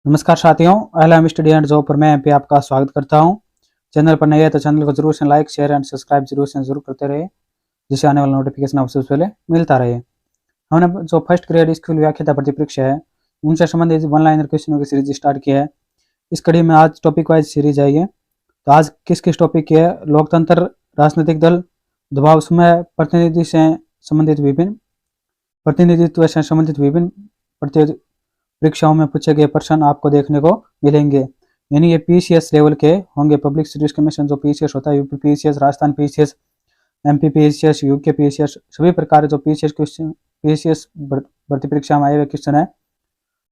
नमस्कार साथियों, LM study and job पर मैं एमपी आपका स्वागत करता हूं। चैनल पर नए हैं तो चैनल को जरूर से लाइक शेयर एंड सब्सक्राइब जरूर करते रहे, जिससे आने वाला नोटिफिकेशन आपको सबसे पहले मिलता रहे। हमने जो फर्स्ट ग्रेड स्कूल व्याख्याता भर्ती परीक्षा है उनसे संबंधित वन लाइनर क्वेश्चनों की सीरीज स्टार्ट की है। इस कड़ी में आज टॉपिक वाइज सीरीज आई है। तो आज किस किस टॉपिक की है? लोकतंत्र, राजनीतिक दल, दबाव समय, प्रतिनिधित्व से संबंधित विभिन्न परीक्षाओं में पूछे गए प्रश्न आपको देखने को मिलेंगे। यानी ये पीसीएस लेवल के होंगे। पब्लिक सर्विस कमीशन जो पीसीएस होता है, UP PCS, Rajasthan PCS, MP PCS, UK PCS, सभी प्रकार जो पीसीएस भर्ती परीक्षा में आए हुए क्वेश्चन है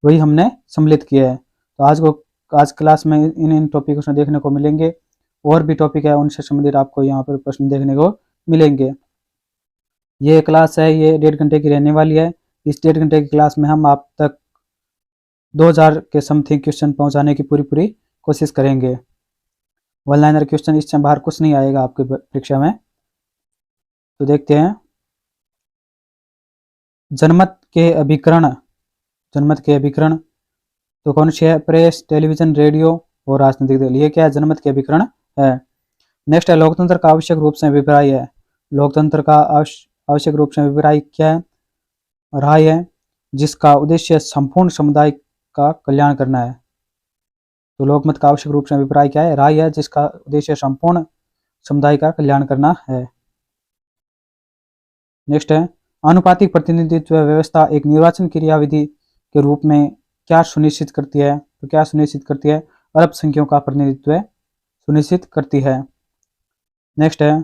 वही हमने सम्मिलित किया है। तो आज क्लास में इन टॉपिकों से देखने को मिलेंगे। और भी टॉपिक है उनसे संबंधित आपको यहाँ पर प्रश्न देखने को मिलेंगे। ये क्लास है, ये 1.5 घंटे की रहने वाली है। इस 1.5 घंटे की क्लास में हम आप तक 2000 के समथिंग क्वेश्चन पहुंचाने की पूरी कोशिश करेंगे। वन लाइनर क्वेश्चन इससे बाहर कुछ नहीं आएगा आपकी परीक्षा में। तो देखते हैं। जनमत के अभिकरण तो कौन सी है? प्रेस, टेलीविजन, रेडियो और राजनीतिक दल। ये क्या है? जनमत के अभिकरण है। नेक्स्ट है लोकतंत्र का आवश्यक रूप से अभिप्राय है। लोकतंत्र का आवश्यक रूप से अभिप्राय क्या है? राय है जिसका उद्देश्य संपूर्ण समुदाय का कल्याण करना है। तो लोकमत का आवश्यक रूप से अभिप्राय क्या है? राय है जिसका उद्देश्य संपूर्ण समुदाय का कल्याण करना है। नेक्स्ट है आनुपातिक प्रतिनिधित्व व्यवस्था एक निर्वाचन क्रियाविधि के रूप में क्या सुनिश्चित करती है? तो क्या सुनिश्चित करती है? अल्पसंख्यकों का प्रतिनिधित्व सुनिश्चित करती है। नेक्स्ट है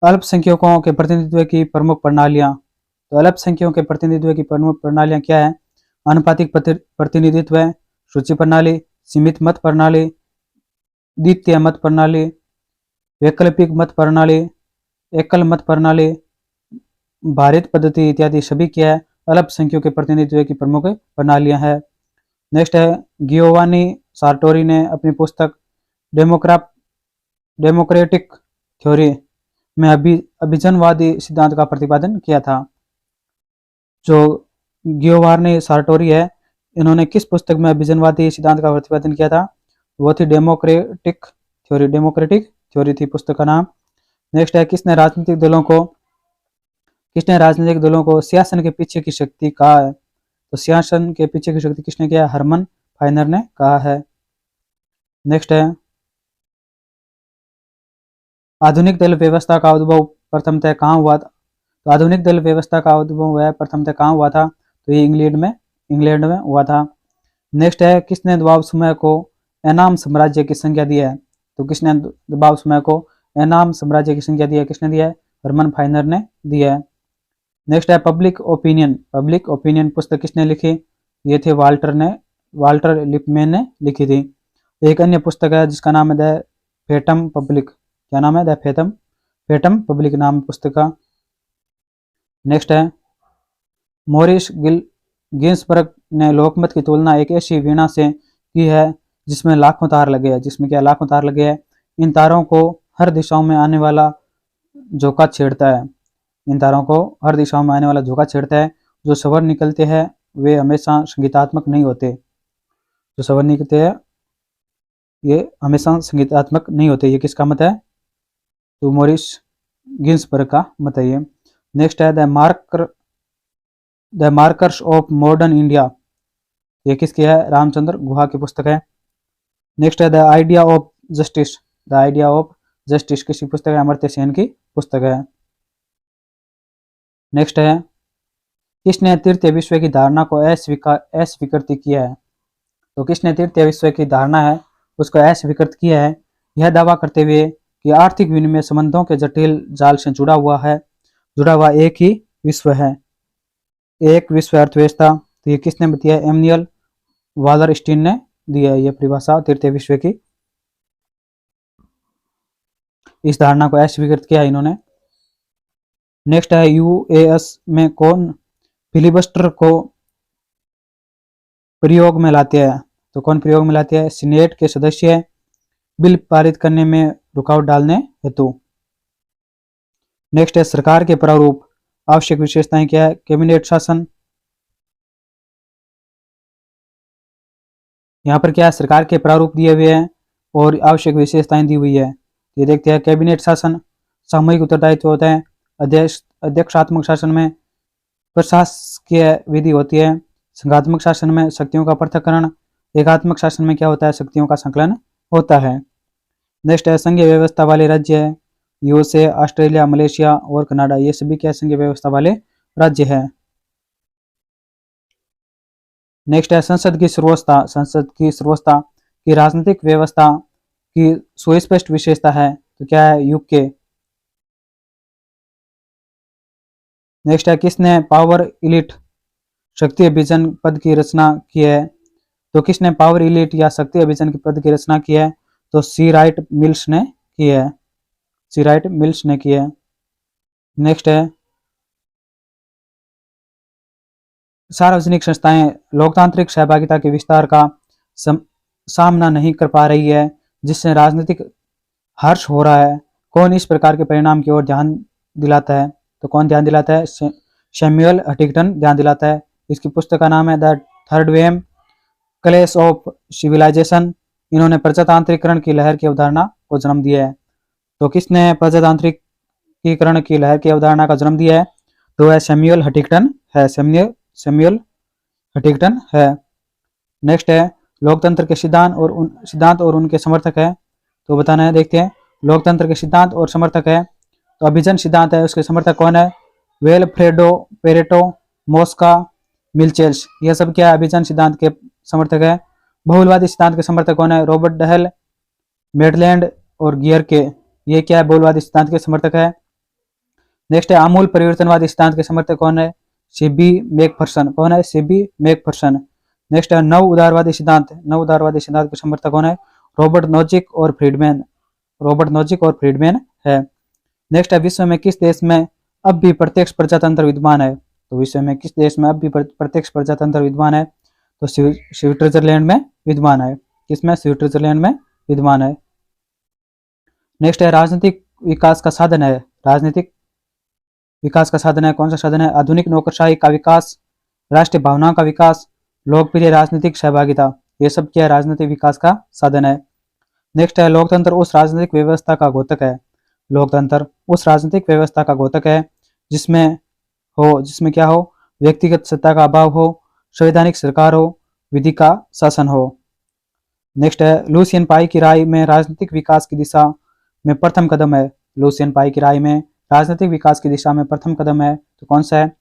अल्पसंख्यकों के प्रतिनिधित्व की प्रमुख प्रणालियां। तो अल्पसंख्यकों के प्रतिनिधित्व की प्रमुख प्रणालियां क्या है? आनुपातिक प्रतिनिधित्व, सूची प्रणाली, सीमित मत प्रणाली, द्वितीय मत प्रणाली, वैकल्पिक मत प्रणाली, एकल मत प्रणाली, भारित पद्धति इत्यादि सभी क्या है? अल्पसंख्यकों के प्रतिनिधित्व की प्रमुख प्रणालियां है। नेक्स्ट है गियोवानी सार्टोरी ने अपनी पुस्तक डेमोक्रेटिक थ्योरी में अभिजनवादी सिद्धांत का प्रतिपादन किया था। जो गियोवानी सार्टोरी है, इन्होंने किस पुस्तक में अभिजनवादी सिद्धांत का प्रतिपादन किया था? वो थी डेमोक्रेटिक थ्योरी थी पुस्तक का नाम। नेक्स्ट है किसने राजनीतिक दलों को सियासन के पीछे की शक्ति कहा है? तो सियासन के पीछे की शक्ति किसने किया? हरमन फाइनर ने कहा है। नेक्स्ट है आधुनिक दल व्यवस्था का उद्भव प्रथमतः कहाँ हुआ था? तो आधुनिक दल व्यवस्था का उद्भव प्रथमतः कहाँ हुआ था? तो ये इंग्लैंड में हुआ था। नेक्स्ट है किसने दबाव समय को एनाम साम्राज्य की संज्ञा दी है? तो किसने दबाव समय को एनाम साम्राज्य की संज्ञा दी है? किसने दिया है? हरमन फाइनर ने दिया है। नेक्स्ट है पब्लिक ओपिनियन पुस्तक किसने लिखी? ये थे वाल्टर लिपमैन ने लिखी थी। एक अन्य पुस्तक है जिसका नाम है द फेटम पब्लिक। क्या नाम है? द फेटम पब्लिक नाम पुस्तक का। नेक्स्ट है मॉरिस गिन्सबर्ग ने लोकमत की तुलना एक ऐसी वीणा से की है जिसमें लाखों तार लगे हैं। जिसमें क्या? लाखों तार लगे हैं। इन तारों को हर दिशाओं में आने वाला झोंका छेड़ता है। जो स्वर निकलते हैं वे हमेशा संगीतात्मक नहीं होते। ये किसका मत है? तो मॉरिस गिन्सबर्ग का मत है ये। नेक्स्ट है the markers of modern India. ये किसकी है? रामचंद्र गुहा की पुस्तक है। नेक्स्ट है द आइडिया ऑफ जस्टिस किसकी पुस्तक है? अमर्त्य सेन की पुस्तक है। नेक्स्ट है किसने तृतीय विश्व की धारणा को अस्वीकृति किया है? तो किसने तृतीय विश्व की धारणा है उसको अस्वीकृत किया है, यह दावा करते हुए कि आर्थिक विनिमय संबंधों के जटिल जाल से जुड़ा हुआ एक ही विश्व है, एक विश्व अर्थव्यवस्था। तो ये किसने बताया? एमनियल वालरस्टीन ने दिया है ये परिभाषा तृतीय विश्व की। इस धारणा को अस्वीकृत किया इन्होंने। नेक्स्ट है यूएस में कौन फिलिबस्टर को प्रयोग में लाते हैं? तो कौन प्रयोग में लाते हैं? सीनेट के सदस्य बिल पारित करने में रुकावट डालने हेतु। नेक्स्ट है सरकार के प्रारूप, आवश्यक विशेषताएं क्या है, कैबिनेट शासन, यहाँ पर क्या है सरकार के प्रारूप दिए हुए हैं और आवश्यक विशेषताएं दी हुई है। ये देखते हैं कैबिनेट शासन, सामूहिक उत्तरदायित्व होता है, अध्यक्षात्मक शासन में प्रशासकीय विधि होती है, संघात्मक शासन में शक्तियों का पृथक्करण, एकात्मक शासन में क्या होता है शक्तियों का संकलन होता है। नेक्स्ट है संघीय व्यवस्था वाले राज्य है, यूएसए, ऑस्ट्रेलिया, मलेशिया और कनाडा, ये सभी क्या संघीय व्यवस्था वाले राज्य है। नेक्स्ट है संसद की सर्वोच्चता, संसद की सर्वोच्चता की राजनीतिक व्यवस्था की सुस्पष्ट विशेषता है, तो क्या है यूके। नेक्स्ट है किसने पावर इलिट शक्ति अभियान पद की रचना की है, तो किसने पावर इलिट या शक्ति अभियान की पद की रचना की है, तो सी राइट मिल्स ने की है, सी राइट मिल्स ने की है। नेक्स्ट है सार्वजनिक संस्थाएं लोकतांत्रिक सहभागिता के विस्तार का सामना नहीं कर पा रही है, जिससे राजनीतिक हर्ष हो रहा है, कौन इस प्रकार के परिणाम की ओर ध्यान दिलाता है, तो कौन ध्यान दिलाता है, सैमुअल हंटिंगटन ध्यान दिलाता है। इसकी पुस्तक का नाम है the third wave, clash of civilization. इन्होंने प्रजातांत्रिकरण की लहर की अवधारणा को जन्म दिया है, तो किसने प्रजातांत्रिकीकरण की लहर की अवधारणा का जन्म दिया है, तो है सैमुअल हंटिंगटन है, सैमुअल हंटिंगटन है। नेक्स्ट है लोकतंत्र के सिद्धांत और उनके समर्थक है, तो बताना है, देखते हैं लोकतंत्र के सिद्धांत और समर्थक है, तो अभिजन सिद्धांत है, उसके समर्थक कौन है, वेलफ्रेडो पेरेटो, मोस्का, मिलचेल्स, यह सब क्या है अभिजन सिद्धांत के समर्थक है। बहुलवादी सिद्धांत के समर्थक कौन है, रॉबर्ट डहल, मेडलैंड और गियर के, ये क्या है बहुलवादी सिद्धांत के समर्थक है। नेक्स्ट है आमूल परिवर्तनवादी सिद्धांत के समर्थक कौन है, सीबी मैकफर्सन, कौन है, सीबी मैकफर्सन। नेक्स्ट है नव उदारवादी सिद्धांत, नव उदारवादी सिद्धांत के समर्थक कौन है, रॉबर्ट नोजिक और फ्रीडमैन, रॉबर्ट नोजिक और फ्रीडमैन है। नेक्स्ट है विश्व में किस देश में अब भी प्रत्यक्ष प्रजातंत्र विद्यमान है, तो विश्व में किस देश में अब भी प्रत्यक्ष प्रजातंत्र विद्यमान है, तो स्विट्जरलैंड में विद्यमान है, किसमें, स्विट्जरलैंड में विद्यमान है। नेक्स्ट है राजनीतिक विकास का साधन है, राजनीतिक विकास का साधन है, कौन सा साधन है, आधुनिक नौकरशाही का विकास, राष्ट्रीय भावनाओं का विकास, लोकप्रिय राजनीतिक सहभागिता, ये सब क्या राजनीतिक विकास का साधन है। नेक्स्ट है लोकतंत्र उस राजनीतिक व्यवस्था का घोतक है, लोकतंत्र उस राजनीतिक व्यवस्था का घोतक है जिसमें क्या हो, व्यक्तिगत सत्ता का अभाव हो, संवैधानिक सरकार हो, विधि का शासन हो। नेक्स्ट है लुसियन पाई की राय में राजनीतिक विकास की दिशा में प्रथम कदम है, लुसियन पाई की राय में राजनीतिक विकास की दिशा में प्रथम कदम है, तो कौन सा है,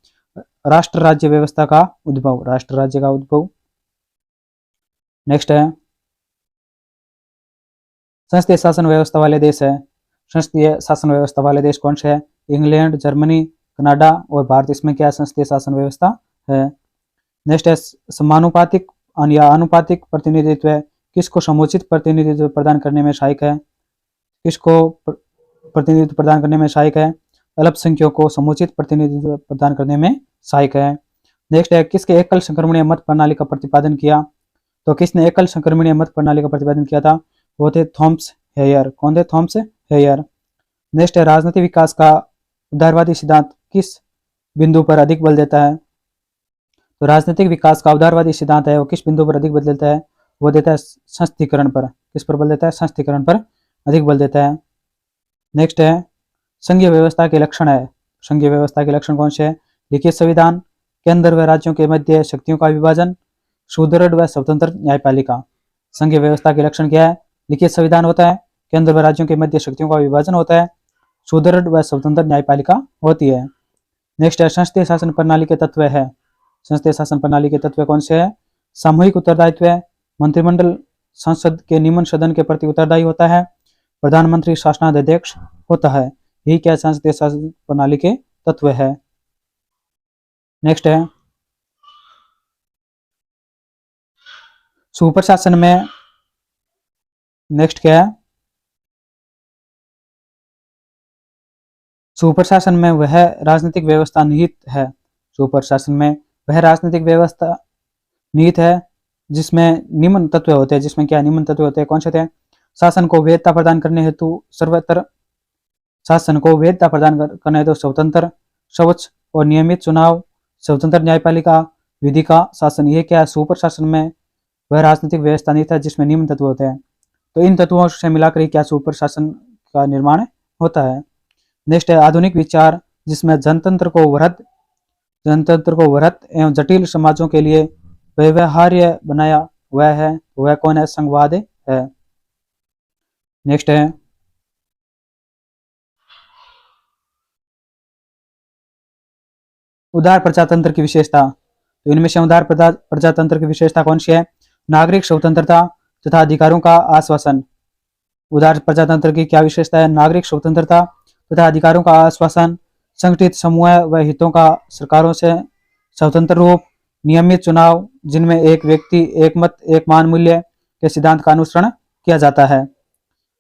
राष्ट्र राज्य व्यवस्था का उद्भव, राष्ट्र राज्य का उद्भव। नेक्स्ट है संसदीय शासन व्यवस्था वाले देश है, संसदीय शासन व्यवस्था वाले देश कौन से है, इंग्लैंड, जर्मनी, कनाडा और भारत, इसमें क्या संसदीय शासन व्यवस्था है। नेक्स्ट है समानुपातिक या अनुपातिक प्रतिनिधित्व है, किसको समुचित प्रतिनिधित्व प्रदान करने में सहायक है, किसको प्रतिनिधित्व प्रदान करने में सहायक है, अल्पसंख्यकों को समुचित प्रतिनिधित्व प्रदान करने में सहायक है। नेक्स्ट है किसके एकल संक्रमणीय मत प्रणाली का प्रतिपादन किया, तो किसने एकल संक्रमणीय मत प्रणाली का प्रतिपादन किया था, वो थे थॉमस हेयर, कौन थे, थॉमस हेयर। नेक्स्ट है राजनीतिक विकास का उदारवादी सिद्धांत किस बिंदु पर अधिक बल देता है, तो राजनीतिक विकास का उदारवादी सिद्धांत है वो किस बिंदु पर अधिक बल देता है, वो देता है संस्थीकरण पर, किस पर बल देता है, संस्थीकरण पर अधिक बल देता है। नेक्स्ट है संघीय व्यवस्था के लक्षण है, संघीय व्यवस्था के लक्षण कौन से है, लिखित संविधान, केंद्र व राज्यों के मध्य शक्तियों का विभाजन, सुदृढ़ व स्वतंत्र न्यायपालिका। संघीय व्यवस्था के लक्षण क्या है, लिखित संविधान होता है, केंद्र व राज्यों के मध्य शक्तियों का विभाजन होता है, सुदृढ़ व स्वतंत्र न्यायपालिका होती है। नेक्स्ट है संसदीय शासन प्रणाली के तत्व है, संसदीय शासन प्रणाली के तत्व कौन से है, सामूहिक उत्तरदायित्व है, मंत्रिमंडल संसद के निम्न सदन के प्रति उत्तरदायी होता है, प्रधानमंत्री शासनाध्यक्ष होता है, यही क्या संसदीय शासन प्रणाली के तत्व है। नेक्स्ट है सुप्रशासन में, नेक्स्ट क्या है, सुप्रशासन में वह राजनीतिक व्यवस्था निहित है, सुप्रशासन में वह राजनीतिक व्यवस्था निहित है जिसमें निम्न तत्व होते हैं, जिसमें क्या निम्न तत्व होते हैं, कौन से थे, शासन को वैधता प्रदान करने हेतु सर्वत्र शासन को वैधता प्रदान करना है तो स्वतंत्र, स्वच्छ और नियमित चुनाव, स्वतंत्र न्यायपालिका, विधि का शासन। ये क्या है, सुपर शासन में वह राजनीतिक व्यवस्था नहीं था जिसमें निम्न तत्व होते हैं। तो इन तत्वों से मिलाकर ही क्या सुपर शासन का निर्माण होता है। नेक्स्ट है आधुनिक विचार, जिसमें जनतंत्र को वृहत एवं जटिल समाजों के लिए व्यवहार्य बनाया हुआ है। वह कौन है, संघवाद है। नेक्स्ट है उदार प्रजातंत्र की विशेषता। तो इनमें से उदार प्रजातंत्र की विशेषता कौन सी है, नागरिक स्वतंत्रता तथा अधिकारों का आश्वासन। उदार प्रजातंत्र की क्या विशेषता है, नागरिक स्वतंत्रता तथा अधिकारों का आश्वासन, संगठित समूह व हितों का सरकारों से स्वतंत्र रूप, नियमित चुनाव जिनमें एक व्यक्ति एक मत एक मान मूल्य के सिद्धांत का अनुसरण किया जाता है।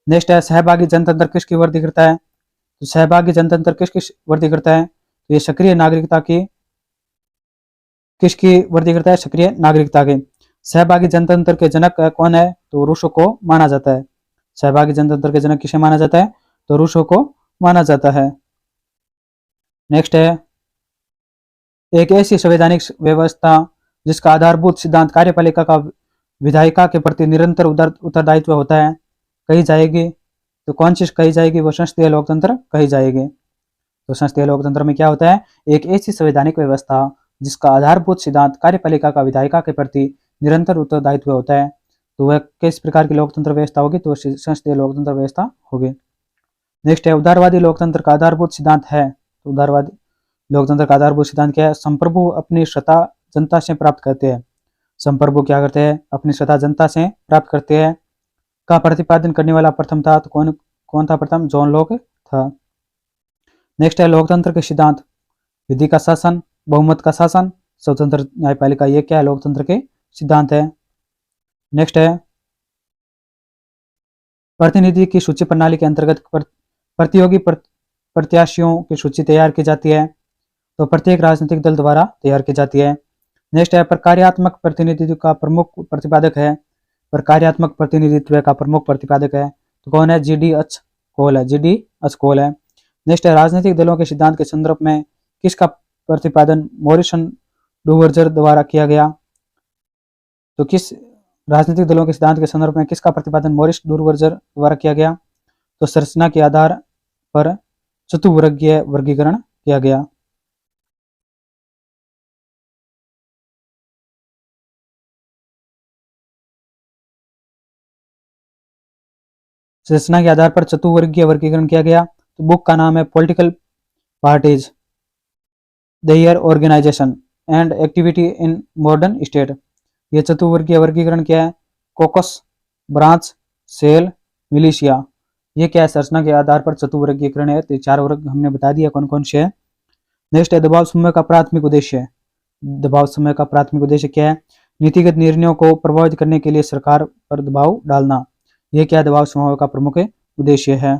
नेक्स्ट है सहभागी जनतंत्र किसकी वृद्धि करता है। तो सहभागी जनतंत्र किसकी वृद्धि करता है, तो ये सक्रिय नागरिकता की किसकी वृद्धि करता है, सक्रिय नागरिकता की। सहभागी जनतंत्र के जनक कौन है, तो रूसो को माना जाता है। सहभागी जनतंत्र के जनक किसे माना जाता है, तो रूसो को माना जाता है। नेक्स्ट है एक ऐसी संवैधानिक व्यवस्था जिसका आधारभूत सिद्धांत कार्यपालिका का विधायिका के प्रति निरंतर उत्तरदायित्व होता है, कही जाएगी। तो कौन चीज कही जाएगी, वो संसदीय लोकतंत्र कही जाएगी। तो संसदीय लोकतंत्र में क्या होता है, एक ऐसी संवैधानिक व्यवस्था जिसका आधारभूत सिद्धांत कार्यपालिका का विधायिका के प्रति निरंतर उत्तरदायित्व होता है। तो वह किस प्रकार की लोकतंत्र व्यवस्था होगी, तो संसदीय लोकतंत्र व्यवस्था होगी। नेक्स्ट है उदारवादी लोकतंत्र का आधारभूत सिद्धांत है। तो उदारवादी लोकतंत्र का आधारभूत सिद्धांत क्या है, संप्रभु अपनी सत्ता जनता से प्राप्त करते हैं। संप्रभु क्या करते हैं, अपनी सत्ता जनता से प्राप्त करते हैं का प्रतिपादन करने वाला प्रथम था। तो कौन था प्रथम, जॉन लॉक था। नेक्स्ट है लोकतंत्र के सिद्धांत, विधि का शासन, बहुमत का शासन, स्वतंत्र न्यायपालिका। ये क्या है, लोकतंत्र के सिद्धांत है। नेक्स्ट है प्रतिनिधि की सूची प्रणाली के अंतर्गत प्रतियोगी प्रत्याशियों की सूची तैयार की जाती है। तो प्रत्येक राजनीतिक दल द्वारा तैयार की जाती है। नेक्स्ट है प्रकार्यात्मक प्रतिनिधित्व का प्रमुख प्रतिपादक है। प्रकार्यात्मक प्रतिनिधित्व का प्रमुख प्रतिपादक है तो कौन है, जी डी एच कोल है। जी डी एच कोल है। नेक्स्ट है राजनीतिक दलों के सिद्धांत के संदर्भ में किसका प्रतिपादन मॉरिसन डूवर्जर द्वारा किया गया। तो किस राजनीतिक दलों के सिद्धांत के संदर्भ में किसका प्रतिपादन मॉरिस डूवर्जर द्वारा किया गया, तो संरचना के आधार पर चतुर्वर्गीय वर्गीकरण किया गया। संरचना के आधार पर चतुर्वर्गीय वर्गीकरण किया गया। तो बुक का नाम है political parties, their organization and activity in modern state. ये चतुर्वर्गीय वर्गीकरण क्या है, कोकस, ब्रांच, सेल, मिलिशिया। ये क्या है, संरचना के आधार पर चतुर्वर्गीकरण है। तो चार वर्ग हमने बता दिया कौन कौन से है। नेक्स्ट है दबाव समूह का प्राथमिक उद्देश्य। दबाव समूह का प्राथमिक उद्देश्य क्या है, नीतिगत निर्णयों को प्रभावित करने के लिए सरकार पर दबाव डालना। यह क्या दबाव समूह का प्रमुख उद्देश्य है।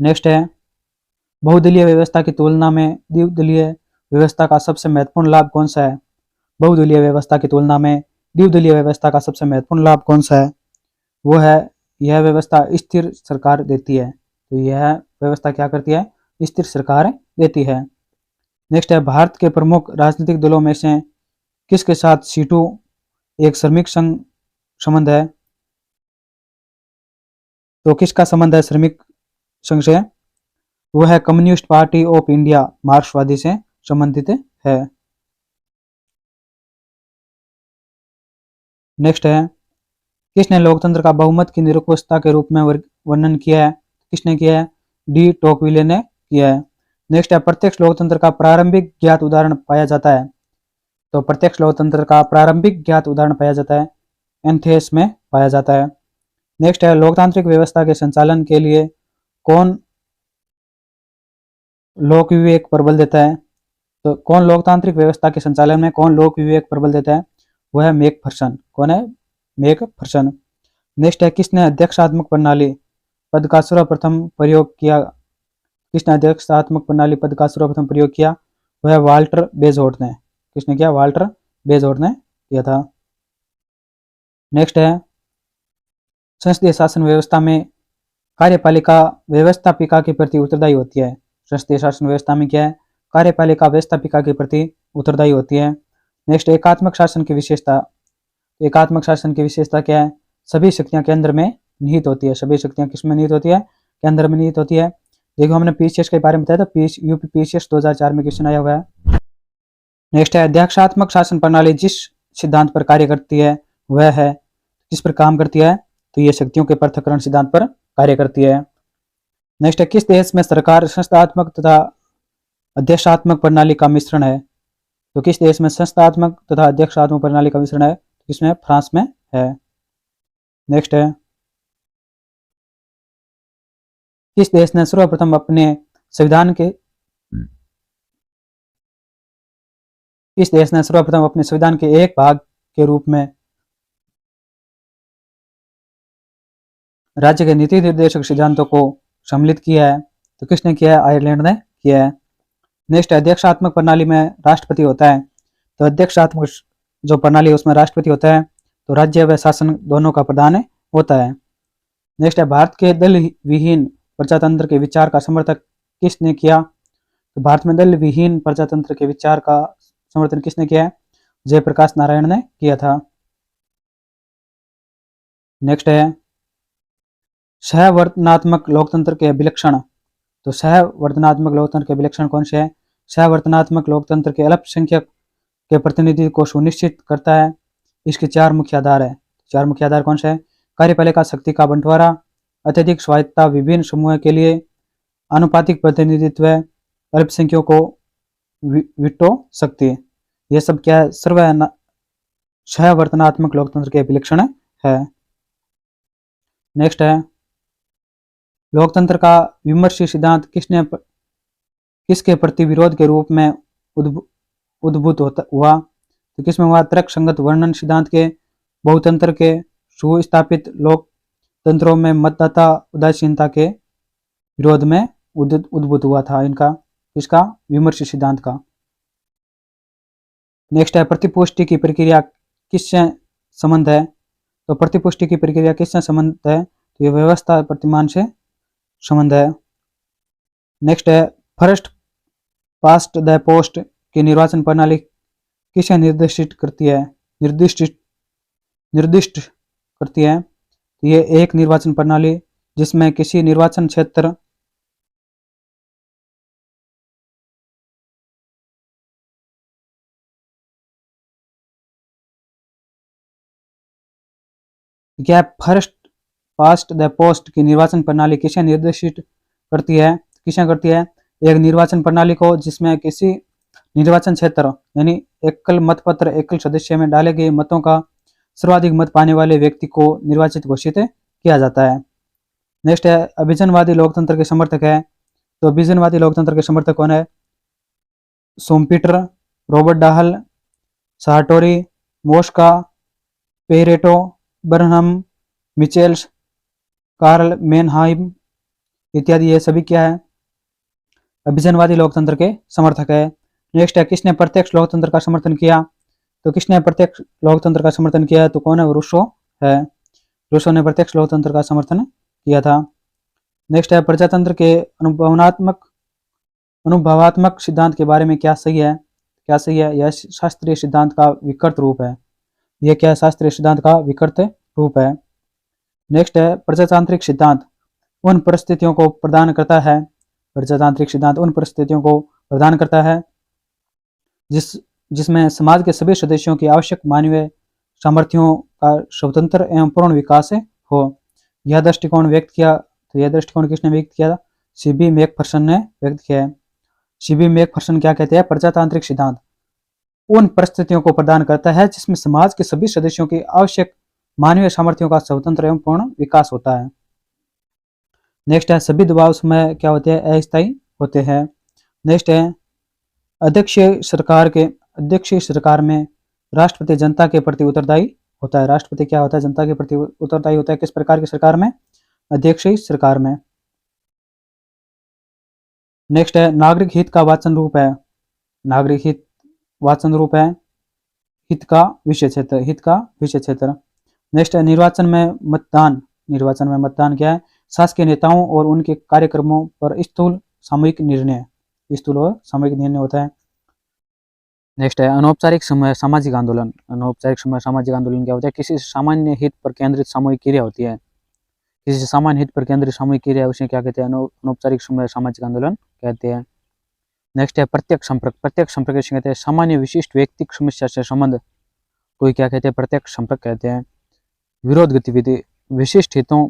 नेक्स्ट है बहुदलीय व्यवस्था की तुलना में द्विदलीय व्यवस्था का सबसे महत्वपूर्ण लाभ कौन सा है। बहुदलीय व्यवस्था की तुलना में द्विदलीय व्यवस्था का सबसे महत्वपूर्ण लाभ कौन सा है, वो है यह व्यवस्था स्थिर सरकार देती है। तो यह व्यवस्था क्या करती है, स्थिर सरकार देती है। नेक्स्ट है भारत के प्रमुख राजनीतिक दलों में से किसके साथ सीटू एक श्रमिक संघ संबंध है। तो किसका संबंध है श्रमिक संघ से, वो है कम्युनिस्ट पार्टी ऑफ इंडिया, मार्क्सवादी से संबंधित है। नेक्स्ट है किसने लोकतंत्र का बहुमत की निरंकुशता के रूप में वर्णन किया है, किसने किया है, डी टोकविले ने किया है। नेक्स्ट है प्रत्यक्ष लोकतंत्र का प्रारंभिक ज्ञात उदाहरण पाया जाता है। तो प्रत्यक्ष लोकतंत्र का प्रारंभिक ज्ञात उदाहरण पाया जाता है एथेंस में पाया जाता है। नेक्स्ट है लोकतांत्रिक व्यवस्था के संचालन के लिए कौन लोक विवेक प्रबल देता है। तो कौन लोकतांत्रिक व्यवस्था के संचालन में कौन लोक विवेक प्रबल देता है, वह है मैकफर्सन। कौन है, मैकफर्सन। नेक्स्ट है किसने अध्यक्षात्मक प्रणाली पद का सर्वप्रथम प्रयोग किया, किसने अध्यक्षात्मक प्रणाली पद का सर्वप्रथम प्रयोग किया, वह वाल्टर बेजोर्ट ने। किसने किया, वाल्टर बेजोर्ट ने किया था। नेक्स्ट है संसदीय शासन व्यवस्था में कार्यपालिका व्यवस्थापिका के प्रति उत्तरदायी होती है। संसदीय शासन व्यवस्था में क्या है, कार्यपालिका व्यवस्थापिका के प्रति उत्तरदायी होती है। नेक्स्ट, एकात्मक शासन की विशेषता। एकात्मक शासन की विशेषता क्या है, सभी शक्तियां केंद्र में निहित होती है। सभी शक्तियां किस में निहित होती है, केंद्र में निहित होती है। देखो हमने पीसीएस के बारे में बताया था, यूपी पीसीएस 2004 में क्वेश्चन आया हुआ है। नेक्स्ट है अध्यक्षात्मक शासन प्रणाली जिस सिद्धांत पर कार्य करती है वह है, किस पर काम करती है, तो ये शक्तियों के पृथक्करण सिद्धांत पर कार्य करती है। नेक्स्ट है किस देश में सरकार संस्थात्मक तथा अध्यक्षात्मक प्रणाली का मिश्रण है, तो किस देश में संस्थात्मक तथा अध्यक्षात्मक प्रणाली का मिश्रण है, इसमें फ्रांस में है। नेक्स्ट है किस देश ने सर्वप्रथम अपने संविधान के किस देश ने सर्वप्रथम अपने संविधान के एक भाग के रूप में राज्य के नीति निर्देशक सिद्धांतों को सम्मिलित किया है, तो किसने किया है, आयरलैंड ने किया है। नेक्स्ट, अध्यक्षात्मक प्रणाली में राष्ट्रपति होता है, तो अध्यक्षात्मक जो प्रणाली है उसमें राष्ट्रपति होता है, तो राज्य व शासन दोनों का प्रधान होता है। नेक्स्ट है भारत के दल विहीन प्रजातंत्र के विचार का समर्थन किसने किया, तो भारत में दल विहीन प्रजातंत्र के विचार का समर्थन किसने किया है, जयप्रकाश नारायण ने किया था। नेक्स्ट है सहवर्तनात्मक लोकतंत्र के विलक्षण, तो सहवर्तनात्मक लोकतंत्र के विलक्षण कौन से है, सहवर्तनात्मक लोकतंत्र के अल्पसंख्यक के प्रतिनिधि को सुनिश्चित करता है। इसके चार मुख्य आधार है। चार मुख्य आधार कौन से है, कार्यपालिका शक्ति का बंटवारा, अत्यधिक स्वायत्तता, विभिन्न समूह के लिए आनुपातिक प्रतिनिधित्व, अल्पसंख्यकों को विटो शक्ति। यह सब क्या है, सहवर्तनात्मक लोकतंत्र के विलक्षण है। नेक्स्ट है लोकतंत्र का विमर्शी सिद्धांत किसके प्रति विरोध के रूप में उद्भूत हुआ, तो किसमें हुआ, तर्क संगत वर्णन सिद्धांत के, बहुतंत्र के, सुस्थापित लोकतंत्रों में मतदाता उदासीनता के विरोध में उद्भूत हुआ था इनका, इसका विमर्शी सिद्धांत का। नेक्स्ट है प्रतिपुष्टि की प्रक्रिया किससे संबंध है, तो प्रतिपुष्टि की प्रक्रिया किससे संबंध है, तो ये व्यवस्था प्रतिमान से संबंध है। नेक्स्ट है फर्स्ट पास्ट द पोस्ट की निर्वाचन प्रणाली किसे निर्दिष्ट करती है, निर्दिष्ट करती है, तो ये एक निर्वाचन प्रणाली जिसमें किसी निर्वाचन क्षेत्र क्या फर्स्ट पास्ट द पोस्ट की निर्वाचन प्रणाली किसे निर्देशित करती है, किसे करती है, एक निर्वाचन प्रणाली को जिसमें किसी निर्वाचन क्षेत्र यानी एकल मतपत्र एकल सदस्य में डाले गए मतों का सर्वाधिक मत पाने वाले व्यक्ति को निर्वाचित घोषित किया जाता है। नेक्स्ट है अभिजनवादी लोकतंत्र के समर्थक है, तो अभिजनवादी लोकतंत्र के समर्थक कौन है, Schumpeter, Robert Dahl, Sartori, Mosca, Pareto, Burnham, Michels, Karl Mannheim इत्यादि, ये सभी क्या है, अभिजनवादी लोकतंत्र के समर्थक है। नेक्स्ट है किसने प्रत्यक्ष लोकतंत्र का समर्थन किया, तो किसने प्रत्यक्ष लोकतंत्र का समर्थन किया, तो कौन है, रूसो है, रूसो ने प्रत्यक्ष लोकतंत्र का समर्थन किया था। नेक्स्ट है प्रजातंत्र के अनुभवात्मक सिद्धांत के बारे में क्या सही है, क्या सही है, यह शास्त्रीय सिद्धांत का विकृत रूप है, यह क्या शास्त्रीय सिद्धांत का विकृत रूप है। नेक्स्ट है प्रजातांत्रिक सिद्धांत उन परिस्थितियों को प्रदान करता है, प्रजातांत्रिक सिद्धांत उन परिस्थितियों को प्रदान करता है जिसमें समाज के सभी सदस्यों की आवश्यक मानवीय सामर्थ्यों का स्वतंत्र एवं पूर्ण विकास हो। यह दृष्टिकोण व्यक्त किया, तो यह दृष्टिकोण किसने व्यक्त किया, सीबी मैकफर्सन ने व्यक्त किया है। सीबी मैकफर्सन क्या कहते हैं, प्रजातांत्रिक सिद्धांत उन परिस्थितियों को प्रदान करता है जिसमें समाज के सभी सदस्यों की आवश्यक मानवीय सामर्थ्यों का स्वतंत्र एवं पूर्ण विकास होता है। नेक्स्ट है सभी दबाव समय क्या होते हैं, अस्थायी होते हैं। नेक्स्ट है अध्यक्षीय सरकार में राष्ट्रपति जनता के प्रति उत्तरदायी होता है। राष्ट्रपति क्या होता है, जनता के प्रति उत्तरदायी होता है। किस प्रकार की सरकार में, अध्यक्षीय सरकार में। नेक्स्ट है नागरिक हित का वाचन रूप है, नागरिक हित वाचन रूप है, हित का विषय क्षेत्र, हित का विषय क्षेत्र। नेक्स्ट है निर्वाचन में मतदान, निर्वाचन में मतदान क्या है, शासकीय नेताओं और उनके कार्यक्रमों पर स्थूल सामूहिक निर्णय, स्थूल और सामूहिक निर्णय होता है। नेक्स्ट है अनौपचारिक समय सामाजिक आंदोलन। अनौपचारिक समय सामाजिक आंदोलन क्या होता है? किसी सामान्य हित पर केंद्रित सामूहिक क्रिया होती है। किसी सामान्य हित पर केंद्रित सामूहिक क्रिया उसे क्या कहते हैं? अनौपचारिक समय सामाजिक आंदोलन कहते हैं। नेक्स्ट है प्रत्यक्ष संपर्क। प्रत्यक्ष संपर्क किसे कहते हैं? सामान्य विशिष्ट व्यक्तिगत समस्या से संबंध कोई क्या कहते हैं? प्रत्यक्ष संपर्क कहते हैं। विरोध गतिविधि, विशिष्ट हितों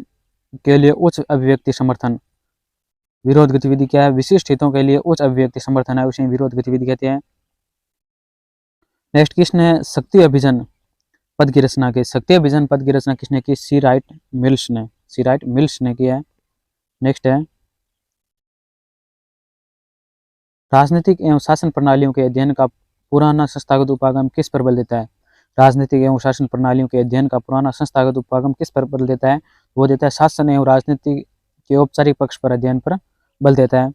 के लिए उच्च अभिव्यक्ति समर्थन। विरोध गतिविधि क्या है? विशिष्ट हितों के लिए उच्च अभिव्यक्ति समर्थन है, उसे विरोध गतिविधि कहते हैं। नेक्स्ट, किसने शक्ति अभियान पद की रचना की? शक्ति अभियान पद की रचना किसने की? सी राइट मिल्स ने, सी राइट मिल्स ने किया है। नेक्स्ट है राजनीतिक एवं शासन प्रणालियों के अध्ययन का पुराना संस्थागत उपागम किस पर बल देता है? राजनीतिक एवं शासन प्रणालियों के अध्ययन का पुराना संस्थागत उपागम किस पर बल देता है? वो देता है शासन एवं राजनीति के औपचारिक पक्ष पर अध्ययन पर बल देता है।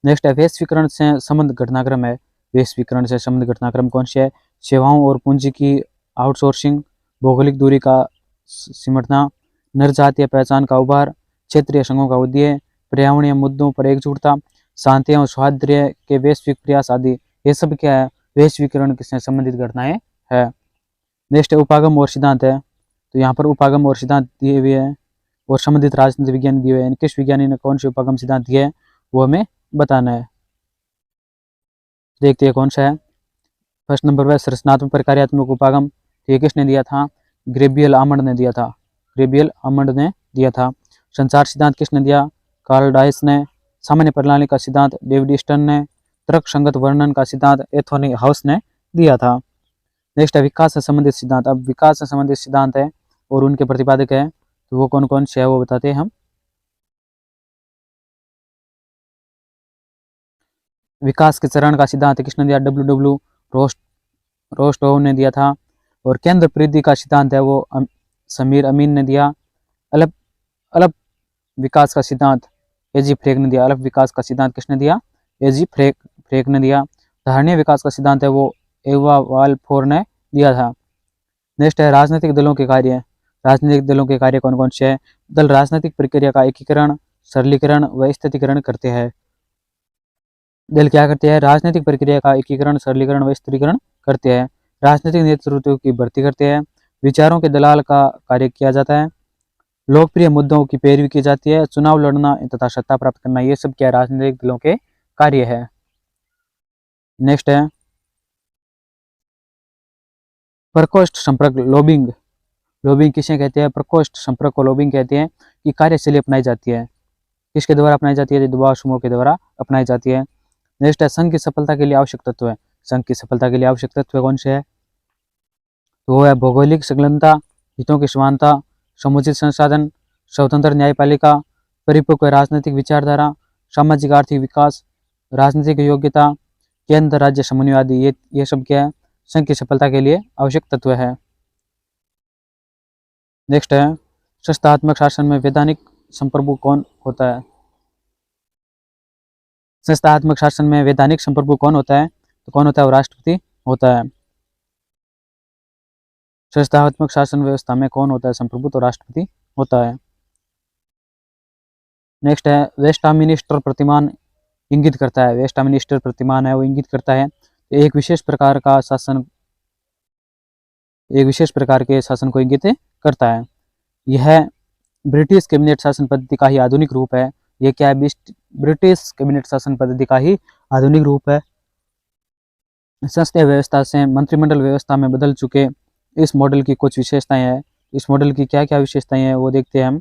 नेक्स्ट है वैश्वीकरण से संबंध घटनाक्रम है। वैश्वीकरण से संबंध घटनाक्रम कौन से है? सेवाओं और पूंजी की आउटसोर्सिंग, भौगोलिक दूरी का सिमटना, नरजातीय पहचान का उभार, क्षेत्रीय संघों का उदय, पर्यावरणीय मुद्दों पर एकजुटता, शांति एवं सौहार्द्र के वैश्विक प्रयास आदि, ये सब क्या है? वैश्वीकरण से संबंधित घटनाएं है। नेक्स्ट है उपागम और सिद्धांत है। तो यहाँ पर उपागम और सिद्धांत दिए हुए हैं और संबंधित राजनीति विज्ञान दिए हुए हैं। किस विज्ञानी ने कौन से उपागम सिद्धांत दिए है वो हमें बताना है। देखते हैं कौन सा है। फर्स्ट नंबर पर संरचनात्मक प्रक्रियात्मक उपागम, ये किसने दिया था? ग्रेबियल आमंड ने दिया था, ग्रेबियल आमंड ने दिया था। संचार सिद्धांत किसने दिया? कार्ल डाइस ने। सामान्य प्रणाली का सिद्धांत डेविड स्टर्न ने। तर्क संगत वर्णन का सिद्धांत एंथोनी हाउस ने दिया था। नेक्स्ट है विकास से संबंधित सिद्धांत। अब विकास से संबंधित सिद्धांत है और उनके प्रतिपादक है, तो वो कौन कौन से है वो बताते हैं हम। विकास के चरण का सिद्धांत किसने दिया? डब्ल्यू रोस्टोव ने दिया था। और केंद्र परिधि का सिद्धांत है वो समीर अमीन ने दिया। अल्प अल्प विकास का सिद्धांत एजी फ्रेक ने दिया। अल्प विकास का सिद्धांत किसने दिया? एजी फ्रेक ने दिया। धारणीय विकास का सिद्धांत है वो एवा वाल्फोर ने दिया था। नेक्स्ट है राजनीतिक दलों के कार्य। राजनीतिक दलों के कार्य कौन कौन से हैं? दल राजनीतिक प्रक्रिया का एकीकरण, सरलीकरण व स्थिरीकरण करते हैं। दल क्या करते हैं? राजनीतिक प्रक्रिया का एकीकरण, सरलीकरण व स्थिरीकरण करते हैं। राजनीतिक नेतृत्व की भर्ती करते हैं। विचारों के दलाल का कार्य किया जाता है। लोकप्रिय मुद्दों की पैरवी की जाती है। चुनाव लड़ना तथा सत्ता प्राप्त करना, ये सब क्या राजनीतिक दलों के कार्य है। नेक्स्ट है प्रकोष्ठ संपर्क लॉबिंग। लॉबिंग किसे कहते हैं? प्रकोष्ठ संपर्क को लॉबिंग कहते हैं कि कार्यशैली अपनाई जाती है। किसके द्वारा अपनाई जाती है? दबाव समूह के द्वारा अपनाई जाती है। नेक्स्ट है संघ की सफलता के लिए आवश्यक तत्व है। संघ की सफलता के लिए आवश्यक तत्व कौन से है? तो वो है भौगोलिक संलग्नता, हितों की समानता, समुचित संसाधन, स्वतंत्र न्यायपालिका, परिपक्व राजनीतिक विचारधारा, सामाजिक आर्थिक विकास, राजनीतिक योग्यता, केंद्र राज्य समन्वय आदि, ये सब क्या है? संघ की सफलता के लिए आवश्यक तत्व है। नेक्स्ट है संस्थात्मक शासन में वैधानिक संप्रभु कौन होता है? संस्थात्मक शासन में वैधानिक संप्रभु कौन होता है? तो कौन होता है? वो राष्ट्रपति होता है। संस्थात्मक शासन व्यवस्था में कौन होता है संप्रभु? तो राष्ट्रपति होता है। नेक्स्ट है वेस्टमिनिस्टर प्रतिमान इंगित करता है। वेस्टमिनिस्टर प्रतिमान है वो इंगित करता है एक विशेष प्रकार का शासन, एक विशेष प्रकार के शासन को इंगित करता है। यह ब्रिटिश कैबिनेट शासन पद्धति का ही आधुनिक रूप है। यह क्या है? ब्रिटिश कैबिनेट शासन पद्धति का ही आधुनिक रूप है। संसदीय व्यवस्था से मंत्रिमंडल व्यवस्था में बदल चुके इस मॉडल की कुछ विशेषताएं हैं। इस मॉडल की क्या क्या विशेषताएं हैं वो देखते हैं हम।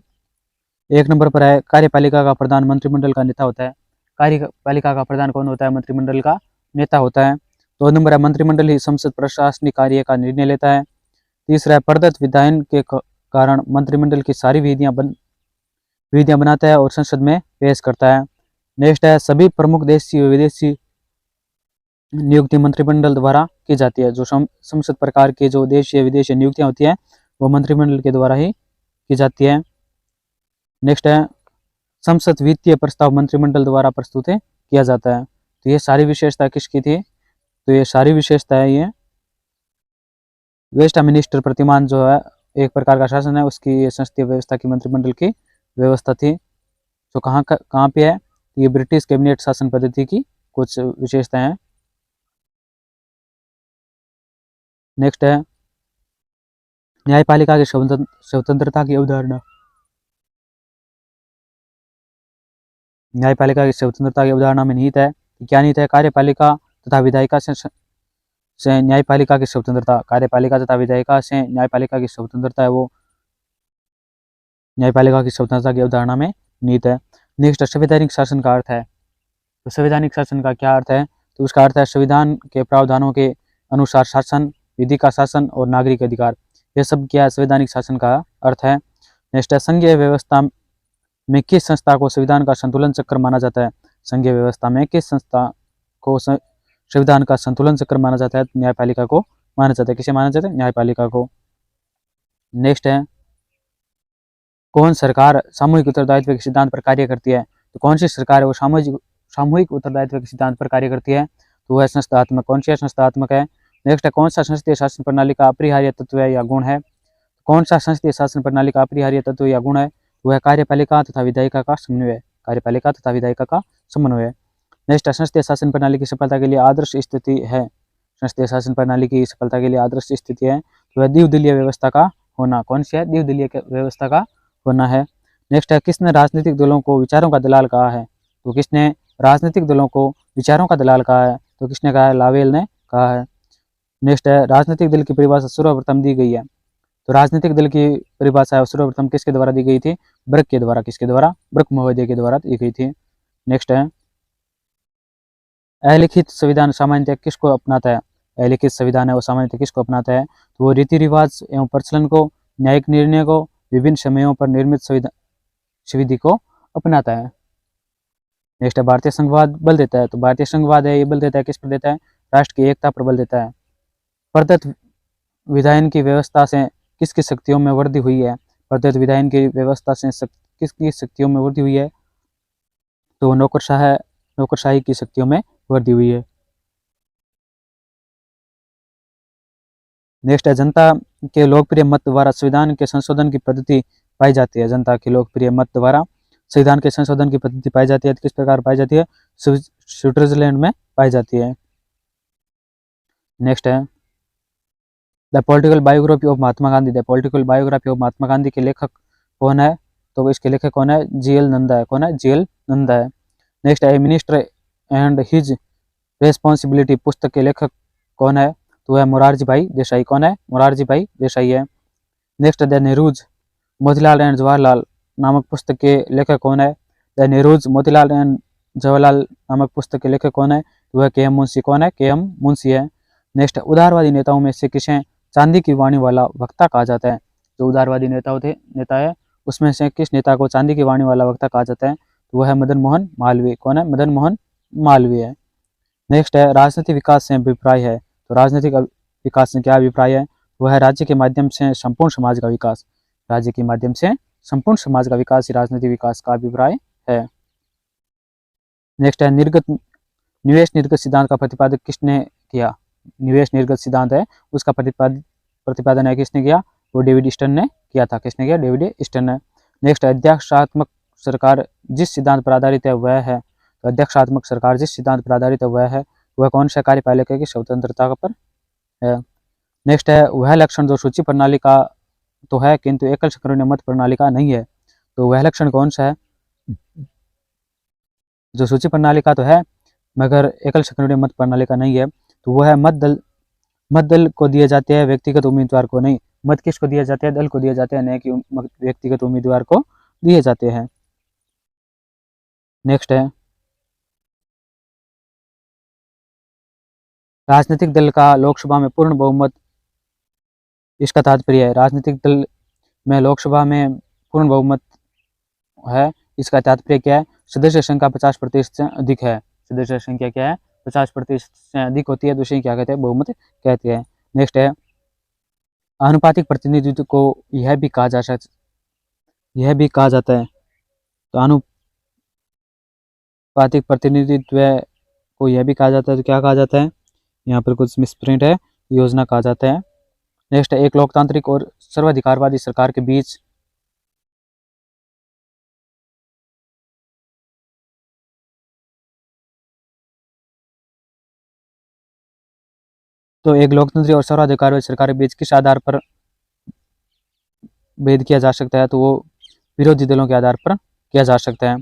एक नंबर पर है कार्यपालिका का प्रधान मंत्रिमंडल का नेता होता है। कार्यपालिका का प्रधान कौन होता है? मंत्रिमंडल का नेता होता है। 2 नंबर है मंत्रिमंडल ही संसद प्रशासनिक कार्य का निर्णय लेता है। तीसरा है प्रदत्त विधायन के कारण मंत्रिमंडल की सारी विधियां बनाता है और संसद में पेश करता है। नेक्स्ट है सभी प्रमुख देशी व विदेशी नियुक्ति मंत्रिमंडल द्वारा की जाती है। जो संसद प्रकार की जो देशीय विदेशी नियुक्तियां होती हैं वो मंत्रिमंडल के द्वारा ही की जाती है। नेक्स्ट है संसद वित्तीय प्रस्ताव मंत्रिमंडल द्वारा प्रस्तुत किया जाता है। तो ये सारी विशेषता किसकी थी? तो ये सारी विशेषताएं ये वेस्टमिनिस्टर प्रतिमान जो है एक प्रकार का शासन है, उसकी संसदीय व्यवस्था की मंत्रिमंडल की व्यवस्था थी। तो कहाँ पे है? तो ये ब्रिटिश कैबिनेट शासन पद्धति की कुछ विशेषताएं हैं। नेक्स्ट है न्यायपालिका की स्वतंत्रता की अवधारणा। न्यायपालिका की स्वतंत्रता की अवधारणा में निहित है कि क्या निहित है? कार्यपालिका तथा विधायिका से न्यायपालिका की स्वतंत्रता, कार्यपालिका तथा विधायिका से न्यायपालिका की स्वतंत्रता है वो न्यायपालिका की स्वतंत्रता की अवधारणा में निहित है। नेक्स्ट संवैधानिक शासन का अर्थ है। तो संवैधानिक शासन का क्या अर्थ है? तो उसका अर्थ है संविधान के प्रावधानों के अनुसार शासन, विधि का शासन और नागरिक अधिकार। यह सब क्या संवैधानिक शासन का अर्थ है। नेक्स्ट है संघीय व्यवस्था में किस संस्था को संविधान का संतुलन चक्र माना जाता है? संघीय व्यवस्था में किस संस्था को संविधान का संतुलन चक्र माना जाता है? न्यायपालिका को माना जाता है। किसे माना जाता है? न्यायपालिका को। नेक्स्ट है कौन सरकार सामूहिक उत्तरदायित्व के सिद्धांत पर कार्य करती है? तो कौन सी सरकार है वो सामूहिक उत्तरदायित्व के सिद्धांत पर कार्य करती है? तो वह संस्थात्मक। कौन सी संस्थात्मक है? नेक्स्ट है कौन सा संसदीय शासन प्रणाली का अपरिहार्य तत्व है या गुण है? कौन सा संसदीय शासन प्रणाली का अपरिहार्य तत्व या गुण है? वह कार्यपालिका तथा विधायिका का समन्वय। कार्यपालिका तथा विधायिका का समन्वय। नेक्स्ट संसदीय शासन प्रणाली की सफलता के लिए आदर्श स्थिति है। संसदीय शासन प्रणाली की सफलता के लिए आदर्श स्थिति है तो वह द्विदलीय व्यवस्था का होना। कौन सी है? द्विदलीय व्यवस्था का होना है। नेक्स्ट है किसने राजनीतिक दलों को विचारों का दलाल कहा है? तो किसने राजनीतिक दलों को विचारों का दलाल कहा है? तो किसने कहा है? लावेल ने कहा है। नेक्स्ट है राजनीतिक दल की परिभाषा सर्वप्रथम दी गई है। तो राजनीतिक दल की परिभाषा सर्वप्रथम किसके द्वारा दी गई थी? ब्रक के द्वारा। किसके द्वारा? ब्रक महोदय के द्वारा दी गई थी। नेक्स्ट है अलिखित संविधान सामान्यतः किसको अपनाता है? अलिखित संविधान है वो सामान्यतः किसको अपनाता है? तो वो रीति रिवाज एवं प्रचलन को, न्यायिक निर्णय को, विभिन्न समयों पर निर्मित विधि को अपनाता है। नेक्स्ट है भारतीय संघवाद बल देता है। तो भारतीय संघवाद है ये बल देता है किस पर देता है? राष्ट्र की एकता पर बल देता है। प्रदत्त विधायन की व्यवस्था से किसकी शक्तियों में वृद्धि हुई है? प्रदत्त विधायन की व्यवस्था से किसकी शक्तियों में वृद्धि हुई है? तो नौकरशाही की शक्तियों में वृद्धि हुई है। नेक्स्ट है जनता के लोकप्रिय मत द्वारा संविधान के संशोधन की पद्धति पाई जाती है। जनता के लोकप्रिय मत द्वारा संविधान के संशोधन की पद्धति पाई जाती है। किस प्रकार पाई जाती है? स्विट्जरलैंड में पाई जाती है। नेक्स्ट है the political biography of Mahatma Gandhi. The political biography of Mahatma Gandhi के लेखक कौन है? तो इसके लेखक कौन है? जीएल नंदा है। कौन है? जीएल नंदा है। नेक्स्ट है मिनिस्टर एंड हिज रेस्पॉन्सिबिलिटी पुस्तक के लेखक कौन है? तो वह मोरारजी भाई देसाई। कौन है? मोरारजी भाई देसाई है। Next the Nehru's Motilal and Jawaharlal नामक पुस्तक के लेखक कौन है? द नेहरूज मोतीलाल एंड जवाहरलाल नामक पुस्तक के लेखक कौन है? तो वह के एम मुंशी। कौन है? के एम मुंशी है। नेक्स्ट उदारवादी नेताओं में से किसे चांदी की वाणी वाला वक्ता कहा जाता है? जो उदारवादी नेता है उसमें से किस नेता को चांदी की वाणी वाला वक्ता कहा जाता है? तो वह है मदन मोहन मालवीय। कौन है? मदन मोहन मालवीय है। नेक्स्ट है राजनीतिक विकास से अभिप्राय है। तो राजनीतिक विकास से क्या अभिप्राय है? वह है राज्य के माध्यम से संपूर्ण समाज का विकास। राज्य के माध्यम से संपूर्ण समाज का विकास ही राजनीतिक विकास का अभिप्राय है। नेक्स्ट है निवेश निर्गत सिद्धांत का प्रतिपादक किसने किया? निवेश निर्गत सिद्धांत है उसका प्रतिपादन है किसने किया? वो डेविड स्टर्न ने किया था। किसने किया? डेविड स्टर्न ने। नेक्स्ट अध्यक्षात्मक सरकार जिस सिद्धांत पर आधारित है वह है। तो अध्यक्षात्मक सरकार जिस सिद्धांत पर आधारित है वह कौन सा? कार्यपालिका की स्वतंत्रता पर है। नेक्स्ट है वह लक्षण जो सूची प्रणाली का तो है किंतु एकल संक्रमण मत प्रणाली का नहीं है। तो वह लक्षण कौन सा है? जो सूची प्रणाली का तो है मगर एकल संक्रमण मत प्रणाली का नहीं है। तो वह है मत दल को दिए जाते हैं, व्यक्तिगत उम्मीदवार को नहीं। मत किसको दिए जाते हैं? दल को दिए जाते हैं, नहीं कि व्यक्तिगत उम्मीदवार को दिए जाते हैं। नेक्स्ट है राजनीतिक दल का लोकसभा में पूर्ण बहुमत। इसका तात्पर्य है राजनीतिक दल में लोकसभा में पूर्ण बहुमत है। इसका तात्पर्य क्या है? सदस्य संख्या 50% से अधिक है। सदस्य संख्या क्या है? 50% से अधिक होती है तो उसे क्या कहते हैं? बहुमत कहते हैं। नेक्स्ट है आनुपातिक प्रतिनिधित्व को यह भी कहा जाता है। तो आनुपातिक प्रतिनिधित्व को यह भी कहा जाता है तो क्या कहा जाता है? यहाँ पर कुछ मिसप्रिंट है, योजना कहा जाता है। नेक्स्ट है एक लोकतांत्रिक और सर्वाधिकारवादी सरकार के बीच तो एक लोकतंत्री और सर्वाधिकारी सरकार के बीच किस आधार पर भेद किया जा सकता है, तो वो विरोधी दलों के आधार पर किया जा सकता है।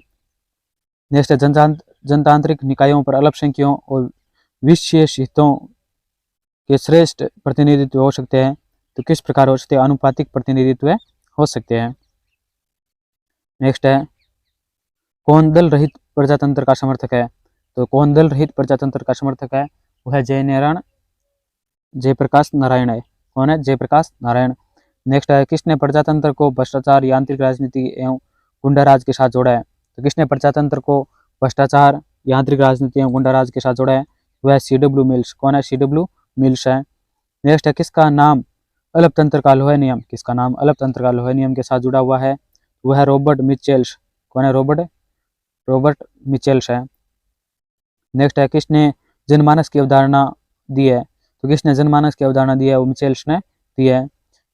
नेक्स्ट है जनतांत्रिक निकायों पर अल्पसंख्यकों और विशेष हितों के श्रेष्ठ प्रतिनिधित्व हो सकते हैं, तो किस प्रकार हो सकते हैं, अनुपातिक प्रतिनिधित्व हो सकते हैं। नेक्स्ट है कौन दल रहित प्रजातंत्र का समर्थक है, तो कौन दल रहित प्रजातंत्र का समर्थक है, वह जयप्रकाश नारायण है। कौन है? जयप्रकाश नारायण। नेक्स्ट है किसने प्रजातंत्र को भ्रष्टाचार, यांत्रिक राजनीति एवं गुंडाराज के साथ जोड़ा है, तो किसने प्रजातंत्र को भ्रष्टाचार, यांत्रिक राजनीति एवं गुंडाराज के साथ जोड़ा है, वह C.W. मिल्स। कौन है? C.W. मिल्स है। नेक्स्ट है किसका नाम अल्पतंत्र का लोहे नियम, किसका नाम अल्पतंत्र का लोहे नियम के साथ जुड़ा हुआ है, वह रॉबर्ट मिचेल्स। कौन है? रॉबर्ट मिचेल्स है। नेक्स्ट है किसने जनमानस की अवधारणा दी है, तो किसने जनमानस की अवधारणा दी है, वो मिचेल्स ने दी है।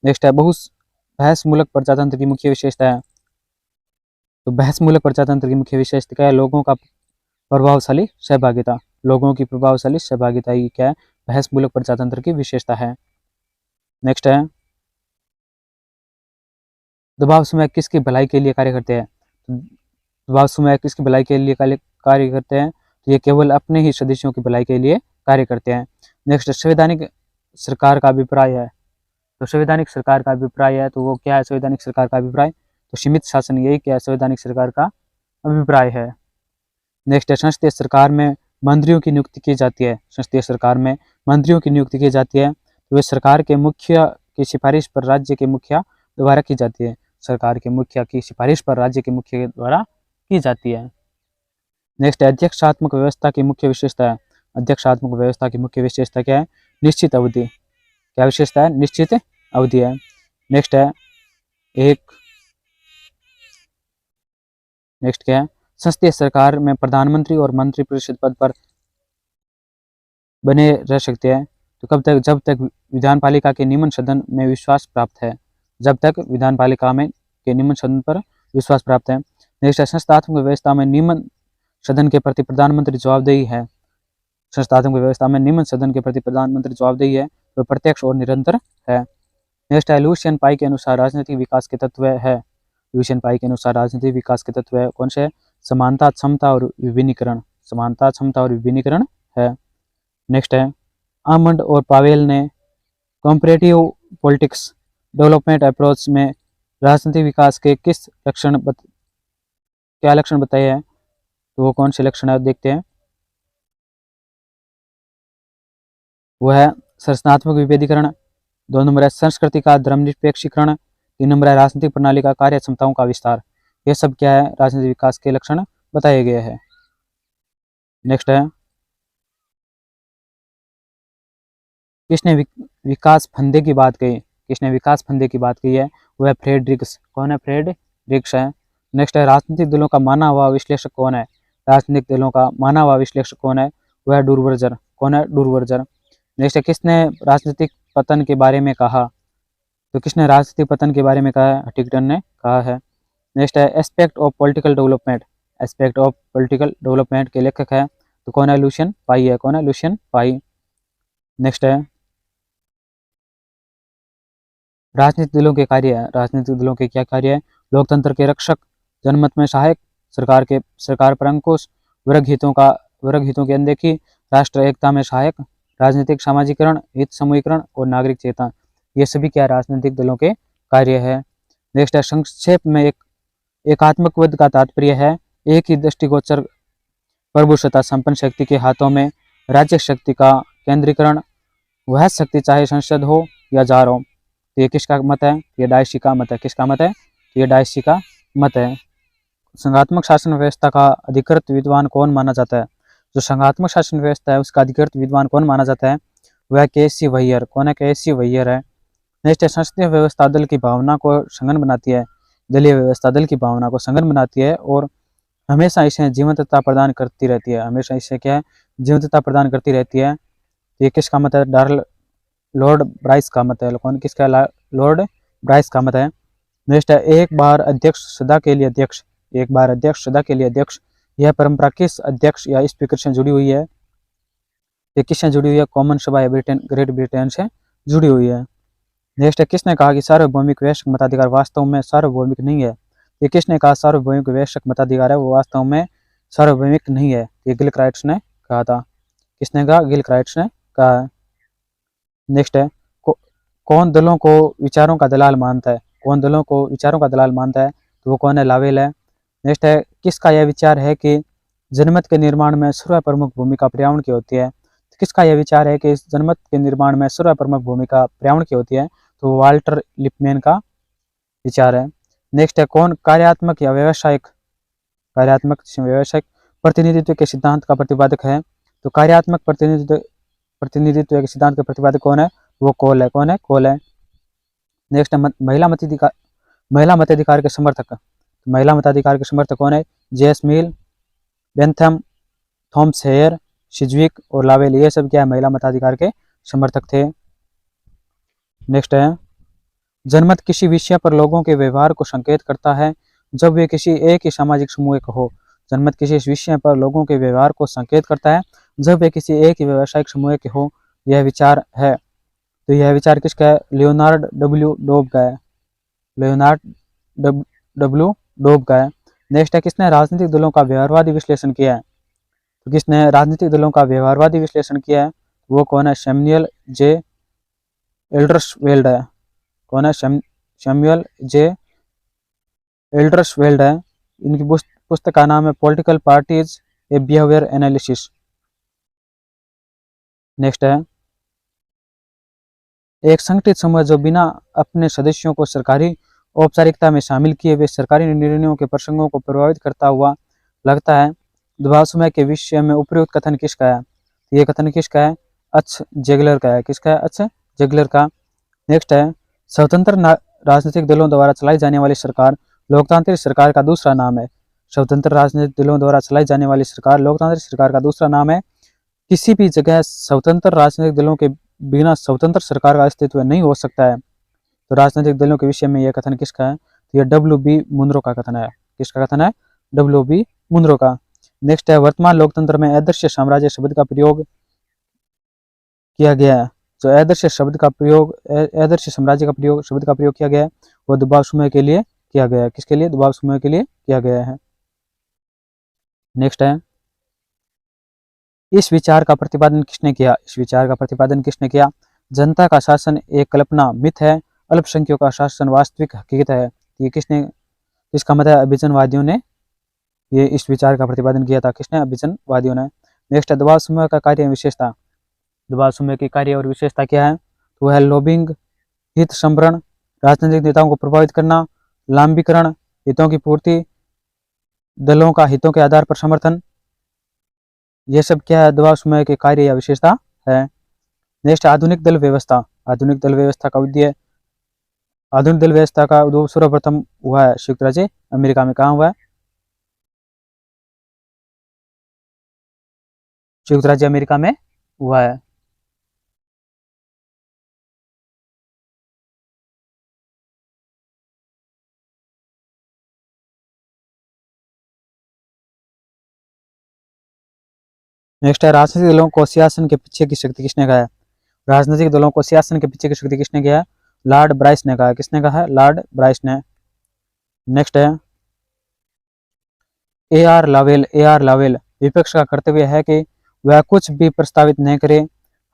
नेक्स्ट है बहस मूलक प्रजातंत्र की मुख्य विशेषता है, तो बहस मूलक प्रजातंत्र की मुख्य विशेषता क्या है, लोगों का प्रभावशाली सहभागिता। लोगों की प्रभावशाली सहभागिता ही क्या है, बहस मूलक प्रजातंत्र की विशेषता है। नेक्स्ट है दबाव समूह किसकी भलाई के लिए कार्य करते हैं, दबाव समूह किसकी भलाई के लिए कार्य करते हैं, तो ये केवल अपने ही सदस्यों की भलाई के लिए कार्य करते हैं। नेक्स्ट संवैधानिक सरकार का अभिप्राय है, तो संवैधानिक सरकार का अभिप्राय है, तो वो क्या है संवैधानिक सरकार का अभिप्राय, तो सीमित शासन, यही क्या है संवैधानिक सरकार का अभिप्राय है। नेक्स्ट है संसदीय सरकार में मंत्रियों की नियुक्ति की जाती है, संसदीय सरकार में मंत्रियों की नियुक्ति की जाती है, तो वे सरकार के मुखिया की सिफारिश पर राज्य के मुखिया द्वारा की जाती है, सरकार के मुखिया की सिफारिश पर राज्य के मुखिया द्वारा की जाती है। नेक्स्ट अध्यक्षात्मक व्यवस्था की मुख्य विशेषता है, अध्यक्षात्मक व्यवस्था की मुख्य विशेषता क्या है, निश्चित अवधि। क्या विशेषता है? निश्चित अवधि है। नेक्स्ट है नेक्स्ट क्या है, संसदीय सरकार में प्रधानमंत्री और मंत्रिपरिषद पद पर बने रह सकते हैं, तो कब तक, जब तक विधानपालिका के निम्न सदन में विश्वास प्राप्त है, जब तक विधानपालिका में के निम्न सदन पर विश्वास प्राप्त है। नेक्स्ट है संस्थात्मक व्यवस्था में निम्न सदन के प्रति प्रधानमंत्री जवाबदेही है, संस्थात्मक व्यवस्था में निम्न सदन के प्रति प्रधानमंत्री जवाबदेही है, तो प्रत्यक्ष और निरंतर है। नेक्स्ट है लुसियन पाई के अनुसार राजनीतिक विकास के तत्व है, लुसियन पाई के अनुसार राजनीतिक विकास के तत्व है कौन से? समानता, क्षमता और विभिन्नीकरण, समानता, क्षमता और विभिन्नीकरण है। नेक्स्ट है आमंड और पावेल ने कॉम्परेटिव पॉलिटिक्स डेवलपमेंट अप्रोच में राजनीतिक विकास के क्या लक्षण बताए हैं, तो वो कौन से लक्षण है देखते हैं। वो है संरचनात्मक विभेदीकरण, 2 नंबर है संस्कृति का धर्मनिरपेक्षीकरण, 3 नंबर है राजनीतिक प्रणाली का कार्य क्षमताओं का विस्तार। ये सब क्या है, राजनीतिक विकास के लक्षण बताए गए हैं। नेक्स्ट है किसने विकास फंदे की बात कही, किसने विकास फंदे की बात कही है, वह फ्रेडरिक्स। कौन है? फ्रेडरिक्स है। नेक्स्ट है राजनीतिक दलों का माना हुआ विश्लेषक कौन है, राजनीतिक दलों का माना हुआ विश्लेषक कौन है, वह डूरवर्जर। कौन है? डूरवर्जर। नेक्स्ट है किसने राजनीतिक पतन के बारे में कहा, तो किसने राजनीतिक पतन के बारे में कहा है, हंटिंगटन ने कहा है। नेक्स्ट है aspect of political development, aspect of political development के लेखक है, तो कौन है? लुसियन पाई है। कौन है? लुसियन पाई। नेक्स्ट है राजनीतिक दलों के कार्य है, राजनीतिक दलों के क्या कार्य है, लोकतंत्र के रक्षक, जनमत में सहायक, सरकार पर अंकुश, वर्ग हितों की अनदेखी, राष्ट्र एकता में सहायक, राजनीतिक सामाजिकरण, हित समूहीकरण और नागरिक चेतना। ये सभी क्या राजनीतिक दलों के कार्य है। नेक्स्ट है संक्षेप में एकात्मकवाद का तात्पर्य है एक ही दृष्टिगोचर प्रभुसत्ता संपन्न शक्ति के हाथों में राज्य शक्ति का केंद्रीकरण, वह शक्ति चाहे संसद हो या जार हो। तो ये किसका मत है? ये डायसी का मत है। किसका मत है? ये डायसी का मत है। संघात्मक शासन व्यवस्था का अधिकृत विद्वान कौन माना जाता है, जो संघात्मक शासन व्यवस्था है उसका अधिकृत विद्वान कौन माना जाता है, वह के.सी. वैयर। कौन है? के.सी. वैयर है। नेक्स्ट है संसदीय व्यवस्था दल की भावना को संगन बनाती है, दलीय व्यवस्था दल की भावना को संगन बनाती है और हमेशा इसे जीवंतता प्रदान करती रहती है, हमेशा इसे क्या है, जीवंतता प्रदान करती रहती है। ये किसका मत है? लॉर्ड ब्राइस का मत है। कौन? किसका? लॉर्ड ब्राइस का मत है। नेक्स्ट है एक बार अध्यक्ष सदा के लिए अध्यक्ष, एक बार अध्यक्ष सदा के लिए अध्यक्ष, यह परंपरा किस अध्यक्ष या स्पीकर से जुड़ी हुई है, ये किससे जुड़ी हुई है? कॉमन सभा है ब्रिटेन, ग्रेट ब्रिटेन से जुड़ी हुई है। नेक्स्ट है, किसने कहा कि सार्वभौमिक वैश्विक मताधिकार वास्तव में सार्वभौमिक नहीं है? ये किसने कहा सार्वभौमिक वैश्विक मताधिकार है वो वास्तव में सार्वभौमिक नहीं है? ये गिलक्राइट्स ने कहा था। किसने कहा? गिलक्राइट्स ने कहा है। नेक्स्ट है, कौन दलों को विचारों का दलाल मानता है? कौन दलों को विचारों का दलाल मानता है? तो वो कौन है? लावेल है। नेक्स्ट है, किसका यह विचार है कि जनमत के निर्माण में सर्वप्रमुख भूमिका पर्यावरण की होती है? तो किसका यह विचार है कि जनमत के निर्माण में सर्वप्रमुख भूमिका पर्यावरण की होती है? तो वाल्टर लिपमैन का विचार है। नेक्स्ट है, कौन कार्यात्मक या व्यावसायिक प्रतिनिधित्व के सिद्धांत का प्रतिपादक है? तो कार्यात्मक प्रतिनिधित्व के सिद्धांत का प्रतिपादक कौन है? वो कोल है। कौन है? कोल है। नेक्स्ट है, महिला मताधिकार के समर्थक। महिला मताधिकार के समर्थक कौन है? जेस मिल, बेंथम, थॉम्स हेयर, सिज्विक और लावेल, ये सब क्या है? महिला मताधिकार के समर्थक थे। नेक्स्ट है, जनमत किसी विषय पर लोगों के व्यवहार को संकेत करता है जब वे किसी एक ही सामाजिक समूह का हो। जनमत किसी विषय पर लोगों के व्यवहार को संकेत करता है जब वे किसी एक ही व्यावसायिक समूह के हो। यह विचार है। तो यह विचार किसका है? लियोनार्ड डब्ल्यू डोब का है। लियोनार्ड डब्ल्यू डोब का है। नेक्स्ट है, किसने राजनीतिक दलों का व्यवहारवादी विश्लेषण किया है? तो किसने राजनीतिक दलों का व्यवहारवादी विश्लेषण किया है? वो कौन है? सैमुअल जे एल्डरसवेल्ड है। कौन है? सैमुअल जे एल्डरसवेल्ड है। इनकी पुस्तक का नाम है पॉलिटिकल पार्टीज ए बिहेवियर एनालिसिस। नेक्स्ट है, एक संगठित समूह जो बिना अपने सदस्यों को सरकारी औपचारिकता में शामिल किए हुए सरकारी निर्णयों के प्रसंगों को प्रभावित करता हुआ लगता है। दबाव समूह के विषय में उपयुक्त कथन किसका है? ये कथन किसका है? एच जेगलर का है। किसका है? एच जेगलर का। नेक्स्ट है, स्वतंत्र राजनीतिक दलों द्वारा चलाई जाने वाली सरकार लोकतांत्रिक सरकार का दूसरा नाम है। स्वतंत्र राजनीतिक दलों द्वारा चलाई जाने वाली सरकार लोकतांत्रिक सरकार का दूसरा नाम है। किसी भी जगह स्वतंत्र राजनीतिक दलों के बिना स्वतंत्र सरकार का अस्तित्व नहीं हो सकता है। तो राजनीतिक दलों के विषय में यह कथन किसका है? तो यह डब्ल्यू.बी. मुनरो का कथन है। किसका कथन है? डब्ल्यू.बी. मुनरो का। नेक्स्ट है, वर्तमान लोकतंत्र में आदर्श साम्राज्य शब्द का प्रयोग किया गया है। जो आदर्श साम्राज्य का प्रयोग शब्द का प्रयोग किया गया है वो दबाव समूह के लिए किया गया है। किसके लिए? दबाव समूह के लिए किया गया है। नेक्स्ट है, इस विचार का प्रतिपादन किसने किया? इस विचार का प्रतिपादन किसने किया? जनता का शासन एक कल्पना मिथ है, अल्पसंख्यकों का शासन वास्तविक हकीकत है। ये किसने? इसका मतलब अभिजनवादियों ने ये इस विचार का प्रतिपादन किया था। किसने? अभिजनवादियों ने। नेक्स्ट है, दबाव समूह का कार्य विशेषता। दबाव समूह की कार्य और विशेषता क्या है? तो वह लॉबिंग, हित संभरण, राजनीतिक नेताओं को प्रभावित करना, लांबीकरण, हितों की पूर्ति, दलों का हितों के आधार पर समर्थन, ये सब क्या है? दबाव समूह के कार्य या विशेषता है। नेक्स्ट, आधुनिक दल व्यवस्था। आधुनिक दल व्यवस्था का उद्देश्य, आधुनिक दल व्यवस्था का उद्भव सर्वप्रथम हुआ है संयुक्त राज्य अमेरिका में। कहाँ हुआ है? संयुक्त राज्य अमेरिका में हुआ है। नेक्स्ट है, राजनीतिक दलों को सियासन के पीछे की शक्ति किसने कहा है? राजनीतिक दलों को सियासन के पीछे की शक्ति किसने कहा है? लॉर्ड ब्राइस ने कहा है। किसने कहा है? लॉर्ड ब्राइस ने। नेक्स्ट है, ए.आर. लावेल। विपक्ष का कर्तव्य है कि वह कुछ भी प्रस्तावित न करे,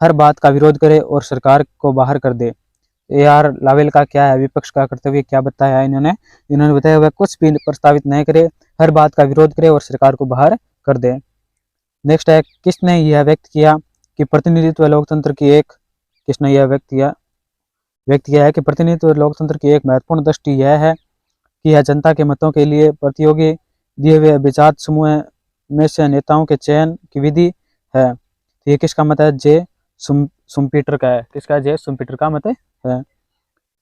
हर बात का विरोध करे और सरकार को बाहर कर दे। ए.आर. लावेल का क्या है? विपक्ष का कर्तव्य क्या बताया इन्होंने बताया वह कुछ भी प्रस्तावित न करे, हर बात का विरोध करे और सरकार को बाहर कर दे। नेक्स्ट है, किसने यह व्यक्त किया कि प्रतिनिधित्व लोकतंत्र की एक किसने यह व्यक्त किया है कि प्रतिनिधित्व लोकतंत्र की एक महत्वपूर्ण दृष्टि यह है कि यह जनता के मतों के लिए प्रतियोगी दिए हुए विचार समूह में से नेताओं के चयन की विधि है। तो ये किसका मत है? जे सुम्पीटर का है। किसका? जे सुम्पीटर का मत है।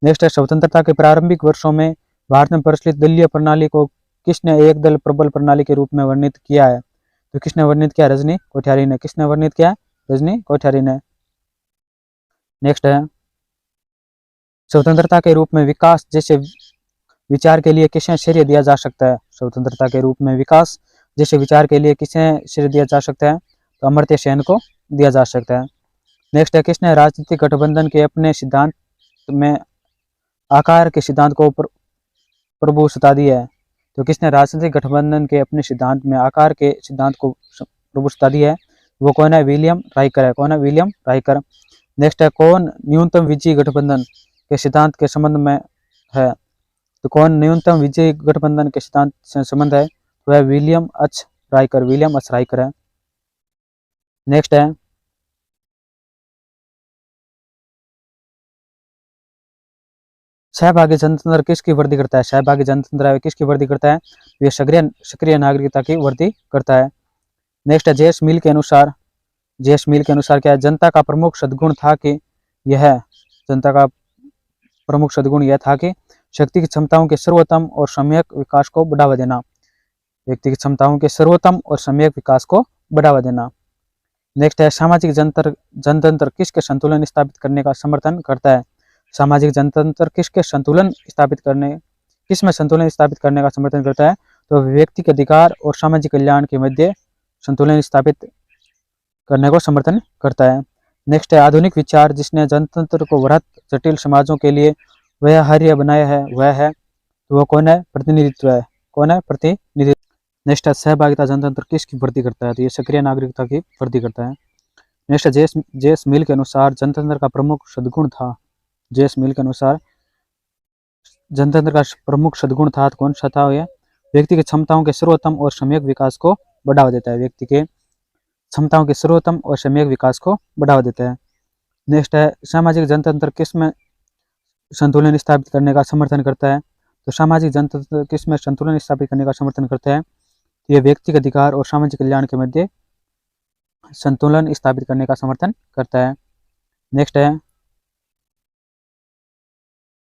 नेक्स्ट है, स्वतंत्रता के प्रारंभिक वर्षों में भारत में प्रचलित दलीय प्रणाली को किसने एक दल प्रबल प्रणाली के रूप में वर्णित किया है? तो किसने वर्णित किया? रजनी कोठारी ने। किसने वर्णित किया? रजनी कोठारी ने। नेक्स्ट है, स्वतंत्रता के रूप में विकास जैसे विचार के लिए किसे श्रेय दिया जा सकता है? स्वतंत्रता के रूप में विकास जैसे विचार के लिए किसे श्रेय दिया जा सकता है? तो अमर्त्य सेन को दिया जा सकता है। नेक्स्ट है, किसने राजनीतिक गठबंधन के अपने सिद्धांत में आकार के सिद्धांत को प्रभुसत्ता दी है? तो किसने राजनीतिक गठबंधन के अपने सिद्धांत में आकार के सिद्धांत को प्रभुसत्ता दी है? वो कौन है? विलियम राइकर है। कौन है? विलियम राइकर। नेक्स्ट है, कौन न्यूनतम विजयी गठबंधन के सिद्धांत के संबंध में है? तो कौन न्यूनतम विजयी गठबंधन के सिद्धांत से संबंध है? वह William H Riker. William H Riker है। नेक्स्ट है, सहभागी जनतंत्र किसकी वृद्धि करता है? सहभागी जनतंत्र है किसकी वृद्धि करता है? ये सक्रिय नागरिकता की वृद्धि करता है। नेक्स्ट है, जेम्स मिल के अनुसार, जेम्स मिल के अनुसार क्या है? जनता का प्रमुख सद्गुण था कि यह जनता का प्रमुख सद्गुण यह था कि शक्ति की क्षमताओं के सर्वोत्तम और सम्यक विकास को बढ़ावा देना। व्यक्ति की क्षमताओं के सर्वोत्तम और सम्यक विकास को बढ़ावा देना। नेक्स्ट है, सामाजिक जनतंत्र किसके संतुलन स्थापित करने का समर्थन करता है? सामाजिक जनतंत्र किसके संतुलन स्थापित करने किसमें संतुलन स्थापित करने का समर्थन करता है? तो व्यक्ति के अधिकार और सामाजिक कल्याण के मध्य संतुलन स्थापित करने को समर्थन करता है। नेक्स्ट है, आधुनिक विचार जिसने जनतंत्र को वृहत जटिल समाजों के लिए व्यवहार्य बनाया है वह है, तो वो कौन है? प्रतिनिधित्व है। कौन है? प्रतिनिधित्व। नेक्स्ट है, सहभागिता जनतंत्र किसकी वृद्धि करता है? तो ये सक्रिय नागरिकता की वृद्धि करता है। नेक्स्ट है, जेम्स मिल के अनुसार जनतंत्र का प्रमुख सद्गुण था। जेम्स मिल के अनुसार जनतंत्र का प्रमुख सद्गुण था, कौन सा था? यह व्यक्ति की क्षमताओं के सर्वोत्तम और सम्यक विकास को बढ़ावा देता है। व्यक्ति के क्षमताओं के सर्वोत्तम और सम्यक विकास को बढ़ावा देता है। नेक्स्ट है, सामाजिक जनतंत्र किसमें संतुलन स्थापित करने का समर्थन करता है? तो सामाजिक जनतंत्र किसमें संतुलन स्थापित करने का समर्थन करता है? तो यह व्यक्तिगत अधिकार और सामाजिक कल्याण के मध्य संतुलन स्थापित करने का समर्थन करता है। नेक्स्ट है,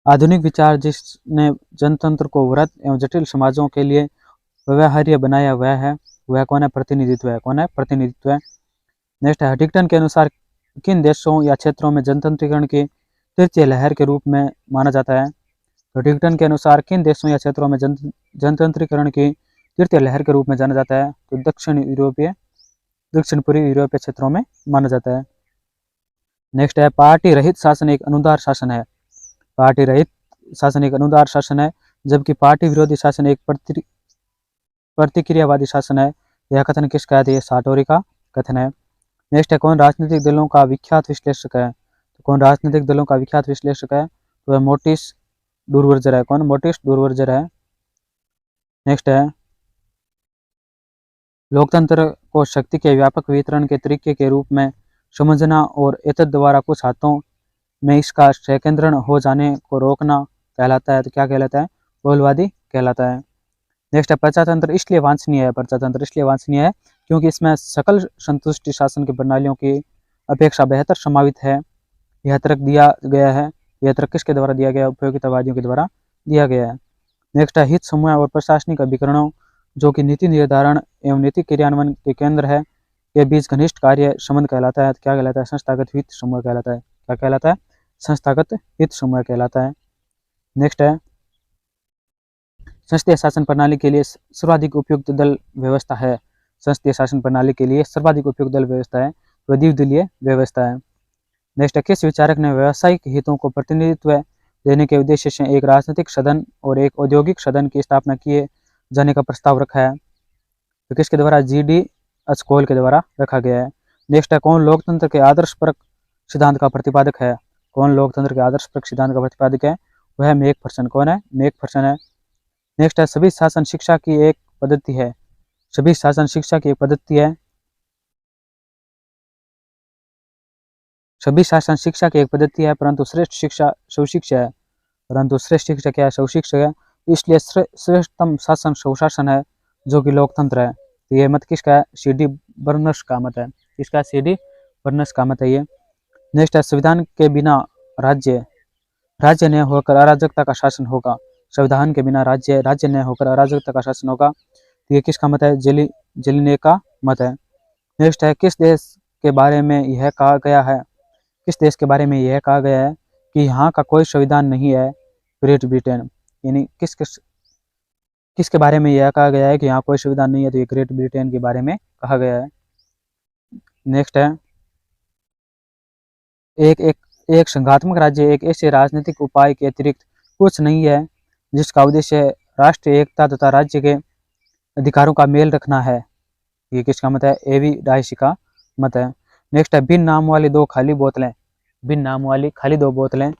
आधुनिक विचार जिसने जनतंत्र को वृहत एवं जटिल समाजों के लिए व्यवहार्य बनाया वह कौन है? प्रतिनिधित्व है। कौन है? प्रतिनिधित्व है। नेक्स्ट है, हडिंगटन के अनुसार किन देशों या क्षेत्रों में जनतंत्रीकरण की तृतीय लहर के रूप में माना जाता है? हडिंगटन के अनुसार किन देशों या क्षेत्रों में जनतंत्रीकरण की तृतीय लहर के रूप में जाना जाता है? तो दक्षिण पूर्वी यूरोपीय क्षेत्रों में माना जाता है। नेक्स्ट है, पार्टी रहित शासन एक अनुदार शासन है। पार्टी रहित शासन एक अनुदार शासन है, जबकि पार्टी विरोधी शासन एक प्रतिक्रियावादी शासन है। यह कथन किसका है? यह साटोरी का कथन है। नेक्स्ट है, कौन राजनीतिक दलों का विख्यात विश्लेषक है? तो कौन राजनीतिक दलों का विख्यात विश्लेषक है? तो वह मोटिस डूरवर्जर है। कौन? मोटिस डूरवर्जर है। नेक्स्ट है, लोकतंत्र को शक्ति के व्यापक वितरण के तरीके के रूप में समझना और एतद द्वारा कुछ हाथों में इसका संकेंद्रण हो जाने को रोकना कहलाता है। तो क्या कहलाता है? बहुलवादी कहलाता है। नेक्स्ट है, प्रजातंत्र इसलिए वांछनीय है। प्रजातंत्र इसलिए वांछनीय है क्योंकि इसमें सकल संतुष्टि शासन की प्रणालियों की अपेक्षा बेहतर समावित है। यह तर्क दिया गया है। यह तर्क किसके द्वारा दिया गया? उपयोगितावादियों के द्वारा दिया गया है। नेक्स्ट है, हित समूह और प्रशासनिक अभिकरणों जो कि नीति निर्धारण एवं नीति क्रियान्वयन के केंद्र है के बीच घनिष्ठ कार्य संबंध कहलाता है। क्या कहलाता है? संस्थागत हित समूह कहलाता है। क्या कहलाता है? संस्थागत हित समूह कहलाता है। नेक्स्ट है, संसदीय शासन प्रणाली के लिए सर्वाधिक उपयुक्त दल व्यवस्था है। संसदीय शासन प्रणाली के लिए सर्वाधिक उपयुक्त दल व्यवस्था है वह द्विदलीय व्यवस्था है। नेक्स्ट है, किस विचारक ने व्यावसायिक हितों को प्रतिनिधित्व देने के उद्देश्य से एक राजनीतिक सदन और एक औद्योगिक सदन की स्थापना किए जाने का प्रस्ताव रखा है? तो किसके द्वारा? जी.डी. एस्क्वेल के द्वारा रखा गया है। नेक्स्ट है, कौन लोकतंत्र के आदर्शपरक सिद्धांत का प्रतिपादक है? कौन लोकतंत्र के आदर्शपरक सिद्धांत का प्रतिपादक है? वह मैकफर्सन। कौन है? मैकफर्सन है। नेक्स्ट है, सभी शासन शिक्षा की एक पद्धति है। सभी शासन शिक्षा की एक पद्धति है। सभी शासन शिक्षा की एक पद्धति है, परंतु श्रेष्ठ शिक्षा स्वशिक्षा है। परंतु श्रेष्ठ शिक्षा क्या है? स्वशिक्षा है। इसलिए श्रेष्ठतम शासन स्वशासन है जो कि लोकतंत्र है। तो ये मत किसका है? सी.डी. बर्नस का मत है। किसका? सी.डी. बर्नस का मत है ये। नेक्स्ट है, संविधान के बिना राज्य न होकर अराजकता का शासन होगा। संविधान के बिना राज्य न होकर अराजकता का शासन होगा। तो ये किसका मत है? जेलिने का मत है। नेक्स्ट है, किस देश के बारे में यह कहा गया है? किस देश के बारे में यह कहा गया है कि यहाँ का कोई संविधान नहीं है? Great Britain. यानी किसके बारे में यह कहा गया है कि यहाँ कोई संविधान नहीं है? तो ये ग्रेट ब्रिटेन के बारे में कहा गया है। नेक्स्ट है, एक एक एक संघात्मक राज्य एक ऐसे राजनीतिक उपाय के अतिरिक्त कुछ नहीं है जिसका उद्देश्य राष्ट्रीय एकता तथा राज्य के अधिकारों का मेल रखना है। ये किसका मत है? एवी डाइसी का मत है। नेक्स्ट है बिन नाम वाली दो खाली बोतलें। बिन नाम वाली खाली दो बोतलें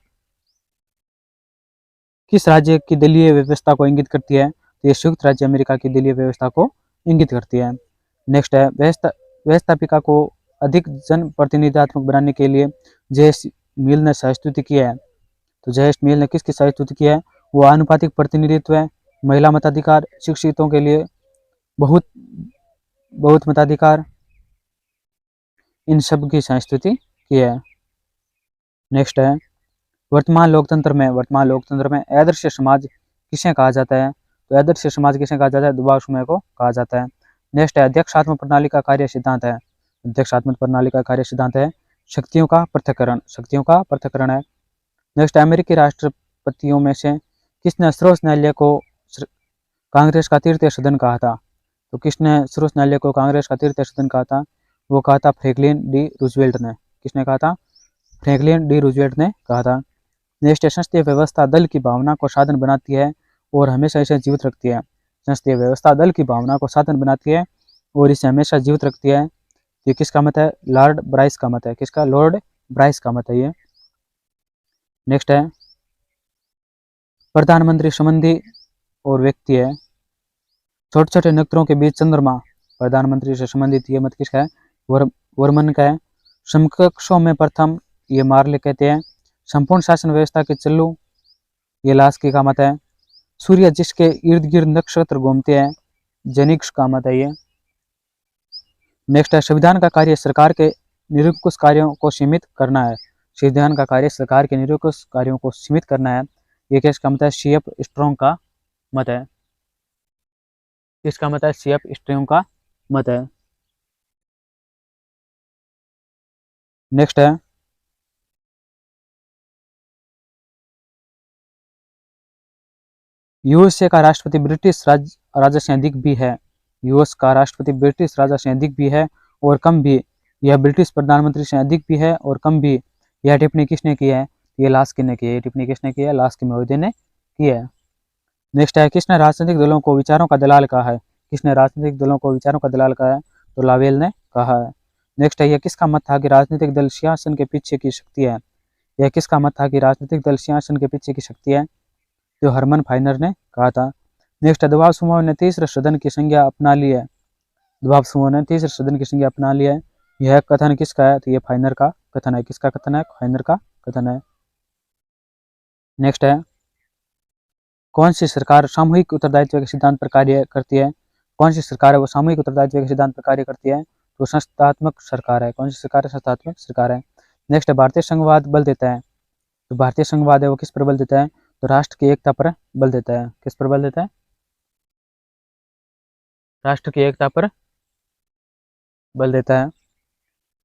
किस राज्य की दलीय व्यवस्था को इंगित करती है? तो ये संयुक्त राज्य अमेरिका की दलीय व्यवस्था को इंगित करती है। नेक्स्ट है व्यवस्थापिका को अधिक जन प्रतिनिधित्व बनाने के लिए जेएस मिल ने सहस्तुति की है। तो जेएस मिल ने किसकी सहस्तुति की है? वो आनुपातिक प्रतिनिधित्व है, महिला मताधिकार, शिक्षितों के लिए बहुत बहुत मताधिकार, इन सब की संस्तुति की है। नेक्स्ट है वर्तमान लोकतंत्र में आदर्श समाज किसे कहा जाता है? तो आदर्श समाज किसे कहा जाता है? दबाव समूह को कहा जाता है। नेक्स्ट है अध्यक्षात्मक प्रणाली का कार्य सिद्धांत है। अध्यक्षात्मक प्रणाली का कार्य सिद्धांत है शक्तियों का पृथक्करण है। नेक्स्ट अमेरिकी राष्ट्रपतियों में से किसने सर्वोच्च न्यायालय को कांग्रेस का तृतीय सदन कहा था? तो किसने सर्वोच्च न्यायालय को कांग्रेस का तृतीय सदन कहा था? वो कहा था फ्रैंकलिन डी रूजवेल्ट ने। किसने कहा था? फ्रैंकलिन डी रूजवेल्ट ने कहा था। नेक्स्ट संसदीय व्यवस्था दल की भावना को साधन बनाती है और हमेशा इसे जीवित रखती है। संसदीय व्यवस्था दल की भावना को साधन बनाती है और इसे हमेशा जीवित रखती है। ये किसका मत है? लॉर्ड ब्राइस का मत है। किसका? लॉर्ड ब्राइस का मत है ये। नेक्स्ट है प्रधानमंत्री संबंधी और व्यक्ति है छोटे छोटे नक्षत्रों के बीच चंद्रमा, प्रधानमंत्री से संबंधित ये मत किसका है? वर्मन का है। समकक्षों में प्रथम ये मार्ले कहते हैं। संपूर्ण शासन व्यवस्था के चल्लू ये लास्की का मत है। सूर्य जिसके इर्द गिर्द नक्षत्र घूमते हैं जेनिक्स का मत है ये। नेक्स्ट है संविधान का कार्य सरकार के निरंकुश कार्यों को सीमित करना है। संविधान का कार्य सरकार के निरंकुश कार्यों को सीमित करना है। ये किसका मत है? सीएफ स्ट्रॉन्ग का मत है। किसका मत है? सीएफ स्ट्रॉन्ग का मत है। नेक्स्ट है यूएसए का राष्ट्रपति ब्रिटिश राजा से अधिक भी है। यूएस का राष्ट्रपति ब्रिटिश राजा से अधिक भी है और कम भी। यह ब्रिटिश प्रधानमंत्री से अधिक भी है और कम भी। यह टिप्पणी किसने की है? ये लास्की ने की है। टिप्पणी किसने की है? लास्की महोदय ने की है। नेक्स्ट है किसने राजनीतिक दलों को विचारों का दलाल कहा है? किसने राजनीतिक दलों को विचारों का दलाल कहा है? तो लावेल ने कहा है। नेक्स्ट है यह किसका मत था कि राजनीतिक दल सिंहासन के पीछे की शक्ति है? यह किसका मत था कि राजनीतिक दल सिंहासन के पीछे की शक्ति है? जो हरमन फाइनर ने कहा था। नेक्स्ट दबाव समूह ने तीसरे सदन की संज्ञा अपना ली है। दबाव समूह ने तीसरे सदन की संज्ञा अपना ली है। यह कथन किसका है? तो यह फाइनर का कथन है। किसका कथन है? फाइनर का कथन है। नेक्स्ट है कौन सी सरकार सामूहिक उत्तरदायित्व के सिद्धांत पर कार्य करती है? कौन सी सरकार है वो सामूहिक उत्तरदायित्व के सिद्धांत पर कार्य करती है? तो संस्थात्मक सरकार है। कौन सी सरकार है? संस्थात्मक सरकार है। नेक्स्ट है भारतीय संघवाद बल देता है। तो भारतीय संघवाद है वो किस पर बल देता है? तो राष्ट्र की एकता पर बल देता है। किस पर बल देता है? राष्ट्र की एकता पर बल देता है।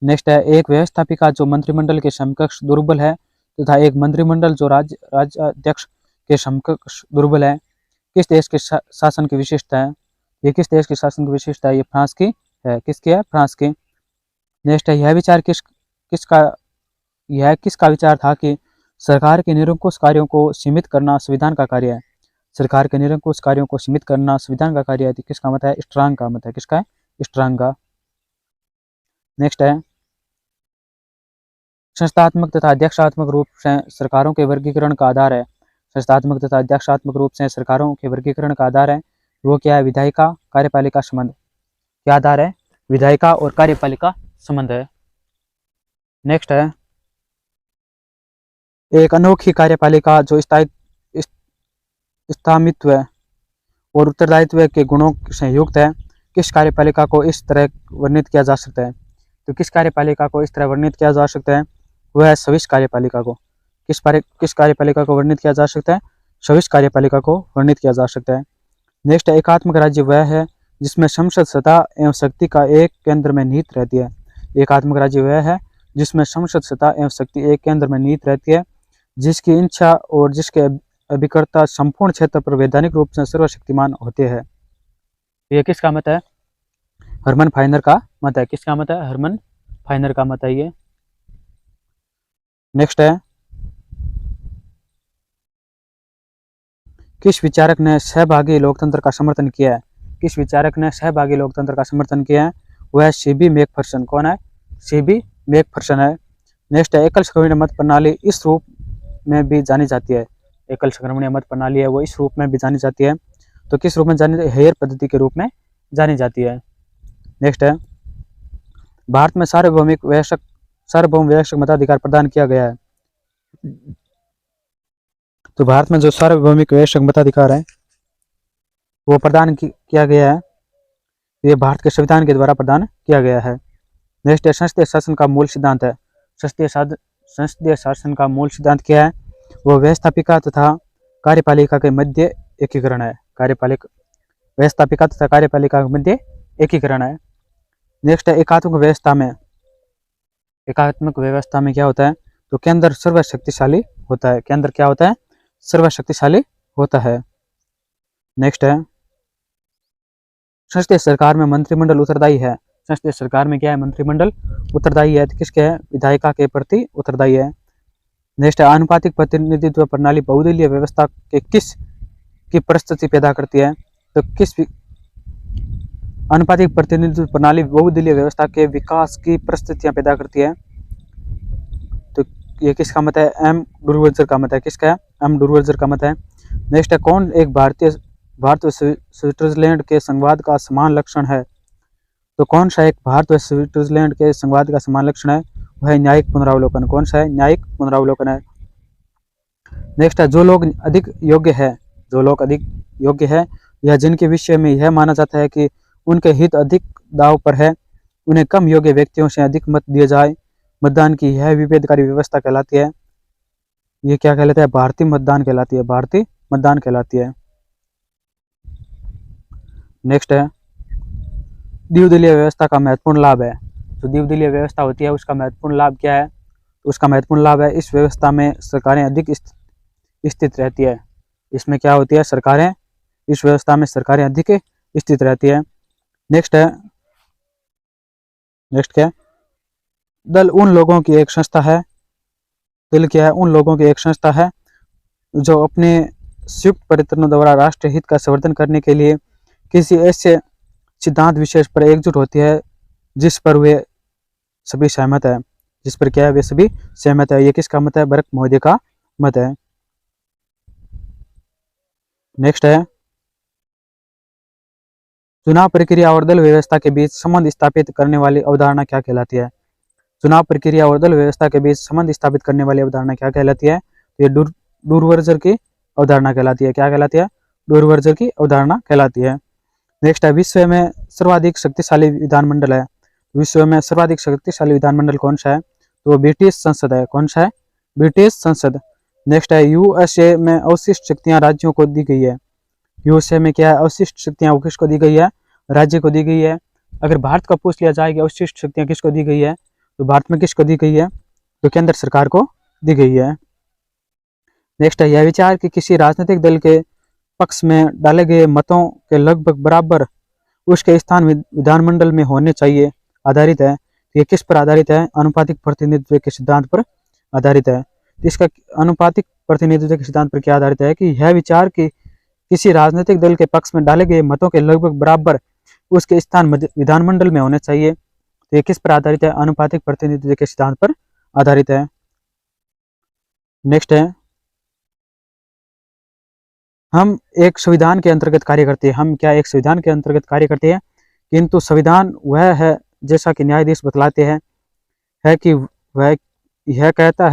नेक्स्ट है एक व्यवस्थापिका जो मंत्रिमंडल के समकक्ष दुर्बल है तथा एक मंत्रिमंडल जो राज्याध्यक्ष के समकक्ष दुर्बल है किस देश के शासन की विशेषता है? ये किस देश के शासन की विशेषता है? ये फ्रांस की है। किसकी है? फ्रांस की। नेक्स्ट है यह किसका विचार था कि सरकार के निरंकुश कार्यों को सीमित करना संविधान का कार्य है? सरकार के निरंकुश कार्यों को सीमित करना संविधान का कार्य है। किसका मत है? स्ट्रांग का मत है। किसका है? स्ट्रांग का। नेक्स्ट है संस्थात्मक तथा अध्यक्षात्मक रूप से सरकारों के वर्गीकरण का आधार है। संस्थात्मक तथा अध्यक्षात्मक रूप से सरकारों के वर्गीकरण का आधार है वो क्या है? विधायिका कार्यपालिका संबंध। क्या आधार है? विधायिका और कार्यपालिका संबंध है। नेक्स्ट है एक अनोखी कार्यपालिका जो स्थायित्व और उत्तरदायित्व के गुणों से युक्त है किस कार्यपालिका को इस तरह वर्णित किया जा सकता है? तो किस कार्यपालिका को इस तरह वर्णित किया जा सकता है? वह है स्विस कार्यपालिका को। किस कार्यपालिका को वर्णित किया जा सकता है? स्विस कार्यपालिका को वर्णित किया जा सकता है। नेक्स्ट एकात्मक राज्य वह है जिसमें संसद सत्ता एवं शक्ति का एक केंद्र में निहित रहती है। एकात्मक राज्य वह है जिसमें संसद सत्ता एवं शक्ति एक केंद्र में निहित रहती है जिसकी इच्छा और जिसके अभिकर्ता संपूर्ण क्षेत्र पर वैधानिक रूप से सर्वशक्तिमान होते हैं। यह किसका मत है? हरमन फाइनर का मत है। किसका मत है? हरमन फाइनर का मत है ये। नेक्स्ट है, किस विचारक ने सहभागी लोकतंत्र का समर्थन किया है? किस विचारक ने सहभागी लोकतंत्र का समर्थन किया है? वह सीबी मैकफर्सन। कौन है? सीबी मैकफर्सन है। नेक्स्ट है, एकल संक्रमणीय मत प्रणाली इस रूप में भी जानी जाती है। एकल संक्रमणीय मत प्रणाली है वो इस रूप में भी जानी जाती है। तो किस रूप में जानी? हेयर पद्धति के रूप में जानी जाती है। नेक्स्ट है, भारत में सार्वभौम वयस्क मताधिकार प्रदान किया गया है। तो भारत में जो सार्वभौमिक वयस्क मताधिकार है वो प्रदान किया गया है, ये भारत के संविधान के द्वारा प्रदान किया गया है। नेक्स्ट है, संसदीय शासन का मूल सिद्धांत है। संसदीय शासन का मूल सिद्धांत क्या है? वो व्यवस्थापिका तथा कार्यपालिका के मध्य एकीकरण है। व्यवस्थापिका तथा कार्यपालिका के मध्य एकीकरण है। नेक्स्ट है, एकात्मक व्यवस्था में क्या होता है? तो केंद्र सर्वशक्तिशाली होता है। केंद्र क्या होता है? सर्वशक्तिशाली होता है। नेक्स्ट है, संसदीय सरकार में मंत्रिमंडल उत्तरदायी है। संसदीय सरकार में क्या है? मंत्रिमंडल उत्तरदायी है। तो किसके है? विधायिका के प्रति उत्तरदायी है। नेक्स्ट है, आनुपातिक प्रतिनिधित्व प्रणाली बहुदलीय व्यवस्था के किस की परिस्थिति पैदा करती है? तो आनुपातिक प्रतिनिधित्व प्रणाली बहुदलीय व्यवस्था के विकास की परिस्थितियां पैदा करती है। तो ये किसका मत है? एम डुरवर्जर का मत है। किसका है? एम डुरवर्जर का मत है। नेक्स्ट है, कौन एक भारत व स्विट्जरलैंड के संवाद का समान लक्षण है? तो कौन सा एक भारत व स्विट्जरलैंड के संवाद का समान लक्षण है? वह न्यायिक पुनरावलोकन। कौन सा है? न्यायिक पुनरावलोकन है। नेक्स्ट है, जो लोग अधिक योग्य है या जिनके विषय में यह माना जाता है कि उनके हित अधिक दांव पर है, उन्हें कम योग्य व्यक्तियों से अधिक मत दिए जाए। मतदान की यह विभेदकारी व्यवस्था कहलाती है। ये क्या कहलाता है? भारतीय मतदान कहलाती है। भारतीय मतदान कहलाती है। नेक्स्ट है, द्विदलीय व्यवस्था का महत्वपूर्ण लाभ है। तो द्विदलीय व्यवस्था होती है उसका महत्वपूर्ण लाभ क्या है? तो उसका महत्वपूर्ण लाभ है इस व्यवस्था में सरकारें अधिक स्थित रहती है। इसमें क्या होती है? सरकारें, इस व्यवस्था में सरकारें अधिक स्थित रहती है। नेक्स्ट क्या है? दल उन लोगों की एक संस्था है। दल क्या है? उन लोगों की एक संस्था है जो अपने संयुक्त प्रयत्नों द्वारा राष्ट्रीय हित का संवर्धन करने के लिए किसी ऐसे सिद्धांत विशेष पर एकजुट होती है जिस पर वे सभी सहमत है। जिस पर क्या है? वे सभी सहमत है। ये किसका मत है? बरक मोदी का मत है। नेक्स्ट है, चुनाव प्रक्रिया और दल व्यवस्था के बीच संबंध स्थापित करने वाली अवधारणा क्या कहलाती है? चुनाव प्रक्रिया और दल व्यवस्था के बीच संबंध स्थापित करने वाली अवधारणा क्या कहलाती है? तो ये डुरवर्जर की अवधारणा कहलाती है। क्या कहलाती है? डुरवर्जर की अवधारणा कहलाती है। नेक्स्ट है, विश्व में सर्वाधिक शक्तिशाली विधानमंडल है। विश्व में सर्वाधिक शक्तिशाली विधानमंडल कौन सा है? तो ब्रिटिश संसद है। कौन सा है? ब्रिटिश संसद। नेक्स्ट है, यूएसए में अवशिष्ट शक्तियां राज्यों को दी गई है। यूएसए में क्या है? अवशिष्ट शक्तियां किसको दी गई है? राज्य को दी गई है। अगर भारत का पूछ लिया जाए कि अवशिष्ट शक्तियां किसको दी गई है, तो भारत में किसको दी गई है? तो केंद्र सरकार को दी गई है। नेक्स्ट है, यह विचार कि किसी राजनीतिक दल के पक्ष में डाले गए मतों के लगभग बराबर उसके स्थान विधानमंडल में होने चाहिए आधारित है। ये किस पर आधारित है? अनुपातिक प्रतिनिधित्व के सिद्धांत पर आधारित है। इसका अनुपातिक प्रतिनिधित्व के सिद्धांत पर क्या आधारित है? कि यह विचार कि किसी राजनीतिक दल के पक्ष में डाले गए मतों के लगभग बराबर उसके स्थान विधानमंडल में होने चाहिए। तो ये किस पर आधारित है? अनुपातिक प्रतिनिधित्व के सिद्धांत पर आधारित है। नेक्स्ट है, हम एक संविधान के अंतर्गत कार्य करते हैं। हम क्या एक संविधान के अंतर्गत कार्य करते हैं? किंतु संविधान वह है, जैसा कि न्यायाधीश बतलाते हैं, है कि वह यह कहता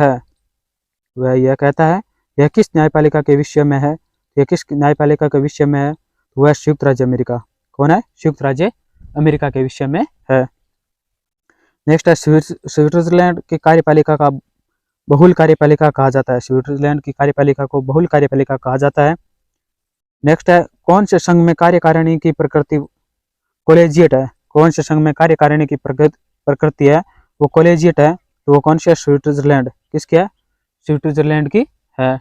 है यह किस न्यायपालिका के विषय में है? यह किस न्यायपालिका के विषय में है? वह संयुक्त राज्य अमेरिका। कौन है? संयुक्त राज्य अमेरिका के विषय में है। नेक्स्ट है, स्विट्जरलैंड की कार्यपालिका का बहुल कार्यपालिका कहा जाता है। स्विट्जरलैंड की कार्यपालिका को बहुल कार्यपालिका कहा जाता है। नेक्स्ट है, कौन से संघ में कार्यकारिणी की प्रकृति कोलेजिएट है? कौन से संघ में कार्यकारिणी की प्रकृति है? वो कोलेजिएट है। तो वो कौन सी है? स्विट्जरलैंड। किसकी है? स्विट्जरलैंड की है।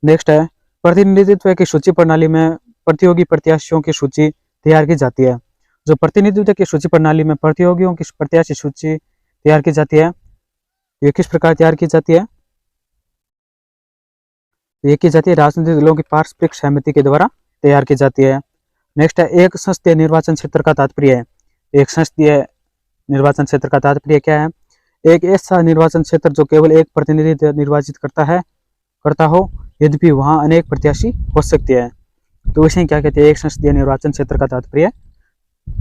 नेक्स्ट है, प्रतिनिधित्व की सूची प्रणाली में प्रतियोगी प्रत्याशियों की सूची तैयार की जाती है। जो प्रतिनिधित्व की सूची प्रणाली में प्रतियोगियों की प्रत्याशी सूची तैयार की जाती है, ये किस प्रकार तैयार की जाती है? ये की जाती है राजनीतिक दलों की पारस्परिक सहमति के द्वारा तैयार की जाती है। नेक्स्ट है एक संसदीय निर्वाचन क्षेत्र का तात्पर्य है। एक संसदीय निर्वाचन क्षेत्र का तात्पर्य क्या है? एक ऐसा निर्वाचन क्षेत्र जो केवल एक प्रतिनिधि निर्वाचित करता हो, यद्यपि वहां अनेक प्रत्याशी हो सकते हैं। तो इसे क्या कहते हैं? एक संसदीय निर्वाचन क्षेत्र का तात्पर्य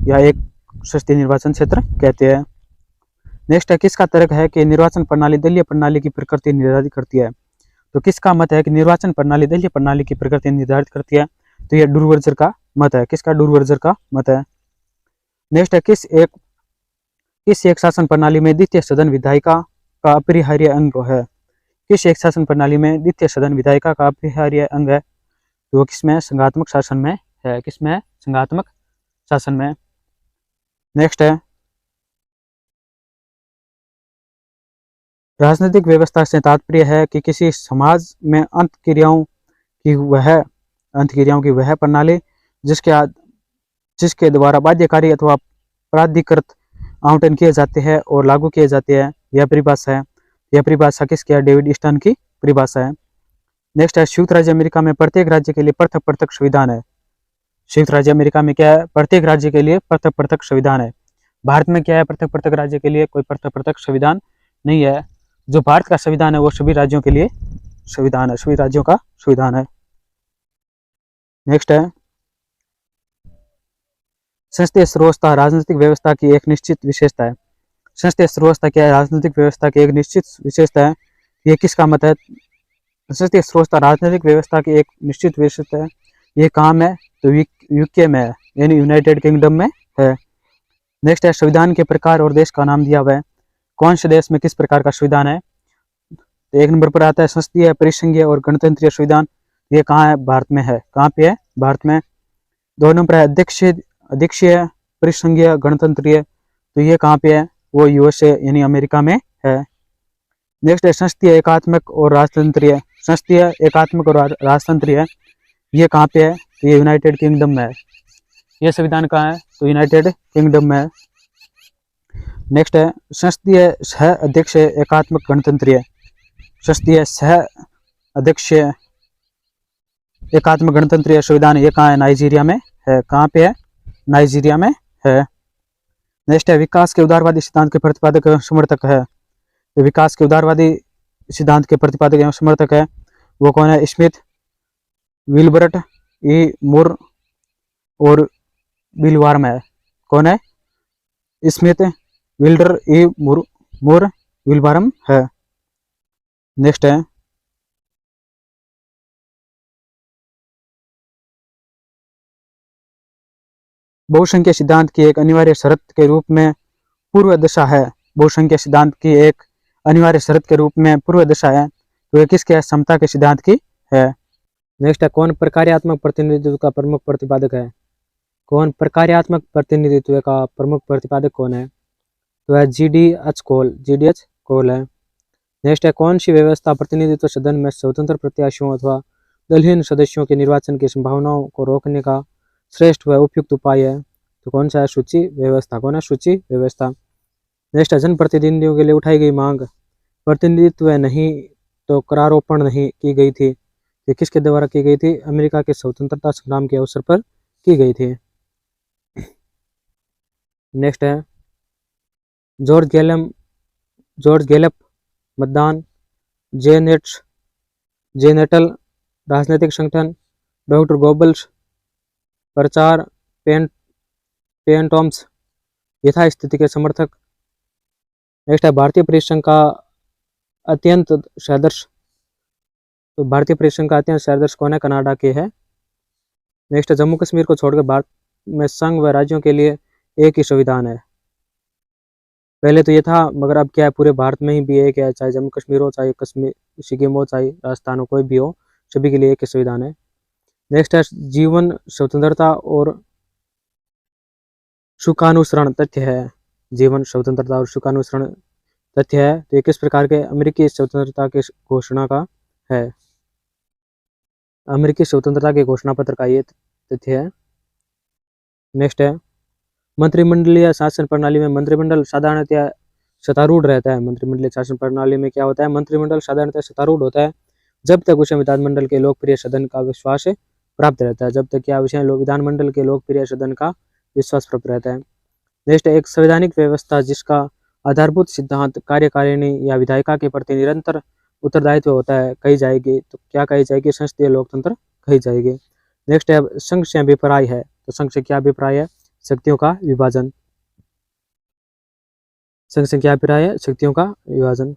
या एक संसदीय निर्वाचन क्षेत्र कहते हैं। नेक्स्ट है किसका तर्क है कि निर्वाचन प्रणाली दलीय प्रणाली की प्रकृति निर्धारित करती है? तो किसका मत है कि निर्वाचन प्रणाली दलीय प्रणाली की प्रकृति निर्धारित करती है? तो यह डूरवर्जर का मत है। किसका? डूरवर्जर का मत है। नेक्स्ट है किस एक शासन प्रणाली में द्वितीय सदन विधायिका का अपरिहार्य अंग है? किस एक शासन प्रणाली में द्वितीय सदन विधायिका का अपरिहार्य अंग है? तो किसमें? संघात्मक शासन में है। किसमें? संघात्मक शासन में। नेक्स्ट है राजनीतिक व्यवस्था से तात्पर्य है कि किसी समाज में अंतक्रियाओं की वह प्रणाली जिसके द्वारा बाध्यकारी अथवा प्राधिकृत आवंटन किए जाते हैं और लागू किए जाते हैं। यह परिभाषा किसकी है? डेविड स्टर्न की परिभाषा है। नेक्स्ट है संयुक्त राज्य अमेरिका में प्रत्येक राज्य के लिए पृथक पृथक संविधान है। संयुक्त राज्य अमेरिका में क्या है? प्रत्येक राज्य के लिए पृथक पृथक संविधान है। भारत में क्या है? पृथक पृथक राज्य के लिए कोई पृथक पृथक संविधान नहीं है। जो भारत का संविधान है वो सभी राज्यों के लिए संविधान है, सभी राज्यों का संविधान है। नेक्स्ट है संसदीय सर्वोच्चता राजनीतिक व्यवस्था की एक निश्चित विशेषता है। संसदीय सर्वोच्चता क्या है? राजनीतिक व्यवस्था की एक निश्चित विशेषता है। ये किसका मत है? संसदीय सर्वोच्चता राजनीतिक व्यवस्था की एक निश्चित विशेषता है। ये कहाँ में? तो यूके में है, यानी यूनाइटेड किंगडम में है। नेक्स्ट है संविधान के प्रकार और देश का नाम दिया हुआ है। कौन से देश में किस प्रकार का संविधान है? तो एक नंबर पर आता है संसदीय, परिसंघीय और गणतंत्रीय संविधान। ये कहाँ है? भारत में है। कहाँ पे है? भारत में। दो नंबर है अध्यक्षीय, परिसंघीय, गणतंत्रीय। तो ये कहाँ पे है? वो यूएसए यानी अमेरिका में है। नेक्स्ट है संसदीय एकात्मक और राजतंत्रीय। संसदीय एकात्मक और राजतंत्रीय ये कहाँ पे है? तो ये यूनाइटेड किंगडम में है। ये संविधान कहाँ है? तो यूनाइटेड किंगडम में है। नेक्स्ट है संसदीय सह अध्यक्ष एकात्मक गणतंत्रीय। संसदीय सह अध्यक्ष एकात्मक गणतंत्रीय संविधान ये कहाँ है? नाइजीरिया में है। कहाँ पे है? नाइजीरिया में है। नेक्स्ट है विकास के उदारवादी सिद्धांत के प्रतिपादक एवं समर्थक है। तो विकास के उदारवादी सिद्धांत के प्रतिपादक एवं समर्थक है वो कौन है? स्मिथ, विल्बर्ट ई मूर और विल्वार्म है। कौन है? स्मिथ, विल्डर ई मूर, विल्बार्म है। नेक्स्ट है बहुसंख्य सिद्धांत की एक अनिवार्य शर्त के रूप में पूर्व दशा है। बहुसंख्य सिद्धांत की एक अनिवार्य शर्त के रूप में पूर्व दशा है। तो ये किसके है? समता के सिद्धांत की है। नेक्स्ट है कौन प्रकार्यात्मक प्रतिनिधित्व का प्रमुख प्रतिपादक है? कौन प्रकार्यात्मक प्रतिनिधित्व का प्रमुख प्रतिपादक कौन है? तो है GDH कोल है। नेक्स्ट है कौन सी व्यवस्था प्रतिनिधित्व सदन में स्वतंत्र प्रत्याशियों अथवा दलहीन सदस्यों के निर्वाचन की संभावनाओं को रोकने का श्रेष्ठ व उपयुक्त उपाय है? तो कौन सा है? सूची व्यवस्था। कौन है? सूची व्यवस्था। नेक्स्ट है जनप्रतिनिधियों के लिए उठाई गई मांग प्रतिनिधित्व नहीं तो करारोपण नहीं की गई थी। ये किसके द्वारा की गई थी? अमेरिका के स्वतंत्रता संग्राम के अवसर पर की गई थी। नेक्स्ट है जॉर्ज गैलप मतदान, जेनेटल राजनीतिक संगठन, डॉक्टर गोबल्स प्रचार, पेन टॉम्स यथास्थिति के समर्थक। नेक्स्ट है भारतीय परिसंघ का अत्यंत सदस्य। तो भारतीय परिसंघ का अत्यंत सदस्य कौन है? कनाडा के है। नेक्स्ट है जम्मू कश्मीर को छोड़कर भारत में संघ व राज्यों के लिए एक ही संविधान है। पहले तो ये था मगर अब क्या है? पूरे भारत में ही भी एक है, चाहे जम्मू कश्मीर हो, चाहे सिक्किम हो, चाहे राजस्थान हो, कोई भी हो, सभी के लिए एक ही संविधान है। नेक्स्ट है जीवन स्वतंत्रता और सुखानुसरण तथ्य है। जीवन स्वतंत्रता और सुखानुसरण तथ्य है। तो ये किस प्रकार के? अमेरिकी स्वतंत्रता की घोषणा का है। अमेरिकी स्वतंत्रता के घोषणा पत्र का ये तथ्य है। नेक्स्ट है मंत्रिमंडलीय शासन प्रणाली में मंत्रिमंडल साधारणतया सत्तारूढ़ रहता है। मंत्रिमंडलीय शासन प्रणाली में क्या होता है, मंत्रिमंडल साधारणतः सत्तारूढ़ होता है जब तक उसे विधानमंडल के लोकप्रिय सदन का विश्वास प्राप्त रहता है। जब तक क्या विषय विधानमंडल के लोकप्रिय सदन का विश्वास प्राप्त रहता है। नेक्स्ट है एक संवैधानिक व्यवस्था जिसका आधारभूत सिद्धांत कार्यकारिणी या विधायिका के प्रति निरंतर उत्तरदायित्व होता है कही जाएगी। तो क्या कही जाएगी, संसदीय लोकतंत्र कही जाएगी। नेक्स्ट है संघ से अभिप्राय है, तो संघ से क्या अभिप्राय है, शक्तियों का विभाजन। संघ से क्या अभिप्राय है, शक्तियों का विभाजन।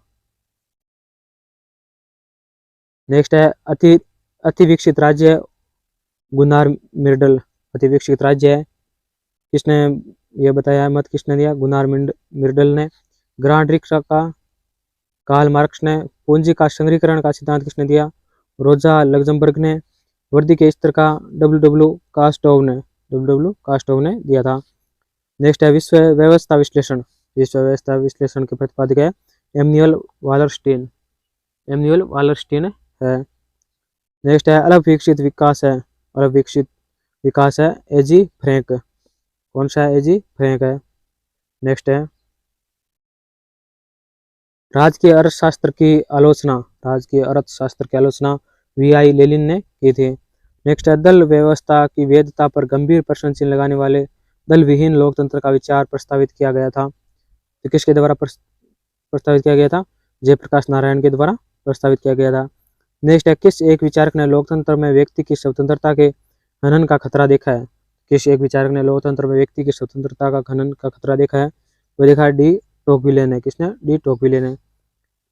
नेक्स्ट है अति विकसित राज्य गुनार मिर्डल, अति विकसित राज्य है, किसने ये बताया है, मत किसने दिया, गुनार मिर्डल ने। ग्रांड रिक्शा का कार्ल मार्क्स ने। पूंजी का संग्रहीकरण का सिद्धांत किसने दिया, रोजा लग्जमबर्ग ने। वर्दी के स्तर का डब्ल्यू कास्टोव ने दिया था। नेक्स्ट है विश्व व्यवस्था विश्लेषण, विश्व व्यवस्था विश्लेषण के प्रतिपादक है एमन्युअल वालरस्टीन है। नेक्स्ट है अलग विकसित विकास है एजी फ्रैंक, कौन सा है, एजी फ्रैंक है। नेक्स्ट है राजकीय अर्थशास्त्र की आलोचना वीआई लेनिन ने की थी। नेक्स्ट है दल व्यवस्था की वैधता पर गंभीर प्रश्न चिन्ह लगाने वाले दल विहीन लोकतंत्र का विचार प्रस्तावित किया गया था। तो किसके द्वारा प्रस्तावित किया गया था, जयप्रकाश नारायण के द्वारा प्रस्तावित किया गया था। नेक्स्ट है किस एक विचारक ने लोकतंत्र में व्यक्ति की स्वतंत्रता के हनन का खतरा देखा है, किस एक विचारक ने लोकतंत्र में व्यक्ति की स्वतंत्रता का हनन का खतरा देखा है, वो देखा डी टोकविले ने। किसने, डी टोकविले ने।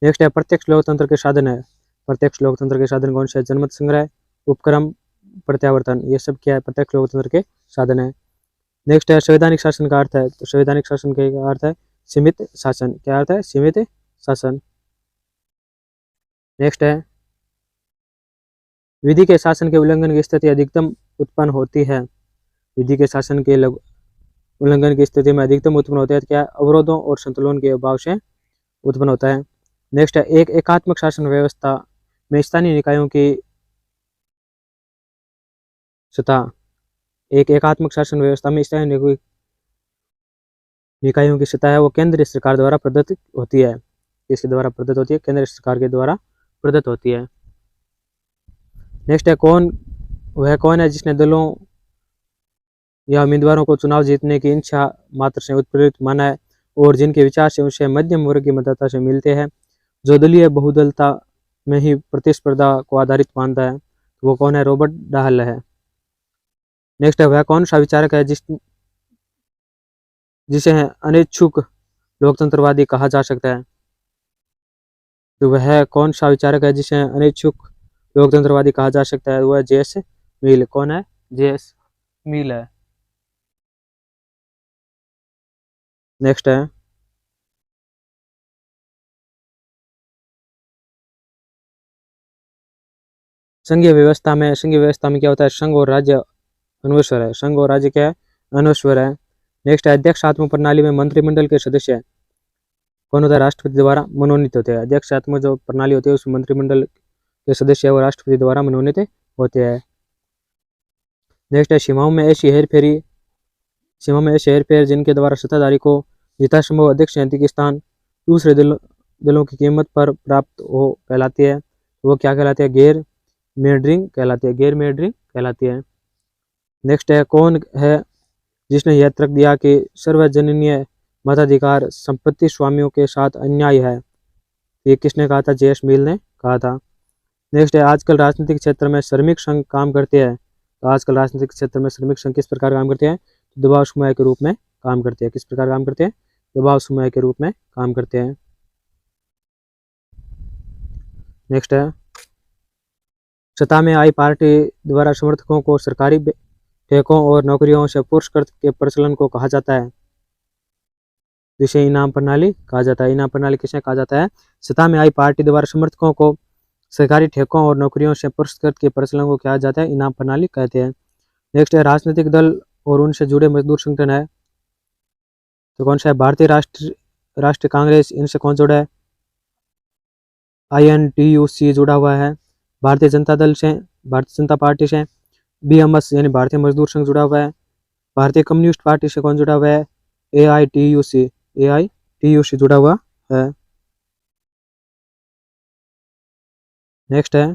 नेक्स्ट है प्रत्यक्ष लोकतंत्र के साधन है, प्रत्यक्ष लोकतंत्र के साधन कौन से है, जनमत संग्रह, उपक्रम, प्रत्यावर्तन, ये सब क्या है, प्रत्यक्ष लोकतंत्र के साधन है। नेक्स्ट है संवैधानिक शासन का अर्थ है, तो संवैधानिक शासन का अर्थ है सीमित शासन, क्या अर्थ है, सीमित शासन। नेक्स्ट है विधि के शासन के उल्लंघन की स्थिति अधिकतम उत्पन्न होती है, विधि के शासन के उल्लंघन की स्थिति में अधिकतम उत्पन्न होता है, तो क्या अवरोधों और संतुलन के अभाव से उत्पन्न होता है। नेक्स्ट है एक एकात्मक शासन व्यवस्था में स्थानीय निकायों की सत्ता, एक एकात्मक शासन व्यवस्था में स्थानीय निकायों की सत्ता है वो केंद्रीय सरकार द्वारा प्रदत्त होती है, किसके द्वारा प्रदत्त होती है, केंद्र सरकार के द्वारा प्रदत्त होती है। नेक्स्ट है वह कौन है जिसने दलों या उम्मीदवारों को चुनाव जीतने की इच्छा मात्र से उत्प्रेरित माना है और जिनके विचार से उसे मध्यम वर्ग की मतदाता से मिलते हैं, जो दलीय बहुदलता में ही प्रतिस्पर्धा को आधारित मानता है, वो कौन है, रॉबर्ट डाहल है। नेक्स्ट है वह कौन सा विचारक है जिसे अनिच्छुक लोकतंत्रवादी कहा जा सकता है, तो वह कौन सा विचारक है जिसे अनिच्छुक लोकतंत्रवादी कहा जा सकता है, वह जेएस मिल, कौन है, जेएस मिल है। नेक्स्ट है संघीय व्यवस्था में क्या होता है, संघ और राज्य अनश्वर है, संघ और राज्य क्या है, अनश्वर है। नेक्स्ट है अध्यक्षात्मक प्रणाली में मंत्रिमंडल के सदस्य कौन होता है, राष्ट्रपति द्वारा मनोनीत होते हैं। अध्यक्षात्मक जो प्रणाली होती है उसमें मंत्रिमंडल के सदस्य वो राष्ट्रपति द्वारा मनोनीत होते हैं। नेक्स्ट है सीमाओं में ऐसी हेरफेर जिनके द्वारा सत्ताधारी को यथासंभव अध्यक्ष यांत्रिक स्थान दूसरे दलों की कीमत पर प्राप्त हो कहलाती है, वो क्या कहलाती है, गैर मेंडरिंग कहलाती है। नेक्स्ट है कौन है जिसने यह तर्क दिया कि सर्वजनीय मताधिकार संपत्ति स्वामियों के साथ अन्याय है, ये किसने कहा था, जेएस मिल ने कहा था। नेक्स्ट है आजकल राजनीतिक क्षेत्र में श्रमिक संघ काम करते हैं, तो आजकल राजनीतिक क्षेत्र में श्रमिक संघ किस प्रकार काम करते हैं, दबाव समूह के रूप में काम करते हैं, किस प्रकार काम करते हैं, दबाव समूह के रूप में काम करते हैं। नेक्स्ट है सत्ता में आई पार्टी द्वारा समर्थकों को सरकारी ठेकों और नौकरियों से पुरस्कृत के प्रचलन को कहा जाता है, जिसे इनाम प्रणाली कहा जाता है। इनाम प्रणाली किसे कहा जाता है, सत्ता में आई पार्टी द्वारा समर्थकों को सरकारी ठेकों और नौकरियों से पुरस्कृत के प्रचलन को कहा जाता है, इनाम प्रणाली कहते हैं। नेक्स्ट है राजनीतिक दल और उनसे जुड़े मजदूर संगठन है, तो कौन सा है, भारतीय राष्ट्रीय कांग्रेस, इनसे कौन जुड़ा है, INTUC जुड़ा हुआ है। भारतीय जनता दल से, भारतीय जनता पार्टी से BMS यानी भारतीय मजदूर संघ जुड़ा हुआ है। भारतीय कम्युनिस्ट पार्टी से कौन जुड़ा हुआ है, AITUC टीयू से जुड़ा हुआ है। नेक्स्ट है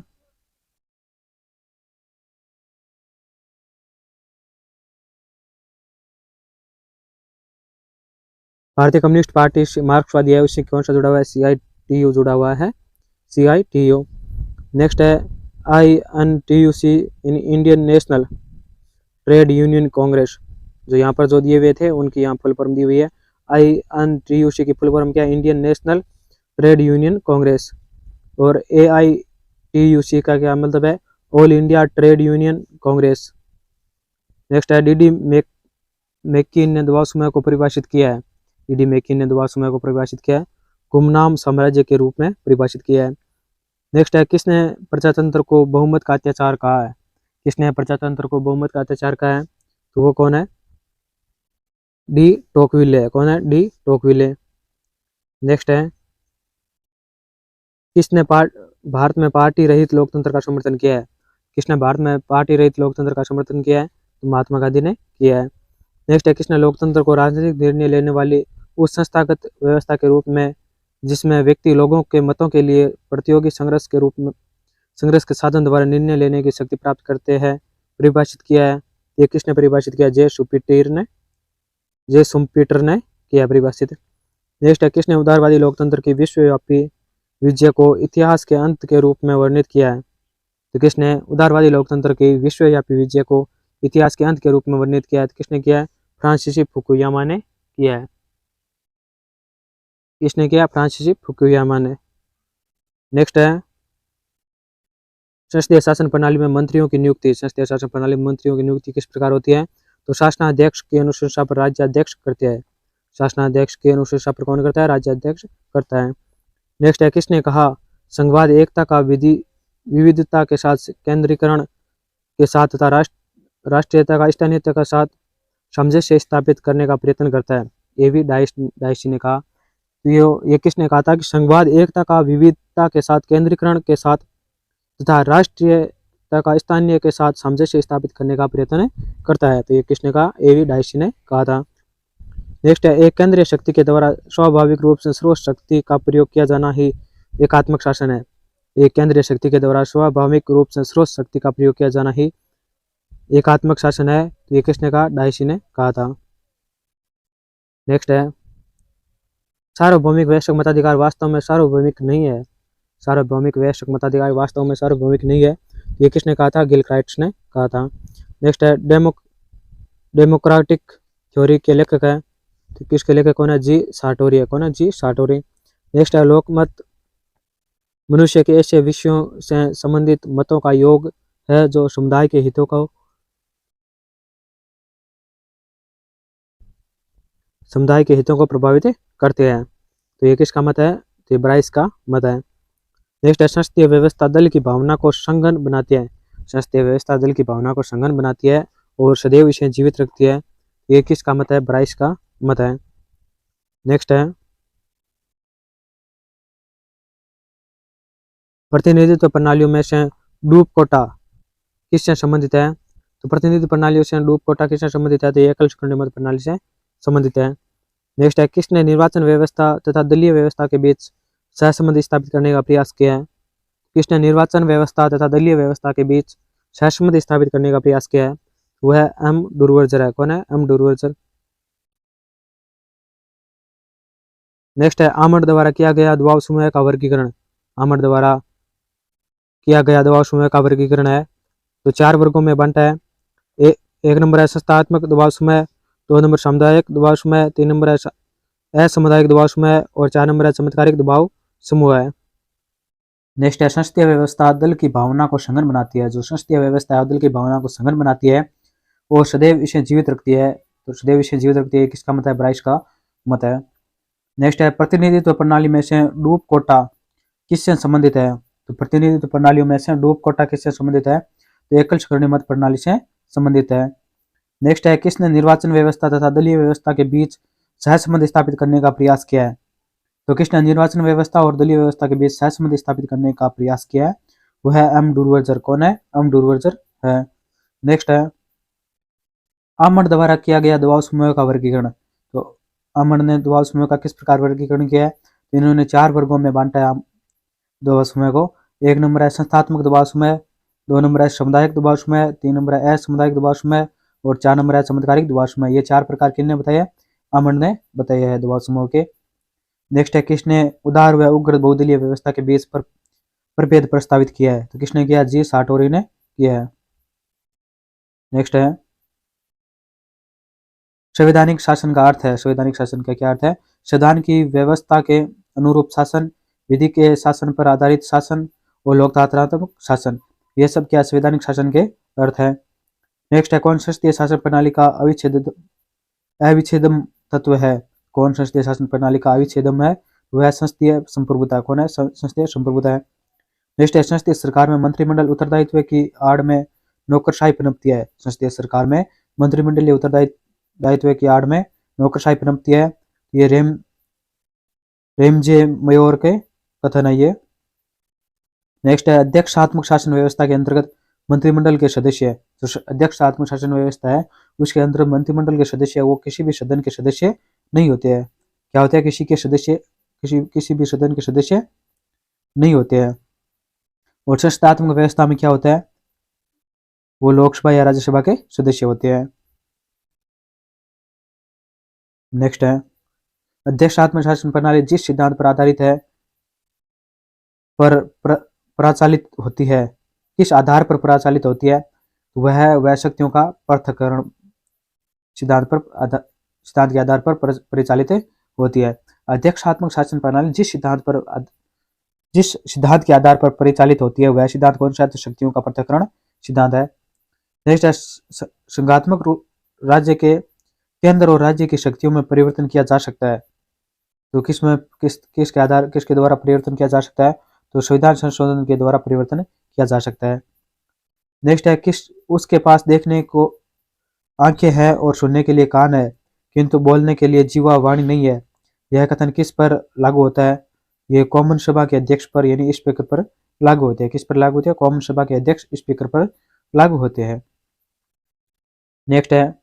भारतीय कम्युनिस्ट पार्टी से मार्क्सवादी है, उससे कौन सा जुड़ा हुआ है? CITU जुड़ा हुआ है, CITU। नेक्स्ट है INTUC, Indian national trade union Congress. जो यहाँ पर जो दिए हुए थे उनकी यहाँ फुल फॉर्म दी हुई है। INTUC की फुल फॉर्म क्या है? Indian national trade union Congress. और AITUC का क्या मतलब है? All India trade union Congress. Next है DD मैकिन ने दबाव समूह को परिभाषित किया है। DD मैकिन ने दबाव समूह को परिभाषित किया है, गुमनाम साम्राज्य के रूप में परिभाषित किया है। नेक्स्ट है किसने प्रजातंत्र को बहुमत का अत्याचार कहा है? किसने प्रजातंत्र को बहुमत का अत्याचार कहा है? तो वो कौन है? डी टोकविले। कौन है? डी टोकविले। नेक्स्ट है किसने भारत में पार्टी रहित लोकतंत्र का समर्थन किया है? किसने भारत में पार्टी रहित लोकतंत्र का समर्थन किया है? तो महात्मा गांधी ने किया है। नेक्स्ट है किसने लोकतंत्र को राजनीतिक निर्णय लेने वाली उस संस्थागत व्यवस्था के रूप में जिसमें व्यक्ति लोगों के मतों के लिए प्रतियोगी संघर्ष के रूप में संघर्ष के साधन द्वारा निर्णय लेने की शक्ति प्राप्त करते हैं परिभाषित किया है? ये किसने परिभाषित किया? जे सुम्पीटर ने किया परिभाषित। नेक्स्ट है किसने उदारवादी लोकतंत्र की विश्वव्यापी विजय को इतिहास के अंत के रूप में वर्णित किया है? तो किसने उदारवादी लोकतंत्र की विश्वव्यापी विजय को इतिहास के अंत के रूप में वर्णित किया है? तो किसने किया है? फ्रांसीसी फुकुयामा ने किया है। किसने किया? फ्रांसीसी फुकुयामा ने। नेक्स्ट है संसदीय शासन प्रणाली में मंत्रियों की नियुक्ति। संसदीय शासन प्रणाली में मंत्रियों की नियुक्ति किस प्रकार होती है? तो शासनाध्यक्ष की अनुशंसा पर राज्याध्यक्ष करते हैं। शासनाध्यक्ष की अनुशंसा पर कौन करता है? राज्याध्यक्ष करता है। नेक्स्ट है किसने कहा संघवाद एकता का विविधता के साथ केंद्रीकरण के साथ तथा राष्ट्रीयता का स्थानीयता के साथ सामंजस्य स्थापित करने का प्रयत्न करता है? A.V. डायसी ने कहा। तो ये किसने कहा था कि संघवाद एकता का विविधता के साथ केंद्रीकरण के साथ तथा राष्ट्रीयता का स्थानीय के साथ सामंजस्य स्थापित करने का प्रयत्न करता है? तो ये किसने कहा? A.V. डायसी ने कहा था। नेक्स्ट है एक केंद्रीय शक्ति के द्वारा स्वाभाविक रूप से स्रोत शक्ति का प्रयोग किया जाना ही एकात्मक शासन है। एक केंद्रीय शक्ति के द्वारा स्वाभाविक रूप से स्रोत शक्ति का प्रयोग किया जाना ही एकात्मक शासन है। तो ये किसने कहा? डायसी ने कहा था। नेक्स्ट है सार्वभौमिक वैश्विक मताधिकार वास्तव में सार्वभौमिक नहीं है। सार्वभौमिक वैश्विक मताधिकार वास्तव में सार्वभौमिक नहीं है। ये किसने कहा था? गिलक्राइट्स ने कहा था। नेक्स्ट है डेमोक्रेटिक थ्योरी के लेखक है। तो किसके लेखक कौन है? जी सार्टोरी है। कौन है? जी सार्टोरी। नेक्स्ट है लोकमत मनुष्य के ऐसे विषयों से संबंधित मतों का योग है जो समुदाय के हितों को प्रभावित करते हैं। तो ये किसका मत है? तो ब्राइस का मत है। नेक्स्ट है संसदीय व्यवस्था दल की भावना को संघन बनाती है। संसदीय व्यवस्था दल की भावना को संघन बनाती है और सदैव इसे जीवित रखती है। ये किसका मत है? ब्राइस का मत है। नेक्स्ट है प्रतिनिधित्व प्रणालियों में से डूब कोटा किससे संबंधित है? तो प्रतिनिधित्व प्रणालियों से डूब कोटा किससे संबंधित है? तो ये एकल शकरणी मत प्रणाली से संबंधित है। नेक्स्ट है किसने निर्वाचन व्यवस्था तथा दलीय व्यवस्था के बीच सहसंबंध स्थापित करने का प्रयास किया है? किसने निर्वाचन व्यवस्था तथा दलीय व्यवस्था के बीच सहसंबंध स्थापित करने का प्रयास किया है? वह M. डुरवर्जर है। कौन है? M. डुरवर्जर। नेक्स्ट है आमंड द्वारा किया गया दबाव समूह का वर्गीकरण। आमंड द्वारा किया गया दबाव समूह का वर्गीकरण है तो 4 वर्गों में बंटा है। एक नंबर है संस्थात्मक दबाव समूह, 2 नंबर सामुदायिक दबाव समूह, 3 नंबर है असामुदायिक दबाव समूह और 4 नंबर है चमत्कारिक दबाव समूह है। नेक्स्ट है संसदीय व्यवस्था दल की भावना को संघन बनाती है। जो संसदीय व्यवस्था दल की भावना को संघन बनाती है और सदैव इसे जीवित रखती है। तो सदैव इसे जीवित रखती है किसका मत है? ब्राइस का मत है। नेक्स्ट है प्रतिनिधित्व प्रणाली में से डूब कोटा किससे संबंधित है? तो प्रतिनिधित्व प्रणालियों में से डूब कोटा किससे संबंधित है? तो एकल शकरणी मत प्रणाली से संबंधित है। नेक्स्ट है किसने निर्वाचन व्यवस्था तथा दलीय व्यवस्था के बीच सहसंबंध स्थापित करने का प्रयास किया है? तो किसने निर्वाचन व्यवस्था और दलीय व्यवस्था के बीच सहसंबंध स्थापित करने का प्रयास किया है? वो है M. डुरवर्जर। कौन है? M. डुरवर्जर है। नेक्स्ट है आमंड द्वारा किया गया दबाव समूह का वर्गीकरण। तो अमन ने दबाव समूह का किस प्रकार वर्गीकरण किया है? तो इन्होंने 4 वर्गों में बांटा है दबाव समूह को। 1 नंबर है संस्थात्मक दबाव समूह, 2 नंबर है सामुदायिक दबाव समूह, 3 नंबर है असामुदायिक दबाव समूह और 4 नंबर है चमत्कारिक दबाव समूह। ये 4 प्रकार किसने बताए? अमन ने बताए हैं दबाव समूह के। नेक्स्ट है किसने उदार व उग्र बहुदलीय व्यवस्था के बीच पर प्रभेद प्रस्तावित किया है? तो किसने किया? जी सार्टोरी ने किया है। नेक्स्ट है संवैधानिक शासन का अर्थ है। संवैधानिक शासन का क्या अर्थ है? संविधान की व्यवस्था के अनुरूप शासन, विधि के शासन पर आधारित शासन और लोकतंत्रात्मक शासन, ये सब क्या संवैधानिक शासन के अर्थ है। नेक्स्ट है कौन संसदीय शासन प्रणाली का अविच्छेदम तत्व है? कौन संसदीय शासन प्रणाली का अविच्छेदम है? वह संसदीय संप्रभुता। कौन है? संसदीय संप्रभुता है। नेक्स्ट है संसदीय सरकार में मंत्रिमंडल उत्तरदायित्व की आड़ में नौकरशाही पनपती है। संसदीय सरकार में मंत्रिमंडलीय उत्तरदायित्व की आड़ में नौकरशाही पनपती है। ये रेमजे मयोर के कथन है ये। नेक्स्ट है अध्यक्षात्मक शासन व्यवस्था के अंतर्गत मंत्रिमंडल के सदस्य, जो अध्यक्षात्मक शासन व्यवस्था है उसके अंदर मंत्रिमंडल के सदस्य वो किसी भी सदन के सदस्य नहीं होते हैं। क्या होते हैं? किसी भी सदन के सदस्य नहीं होते हैं। और संस्थात्मक व्यवस्था में क्या होता है? वो लोकसभा या राज्यसभा के सदस्य होते हैं। नेक्स्ट है अध्यक्षात्मक शासन प्रणाली जिस सिद्धांत पर आधारित है पर प्रचालित होती है, किस आधार पर प्रचालित होती है? वह शक्तियों का पृथक्करण सिद्धांत के आधार पर परिचालित होती है। अध्यक्षात्मक शासन प्रणाली जिस सिद्धांत के आधार पर परिचालित होती है वह सिद्धांत कौन सा है? तो शक्तियों का पृथक्करण सिद्धांत है। नेक्स्ट है संघात्मक राज्य के केंद्र और राज्य की शक्तियों में परिवर्तन किया जा सकता है। तो किसके द्वारा परिवर्तन किया जा सकता है? तो संविधान संशोधन के द्वारा परिवर्तन किया जा सकता है। नेक्स्ट है उसके पास देखने को आंखें हैं और सुनने के लिए कान है किंतु बोलने के लिए जीवा वाणी नहीं है। यह कथन किस पर लागू होता है? ये कॉमन सभा के अध्यक्ष पर यानी स्पीकर पर लागू होते हैं। किस पर लागू होते हैं? कॉमन सभा के अध्यक्ष स्पीकर पर लागू होते हैं। नेक्स्ट है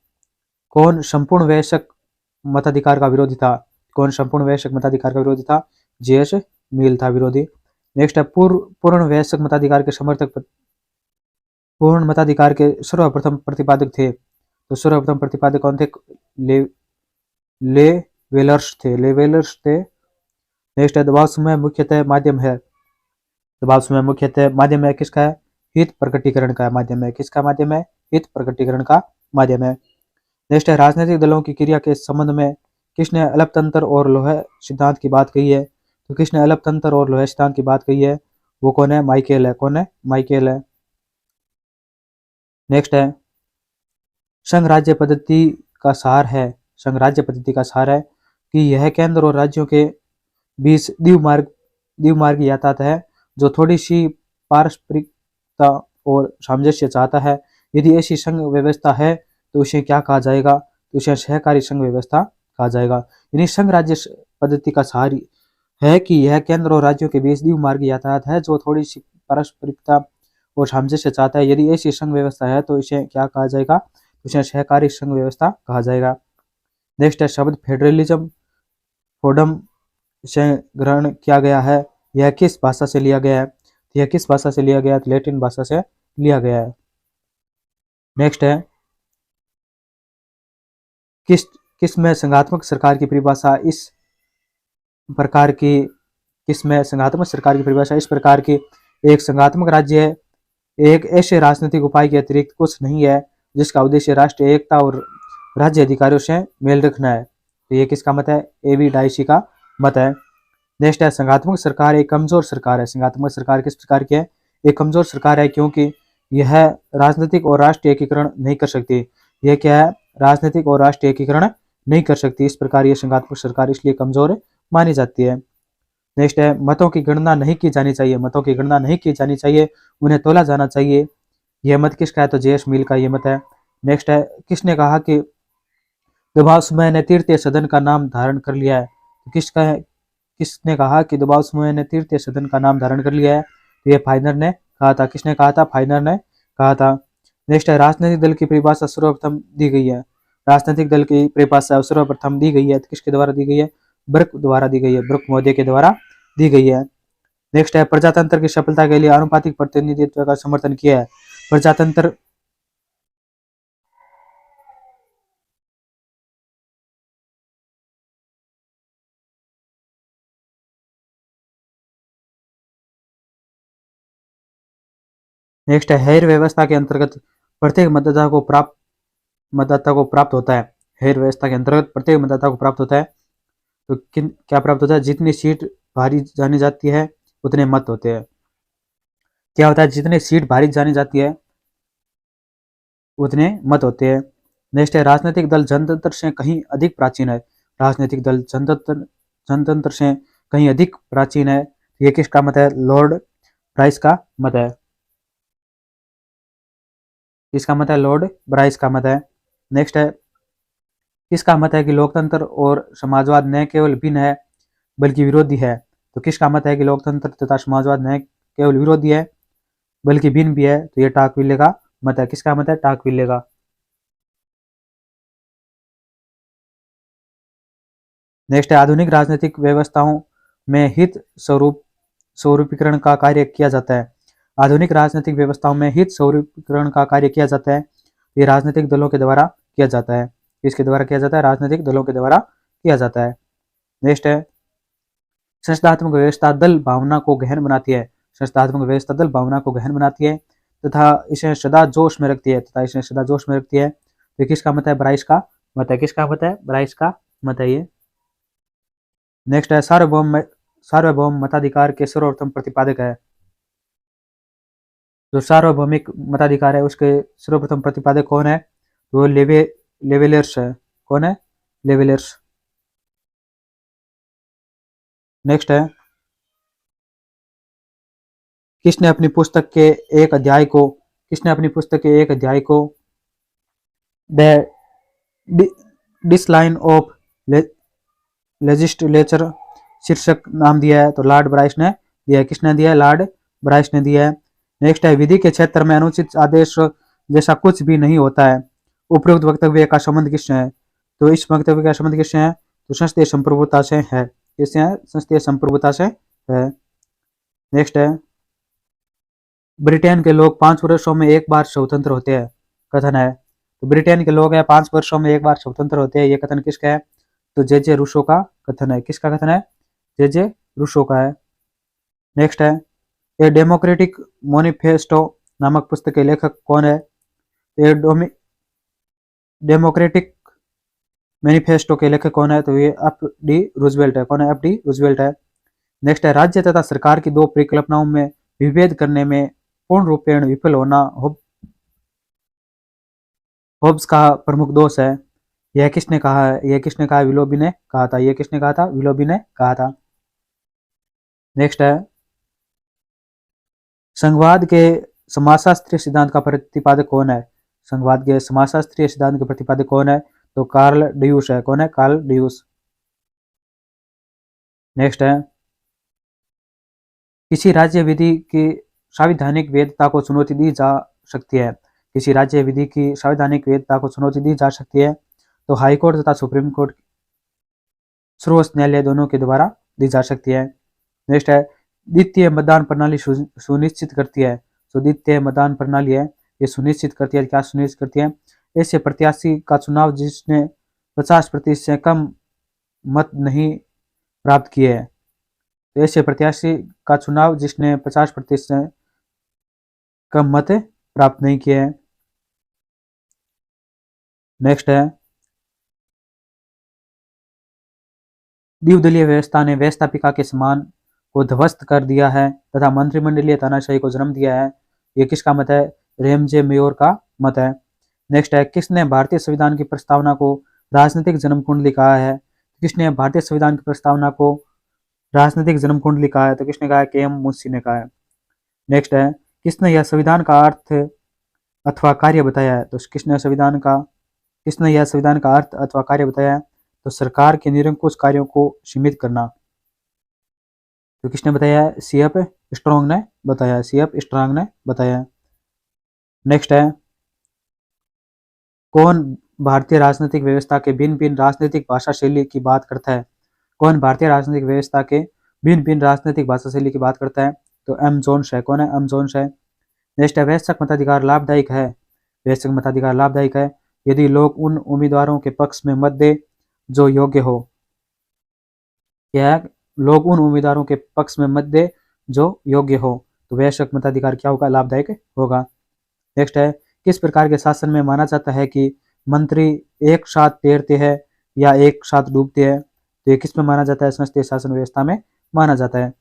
कौन संपूर्ण वयस्क मताधिकार का विरोधी था? कौन संपूर्ण वयस्क मताधिकार का विरोधी था? जेएस मिल था विरोधी। नेक्स्ट है पूर्ण वयस्क मताधिकार के समर्थक पूर्ण मताधिकार के सर्वप्रथम प्रतिपादक थे। तो सर्वप्रथम प्रतिपादक कौन थे? ले वेलर्स थे। नेक्स्ट है दबाव समूह मुख्यतः माध्यम है। दबाव समूह मुख्यतः माध्यम है किसका है? हित प्रकटीकरण का माध्यम है। किसका माध्यम है? हित प्रकटीकरण का माध्यम है। नेक्स्ट है राजनीतिक दलों की क्रिया के संबंध में किसने अल्पतंत्र और लोहे सिद्धांत की बात कही है? तो किसने अल्पतंत्र और लोहे सिद्धांत की बात कही है? वो कौन है? माइकेल है। कौन है? माइकेल है। नेक्स्ट है संघ राज्य पद्धति का सार है। संघ राज्य पद्धति का सार है कि यह केंद्र और राज्यों के बीच द्विमार्ग यातायात है जो थोड़ी सी पारस्परिकता और सामंजस्य चाहता है। यदि ऐसी संघ व्यवस्था है तो उसे क्या कहा जाएगा? तो उसे सहकारी संघ व्यवस्था कहा जाएगा। यानी संघ राज्य पद्धति का सार है कि यह केंद्र और राज्यों के बीच द्विमार्ग यातायात है जो थोड़ी सी पारस्परिकता और सामंजस्य चाहता है। यदि ऐसी संघ व्यवस्था है तो इसे क्या कहा जाएगा? इसे सहकारी संघ व्यवस्था कहा जाएगा। नेक्स्ट है शब्द फेडरलिज्म फोडम से ग्रहण किया गया है। यह किस भाषा से लिया गया है? यह किस भाषा से लिया गया है? लैटिन भाषा से लिया गया है। नेक्स्ट है किसमें संघात्मक सरकार की परिभाषा इस प्रकार की एक संघात्मक राज्य है एक ऐसे राजनीतिक उपाय के अतिरिक्त कुछ नहीं है जिसका उद्देश्य राष्ट्रीय एकता और राज्य अधिकारियों से मेल रखना है। तो ये किसका मत है? एवी डाइसी का मत है। नेक्स्ट है संघात्मक सरकार एक कमजोर सरकार है। संघात्मक सरकार किस प्रकार की है? एक कमजोर सरकार है क्योंकि यह राजनीतिक और राष्ट्रीय एकीकरण नहीं कर सकती। यह क्या है? राजनीतिक और राष्ट्रीय एकीकरण नहीं कर सकती। इस प्रकार यह संघात्मक सरकार इसलिए कमजोर मानी जाती है। नेक्स्ट है मतों की गणना नहीं की जानी चाहिए। मतों की गणना नहीं की जानी चाहिए, उन्हें तोला जाना चाहिए। यह मत किसका है? तो जेएस मिल का ये मत है। नेक्स्ट है किसने कहा कि दबाव समूह ने तृतीय सदन का नाम धारण कर लिया है? तो किसने कहा कि दबाव समूह ने तृतीय सदन का नाम धारण कर लिया है? तो ये फाइनर ने कहा था। किसने कहा था? फाइनर ने कहा था। नेक्स्ट है राजनीतिक दल की परिभाषा सर्वप्रथम दी गई है। राजनीतिक दल की परिभाषा सर्वप्रथम दी गई है, तो किसके द्वारा दी गई है? ब्रुक द्वारा दी गई है, ब्रुक महोदय के द्वारा दी गई है। नेक्स्ट है प्रजातंत्र की सफलता के लिए आनुपातिक प्रतिनिधित्व का समर्थन किया है। प्रजातंत्र नेक्स्ट है हेयर व्यवस्था के अंतर्गत प्रत्येक मतदाता को प्राप्त होता है। हेयर व्यवस्था के अंतर्गत प्रत्येक मतदाता को प्राप्त होता है, तो क्या प्राप्त होता है? जितनी सीट भारी जानी जाती है उतने मत होते हैं। क्या होता है? जितनी सीट भारी जानी जाती है उतने मत होते हैं। नेक्स्ट है राजनीतिक दल जनतंत्र से कहीं अधिक प्राचीन है। राजनीतिक दल जनतंत्र से कहीं अधिक प्राचीन है। ये किसका मत है? लॉर्ड ब्राइस का मत है। किसका मत है? लॉर्ड ब्राइस का मत है। नेक्स्ट है किसका मत है कि लोकतंत्र और समाजवाद न केवल भिन्न है बल्कि विरोधी है। तो किसका मत है कि लोकतंत्र तथा समाजवाद न केवल विरोधी है बल्कि भिन्न भी है? तो ये टाकविले का मत है। किसका मत है? टाकविले का। नेक्स्ट है आधुनिक राजनीतिक व्यवस्थाओं में हित स्वरूपीकरण का कार्य किया जाता है। आधुनिक राजनीतिक व्यवस्थाओं में हित स्वरूपीकरण का कार्य किया जाता है। ये राजनीतिक दलों के द्वारा किया जाता है। किसके द्वारा किया जाता है? राजनीतिक दलों के द्वारा किया जाता है। नेक्स्ट है संस्थात्मक व्यवस्था दल भावना को गहन बनाती है। संस्थात्मक व्यवस्था दल भावना को गहन बनाती है तथा इसे सदा जोश में रखती है। तो किसका मत है? ब्राइस का मत है। किसका मत है? ब्राइस का मत है ये। नेक्स्ट है सार्वभौम मताधिकार के सर्वप्रथम प्रतिपादक है। जो सार्वभौमिक मताधिकार है उसके सर्वप्रथम प्रतिपादक कौन है? वो लेवेलियर्स है। कौन है? लेवेलियर्स। नेक्स्ट है किसने अपनी पुस्तक के एक अध्याय को द डिसलाइन ऑफ लेजिस्लेचर शीर्षक नाम दिया है? तो लॉर्ड ब्राइस ने दिया है। किसने दिया है? लॉर्ड ब्राइस ने दिया है। नेक्स्ट है विधि के क्षेत्र में अनुचित आदेश जैसा कुछ भी नहीं होता है। उपरोक्त वक्तव्य का संबंध किससे है? तो इस वक्तव्य का संबंध किससे है? तो संसदीय संप्रभुता से है। किससे है? संसदीय संप्रभुता से है। नेक्स्ट है ब्रिटेन के लोग 5 वर्षों में एक बार स्वतंत्र होते हैं। कथन है। तो ब्रिटेन के लोग 5 वर्षों में एक बार स्वतंत्र होते हैं। ये कथन किसका है? तो जे रूसो का कथन है। किसका कथन है? जे रूसो का है। नेक्स्ट है ये डेमोक्रेटिक मैनिफेस्टो नामक पुस्तक के लेखक कौन है? ये डेमोक्रेटिक मैनिफेस्टो के लेखक कौन है? तो ये एफ डी रूजवेल्ट है। कौन है? एफ डी रूजवेल्ट है। नेक्स्ट है राज्य तथा सरकार की दो परिकल्पनाओं में विभेद करने में पूर्ण रूपेण विफल होना होब्स का प्रमुख दोष है। यह किसने कहा है? यह किसने कहा? विलोबी ने कहा था। यह किसने कहा था? विलोबी ने कहा था। नेक्स्ट है संघवाद के समाजशास्त्रीय सिद्धांत का प्रतिपादक कौन है? संघवाद के समाजशास्त्रीय सिद्धांत के प्रतिपादक कौन है? तो कार्ल ड्यूस है। कौन है? कार्ल ड्यूस। नेक्स्ट है किसी राज्य विधि की संवैधानिक वैधता को चुनौती दी जा सकती है। किसी राज्य विधि की संवैधानिक वैधता को चुनौती दी जा सकती है तो हाईकोर्ट तथा सुप्रीम कोर्ट सर्वोच्च न्यायालय दोनों के द्वारा दी जा सकती है। नेक्स्ट है द्वितीय मतदान प्रणाली सुनिश्चित करती है। जो द्वितीय मतदान प्रणाली है ये सुनिश्चित करती है। क्या सुनिश्चित करती है? ऐसे प्रत्याशी का चुनाव जिसने 50% से कम मत नहीं प्राप्त किए हैं। तो ऐसे प्रत्याशी का चुनाव जिसने 50% से कम मत प्राप्त नहीं किए हैं। नेक्स्ट है द्विदलीय व्यवस्था ने व्यवस्थापिका के समान को ध्वस्त कर दिया है तथा मंत्रिमंडलीय तानाशाही को जन्म दिया है। ये किसका मत है? रेमजे मेयोर का मत है। नेक्स्ट है किसने भारतीय संविधान की प्रस्तावना को राजनीतिक जन्म कुंडली कहा है? किसने भारतीय संविधान की प्रस्तावना को राजनीतिक जन्म कुंडली कहा है? तो किसने कहा है? के एम मुंशी ने कहा है। नेक्स्ट है किसने यह संविधान का अर्थ अथवा कार्य बताया है? तो किसने यह संविधान का अर्थ अथवा कार्य बताया है? तो सरकार के निरंकुश कार्यों को सीमित करना। तो किसने बताया है? सीएफ स्ट्रॉन्ग ने बताया है। सीएफ स्ट्रॉन्ग ने बताया है। नेक्स्ट है कौन भारतीय राजनीतिक व्यवस्था के भिन्न भिन्न राजनीतिक भाषा शैली की बात करता है? कौन भारतीय राजनीतिक व्यवस्था के भिन्न भिन्न राजनीतिक भाषा शैली की बात करता है? तो एम जोन्स है। कौन है? एम जोन्स है। नेक्स्ट है, वयस्क मताधिकार लाभदायक है? वयस्क मताधिकार लाभदायक है यदि लोग उन उम्मीदवारों के पक्ष में मत दे जो योग्य हो। क्या है? लोग उन उम्मीदवारों के पक्ष में मत दे जो योग्य हो, तो वयस्क मताधिकार क्या होगा? लाभदायक होगा। नेक्स्ट है, किस प्रकार के शासन में माना जाता है कि मंत्री एक साथ तैरते हैं या एक साथ डूबते हैं? तो ये किस में माना जाता है? संसदीय शासन व्यवस्था में माना जाता है।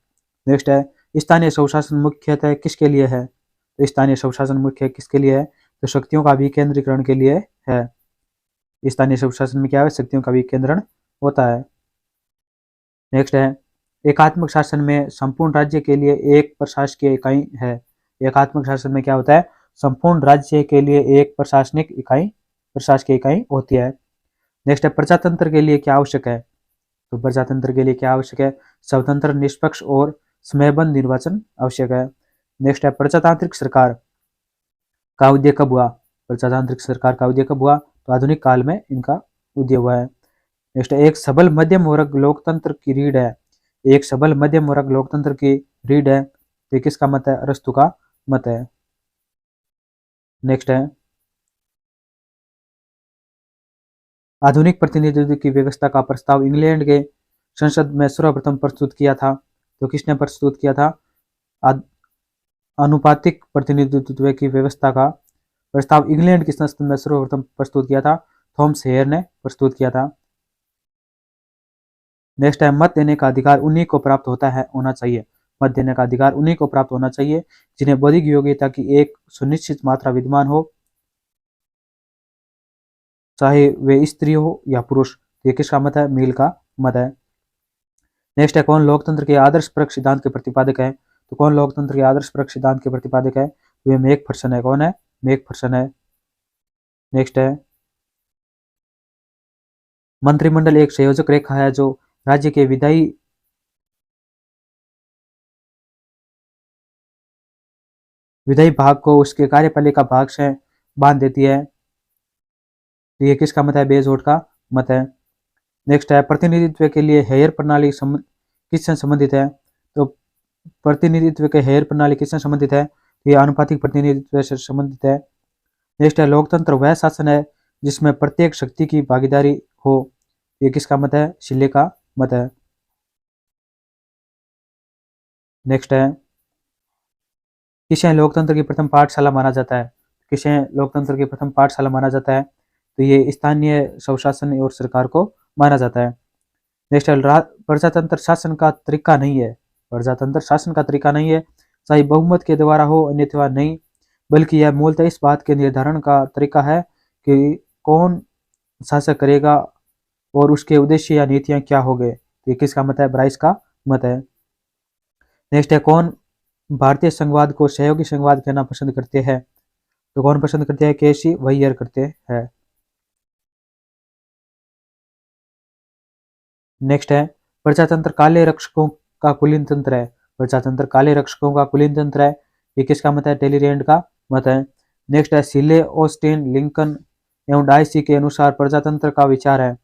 नेक्स्ट है, स्थानीय स्वशासन मुख्यतः किसके लिए है? तो स्थानीय स्वशासन मुख्य किसके लिए है? तो शक्तियों का विकेंद्रीकरण के लिए है। स्थानीय स्वशासन में क्या है? शक्तियों का विकेंद्रण होता है। नेक्स्ट है, एकात्मक शासन में संपूर्ण राज्य के लिए एक प्रशासकीय इकाई है। एकात्मक शासन में क्या होता है? संपूर्ण राज्य के लिए एक प्रशासकीय इकाई होती है। नेक्स्ट है, प्रजातंत्र के लिए क्या आवश्यक है? तो प्रजातंत्र के लिए क्या आवश्यक है? स्वतंत्र, निष्पक्ष और समयबद्ध निर्वाचन आवश्यक है। नेक्स्ट है, प्रजातांत्रिक सरकार का उदय कब हुआ? प्रजातांत्रिक सरकार का उदय कब हुआ? तो आधुनिक काल में इनका उदय हुआ है। नेक्स्ट है, एक सबल मध्यम वर्ग लोकतंत्र की रीढ़ है। एक सबल मध्यम वर्ग लोकतंत्र की रीढ़ है, तो किसका मत है? अरस्तु का मत है। नेक्स्ट है, आधुनिक प्रतिनिधित्व की व्यवस्था का प्रस्ताव इंग्लैंड के संसद में सर्वप्रथम प्रस्तुत किया था। तो किसने प्रस्तुत किया था? अनुपातिक प्रतिनिधित्व की व्यवस्था का प्रस्ताव इंग्लैंड की संसद में सर्वप्रथम प्रस्तुत किया था। थॉमस हेयर ने प्रस्तुत किया था। नेक्स्ट है, मत देने का अधिकार उन्हीं को प्राप्त होना चाहिए। मत देने का अधिकार उन्हीं को प्राप्त होना चाहिए जिन्हें बौद्धिक योग्यता की एक सुनिश्चित मात्रा विद्यमान हो, चाहे वे स्त्री हो या पुरुष। ये किसका मत है? मिल का मत है। नेक्स्ट है, कौन लोकतंत्र के आदर्शपरक सिद्धांत के प्रतिपादक है? तो कौन लोकतंत्र के आदर्शपरक सिद्धांत के प्रतिपादक है? तो ये मैकफर्सन है। कौन है? मैकफर्सन है। नेक्स्ट है, मंत्रिमंडल एक संयोजक रेखा है जो राज्य के विधायी भाग को उसके कार्यपालिका भाग से बांध देती है। तो ये किसका मत है? बेजोड़ का मत है। नेक्स्ट है, प्रतिनिधित्व के लिए हेयर प्रणाली किससे संबंधित है? तो प्रतिनिधित्व के हेयर प्रणाली किससे संबंधित है? तो ये आनुपातिक प्रतिनिधित्व से संबंधित है। नेक्स्ट है, लोकतंत्र वह शासन है जिसमें प्रत्येक शक्ति की भागीदारी हो। ये किसका मत है? शिले का मत है। नेक्स्ट है, किसे लोकतंत्र की प्रथम पाठशाला माना जाता है? किसे लोकतंत्र की प्रथम पाठशाला माना जाता है? तो ये स्थानीय स्वशासन और सरकार को माना जाता है। नेक्स्ट है, प्रजातंत्र शासन का तरीका नहीं है। प्रजातंत्र शासन का तरीका नहीं है, चाहे बहुमत के द्वारा हो अन्यथा नहीं, बल्कि यह मूलतः इस बात के निर्धारण का तरीका है कि कौन शासक करेगा और उसके उद्देश्य या नीतियां क्या होंगे। तो ये किसका मत है? ब्राइस का मत है। नेक्स्ट है, कौन भारतीय संघवाद को सहयोगी संघवाद कहना पसंद करते हैं? तो कौन पसंद करते हैं? केसी वैयर करते हैं। नेक्स्ट है, प्रजातंत्र काले रक्षकों का कुलीन तंत्र है। प्रजातंत्र काले रक्षकों का कुलीन तंत्र है। ये किसका मत है? टेलीरेंड का मत है। नेक्स्ट है, सिले, ऑस्टिन, लिंकन एवं डायसी के अनुसार प्रजातंत्र का विचार है।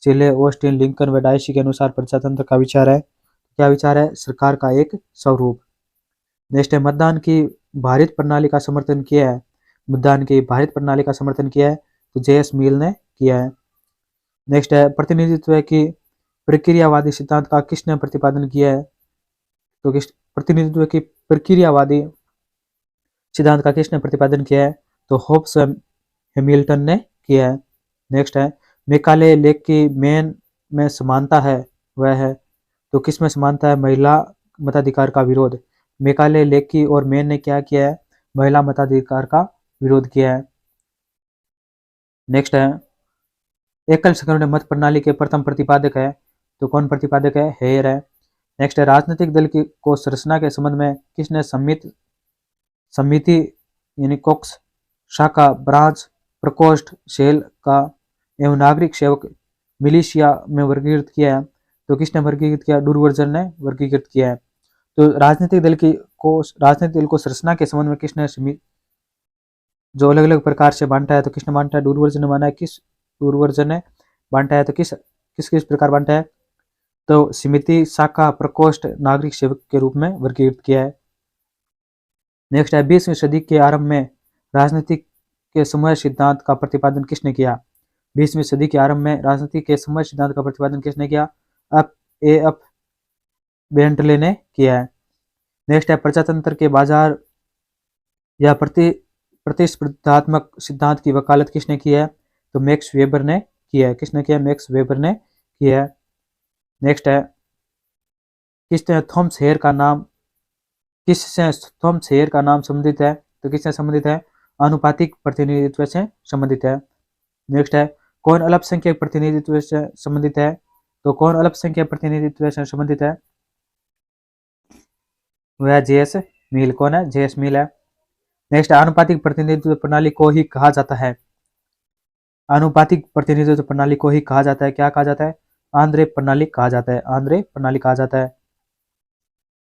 सिले, ऑस्टिन, लिंकन व डायसी के अनुसार प्रजातंत्र का विचार है। क्या विचार है? सरकार का एक स्वरूप। नेक्स्ट है, मतदान की भारित प्रणाली का समर्थन किया है। मतदान की भारित प्रणाली का समर्थन किया है, तो जेएस मिल ने किया है। नेक्स्ट है, प्रतिनिधित्व की प्रक्रियावादी सिद्धांत का किसने प्रतिपादन किया है? तो किस प्रतिनिधित्व की प्रक्रियावादी सिद्धांत का किसने प्रतिपादन किया है? तो होब्स हैमिल्टन ने किया है। नेक्स्ट है, मेकाले लेख की मेन में समानता है वह है। तो किस में समानता है? महिला मताधिकार का विरोध। मेकाले लेखी और मेन ने क्या किया है? महिला मताधिकार का विरोध किया है। नेक्स्ट है, एकल संगठन मत प्रणाली के प्रथम प्रतिपादक है। तो कौन प्रतिपादक है? हेयर है। नेक्स्ट है, राजनीतिक दल की को संरचना के संबंध में किसने समिति यानी कोक्स, शाखा, ब्रांच, प्रकोष्ठ, सेल का एवं नागरिक सेवक मिलिशिया में वर्गीकृत किया है? तो किसने वर्गीकृत किया? डुरवर्जन ने वर्गीकृत किया है। तो राजनीतिक दल को संरचना के संबंध में किसने जो अलग अलग प्रकार से बांटा है तो किसने बांटा है, डूरवर्जन ने माना है, किस डूरवर्जन ने बांटा है, तो किस किस किस प्रकार बांटा है, तो समिति, शाखा, प्रकोष्ठ, नागरिक सेवक के रूप में वर्गीकृत किया है। नेक्स्ट है 20वीं सदी के आरंभ में राजनीतिक के समय सिद्धांत का प्रतिपादन किसने किया। 20वीं सदी के आरंभ में राजनीति के समय सिद्धांत का प्रतिपादन किसने किया, एफ बेंटले ने किया है। नेक्स्ट है प्रजातंत्र के बाजार या प्रतिस्पर्धात्मक सिद्धांत की वकालत किसने की है, तो मैक्स वेबर ने किया है। किसने किया, मैक्स वेबर ने किया है। नेक्स्ट है किससे थॉमस हेयर का नाम संबंधित है, तो किससे संबंधित है, आनुपातिक प्रतिनिधित्व से संबंधित है। नेक्स्ट है कौन अल्पसंख्यक प्रतिनिधित्व से संबंधित है, तो कौन अल्पसंख्यक प्रतिनिधित्व से संबंधित है, वह जेएस मिल। कौन है, जेएस मिल है। नेक्स्ट आनुपातिक प्रतिनिधित्व प्रणाली को ही कहा जाता है, आनुपातिक प्रतिनिधित्व प्रणाली को ही कहा जाता है, क्या कहा जाता है, आंद्रे प्रणाली कहा जाता है, आंद्रे प्रणाली कहा जाता है।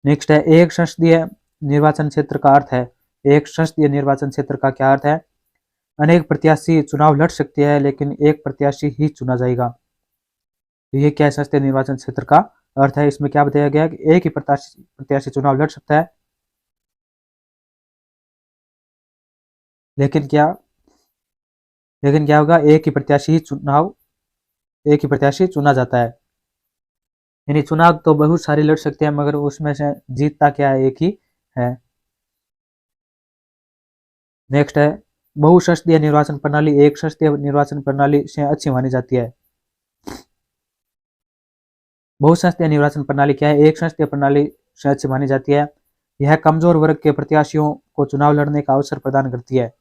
नेक्स्ट है एक संसदीय निर्वाचन क्षेत्र का अर्थ है, एक संसदीय निर्वाचन क्षेत्र का क्या अर्थ है, अनेक प्रत्याशी चुनाव लड़ सकते हैं लेकिन एक प्रत्याशी ही चुना जाएगा। ये क्या है, संसदीय निर्वाचन क्षेत्र का अर्थ है। इसमें क्या बताया गया कि एक ही प्रत्याशी चुनाव लड़ सकता है, लेकिन क्या होगा, एक ही प्रत्याशी चुना जाता है। यानी चुनाव तो बहुत सारे लड़ सकते हैं मगर उसमें से जीतता क्या है, एक ही है। नेक्स्ट है बहुसंसदीय निर्वाचन प्रणाली एक संसदीय निर्वाचन प्रणाली से अच्छी मानी जाती है। बहुसंसदीय निर्वाचन प्रणाली क्या है, एक संसदीय प्रणाली से अच्छी मानी जाती है। यह कमजोर वर्ग के प्रत्याशियों को चुनाव लड़ने का अवसर प्रदान करती है।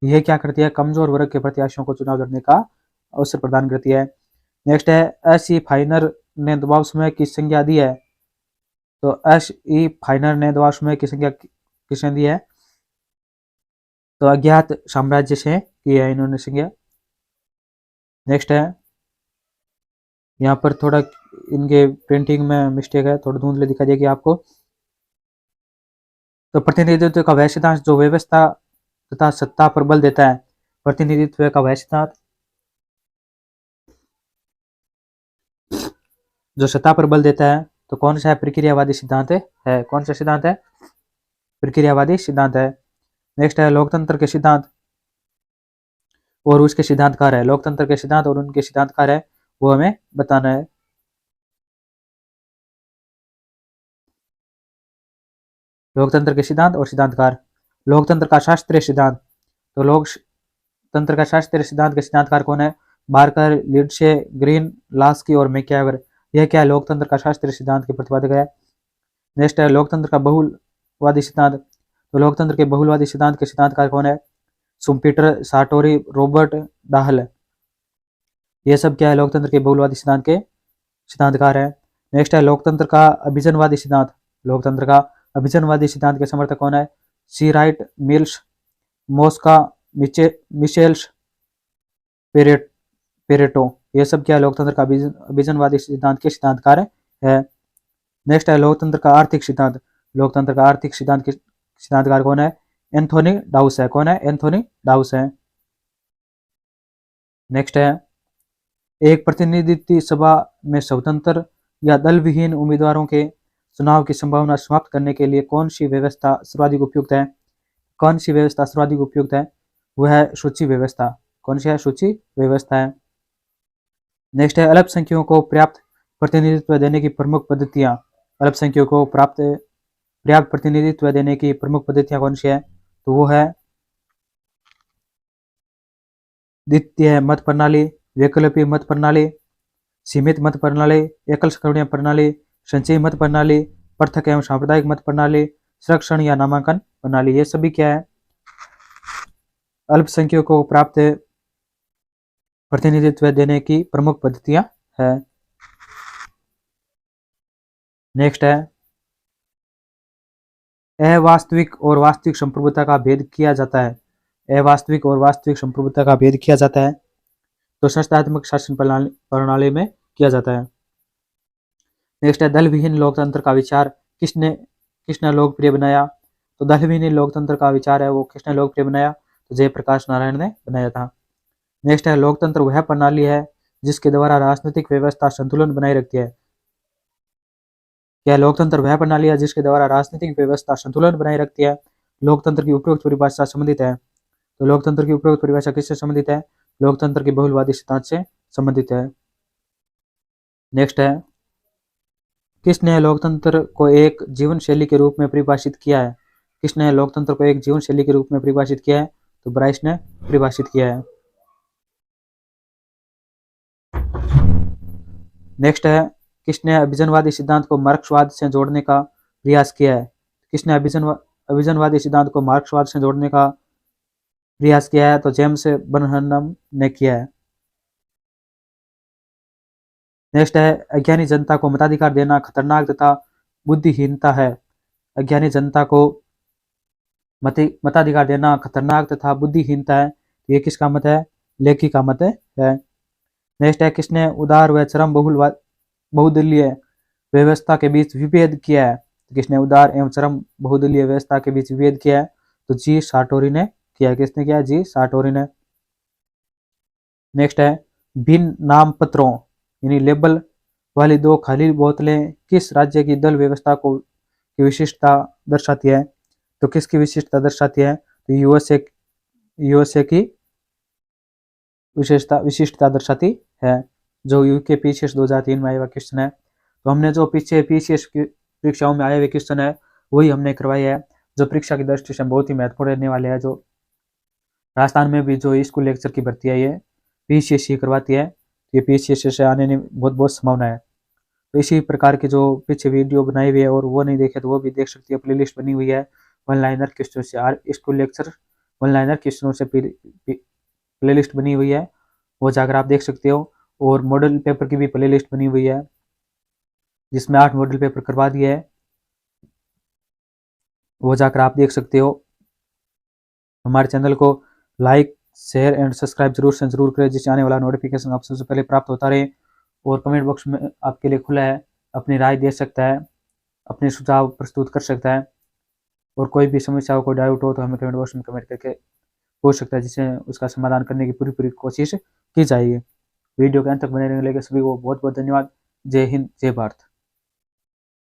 यह क्या करती है, कमजोर वर्ग के प्रत्याशियों को चुनाव लड़ने का अवसर प्रदान करती है। नेक्स्ट है एस ई फाइनर ने दबाव समय की संज्ञा दी है, तो एस ई फाइनर ने दबाव समय की संज्ञा किसने दी है, तो अज्ञात साम्राज्य से की है इन्होंने संज्ञा। नेक्स्ट है यहाँ पर थोड़ा इनके प्रिंटिंग में मिस्टेक है, थोड़ा धुंधले दिखाई देगी आपको। तो प्रतिनिधित्व का वह सिद्धांत जो व्यवस्था तथा सत्ता पर बल देता है, प्रतिनिधित्व का वह सिद्धांत जो सत्ता पर बल देता है, तो कौन सा है, प्रक्रियावादी सिद्धांत है। कौन सा सिद्धांत है, प्रक्रियावादी सिद्धांत है। नेक्स्ट है लोकतंत्र के सिद्धांत और उसके सिद्धांतकार है, लोकतंत्र के सिद्धांत और उनके सिद्धांतकार है, वो हमें बताना है। लोकतंत्र के सिद्धांत और सिद्धांतकार। लोकतंत्र का शास्त्रीय सिद्धांत, तो लोकतंत्र का शास्त्रीय सिद्धांत के सिद्धांतकार कौन है, बार्कर, लिंडसे, ग्रीन, लास्की और मैक्यावर। यह क्या है, लोकतंत्र का शास्त्रीय सिद्धांत के प्रतिपादक है। नेक्स्ट है लोकतंत्र का बहुलवादी सिद्धांत, तो लोकतंत्र के बहुलवादी सिद्धांत के सिद्धांतकार कौन है, सुम्पीटर, साटोरी, रॉबर्ट डाहल। ये सब क्या है, लोकतंत्र के बहुलवादी सिद्धांत के सिद्धांतकार है। नेक्स्ट है लोकतंत्र का अभिजनवादी सिद्धांत, लोकतंत्र का अभिजनवादी सिद्धांत के समर्थक कौन है, C Wright, Mills, Mosca, Michels, Pareto. ये सब क्या है, लोकतंत्र का अभिजनवादी सिद्धांत के सिद्धांतकार है। नेक्स्ट है लोकतंत्र का आर्थिक सिद्धांत, लोकतंत्र का आर्थिक सिद्धांत के सिद्धांतकार कौन है, एंथोनी डाउस है। कौन है, एंथोनी डाउस है। नेक्स्ट है एक प्रतिनिधि सभा में स्वतंत्र या दल विहीन उम्मीदवारों के चुनाव की संभावना समाप्त करने के लिए कौन सी व्यवस्था सर्वाधिक उपयुक्त है, कौन सी व्यवस्था सर्वाधिक उपयुक्त है, वह है सूची व्यवस्था। कौन सी है, सूची व्यवस्था है। नेक्स्ट है अल्पसंख्यकों को पर्याप्त प्रतिनिधित्व देने की प्रमुख पद्धतियां, अल्पसंख्यकों को पर्याप्त प्रतिनिधित्व देने की प्रमुख पद्धतियां कौन सी है, तो वो है द्वितीय मत प्रणाली, वैकल्पिक मत प्रणाली, सीमित मत प्रणाली, एकल संख्या प्रणाली, संचयी मत प्रणाली, पृथक एवं सांप्रदायिक मत प्रणाली, संरक्षण या नामांकन प्रणाली। ये सभी क्या है, अल्पसंख्यकों को प्राप्त प्रतिनिधित्व देने की प्रमुख पद्धतियां है। नेक्स्ट है अवास्तविक और वास्तविक संप्रभुता का भेद किया जाता है, अवास्तविक और वास्तविक संप्रभुता का भेद किया जाता है, तो संस्थात्मक शासन प्रणाली में किया जाता है। नेक्स्ट है दल विहीन लोकतंत्र का विचार किसने लोकप्रिय बनाया, तो दल विहीन लोकतंत्र का विचार है वो किसने लोकप्रिय बनाया, तो जयप्रकाश नारायण ने बनाया था। नेक्स्ट है लोकतंत्र वह प्रणाली है जिसके द्वारा राजनीतिक व्यवस्था संतुलन बनाए रखती है। क्या लोकतंत्र वह प्रणाली है जिसके द्वारा राजनीतिक व्यवस्था संतुलन बनाए रखती है? लोकतंत्र की उपरोक्त परिभाषा संबंधित है। तो लोकतंत्र की उपरोक्त परिभाषा किससे संबंधित है? लोकतंत्र के बहुलवादी सिद्धांत से संबंधित है। नेक्स्ट है किसने लोकतंत्र को एक जीवन शैली के रूप में परिभाषित किया है? किसने लोकतंत्र को एक जीवन शैली के रूप में परिभाषित किया है? तो ब्राइस ने परिभाषित किया है। नेक्स्ट है किसने अभिजनवादी सिद्धांत को मार्क्सवाद से जोड़ने का प्रयास किया है? किसने अभिजनवादी सिद्धांत को मार्क्सवाद से जोड़ने का प्रयास किया है? तो जेम्स बर्नहम ने किया है। नेक्स्ट है अज्ञानी जनता को मताधिकार देना खतरनाक तथा बुद्धिहीनता है। अज्ञानी जनता को मताधिकार देना खतरनाक तथा बुद्धिहीनता है। ये किसका मत है? लेखी का मत है। नेक्स्ट है किसने उदार व चरम बहुदलीय व्यवस्था के बीच विभेद किया है? किसने उदार एवं चरम बहुदलीय व्यवस्था के बीच विभेद किया है? तो जी सार्टोरी ने किया। किसने किया? जी सार्टोरी ने। नेक्स्ट है भिन्न नामपत्रों यानी लेबल वाली दो खाली बोतलें किस राज्य की दल व्यवस्था को की विशिष्टता दर्शाती है? तो किसकी विशिष्टता दर्शाती है? तो यूएसए की विशिष्टता दर्शाती है, जो यूके पीसीएस 2003 में आया हुआ क्वेश्चन है। तो हमने जो पीछे पीसीएस की परीक्षाओं में आए हुए क्वेश्चन है वही हमने करवाई है, जो परीक्षा की दृष्टि से बहुत ही महत्वपूर्ण रहने वाले हैं। जो राजस्थान में भी जो स्कूल लेक्चर की भर्ती है ये पीसीएस ही करवाती है, ये पीसीएस से आने में बहुत संभावना है। तो इसी प्रकार के जो पीछे वीडियो बनाई हुई है और वो नहीं देखे तो वो भी देख सकती है। प्लेलिस्ट बनी हुई है वन लाइनर क्वेश्चन से, स्कूल लेक्चर वन लाइनर क्वेश्चनों से प्लेलिस्ट बनी हुई है, वो जाकर आप देख सकते हो। और मॉडल पेपर की भी प्लेलिस्ट बनी हुई है जिसमें 8 मॉडल पेपर करवा दिए है, वो जाकर आप देख सकते हो। हमारे चैनल को लाइक शेयर एंड सब्सक्राइब जरूर करें, जिससे आने वाला नोटिफिकेशन आप सबसे पहले प्राप्त होता रहे। और कमेंट बॉक्स में आपके लिए खुला है, अपनी राय दे सकता है, अपने सुझाव प्रस्तुत कर सकता है। और कोई भी समस्या हो, कोई डाउट हो तो हमें कमेंट बॉक्स में कमेंट करके पूछ सकता है, जिससे उसका समाधान करने की पूरी कोशिश की जाएगी। वीडियो के अंत तक बने रहने के लिए सभी को बहुत बहुत धन्यवाद। जय हिंद, जय भारत।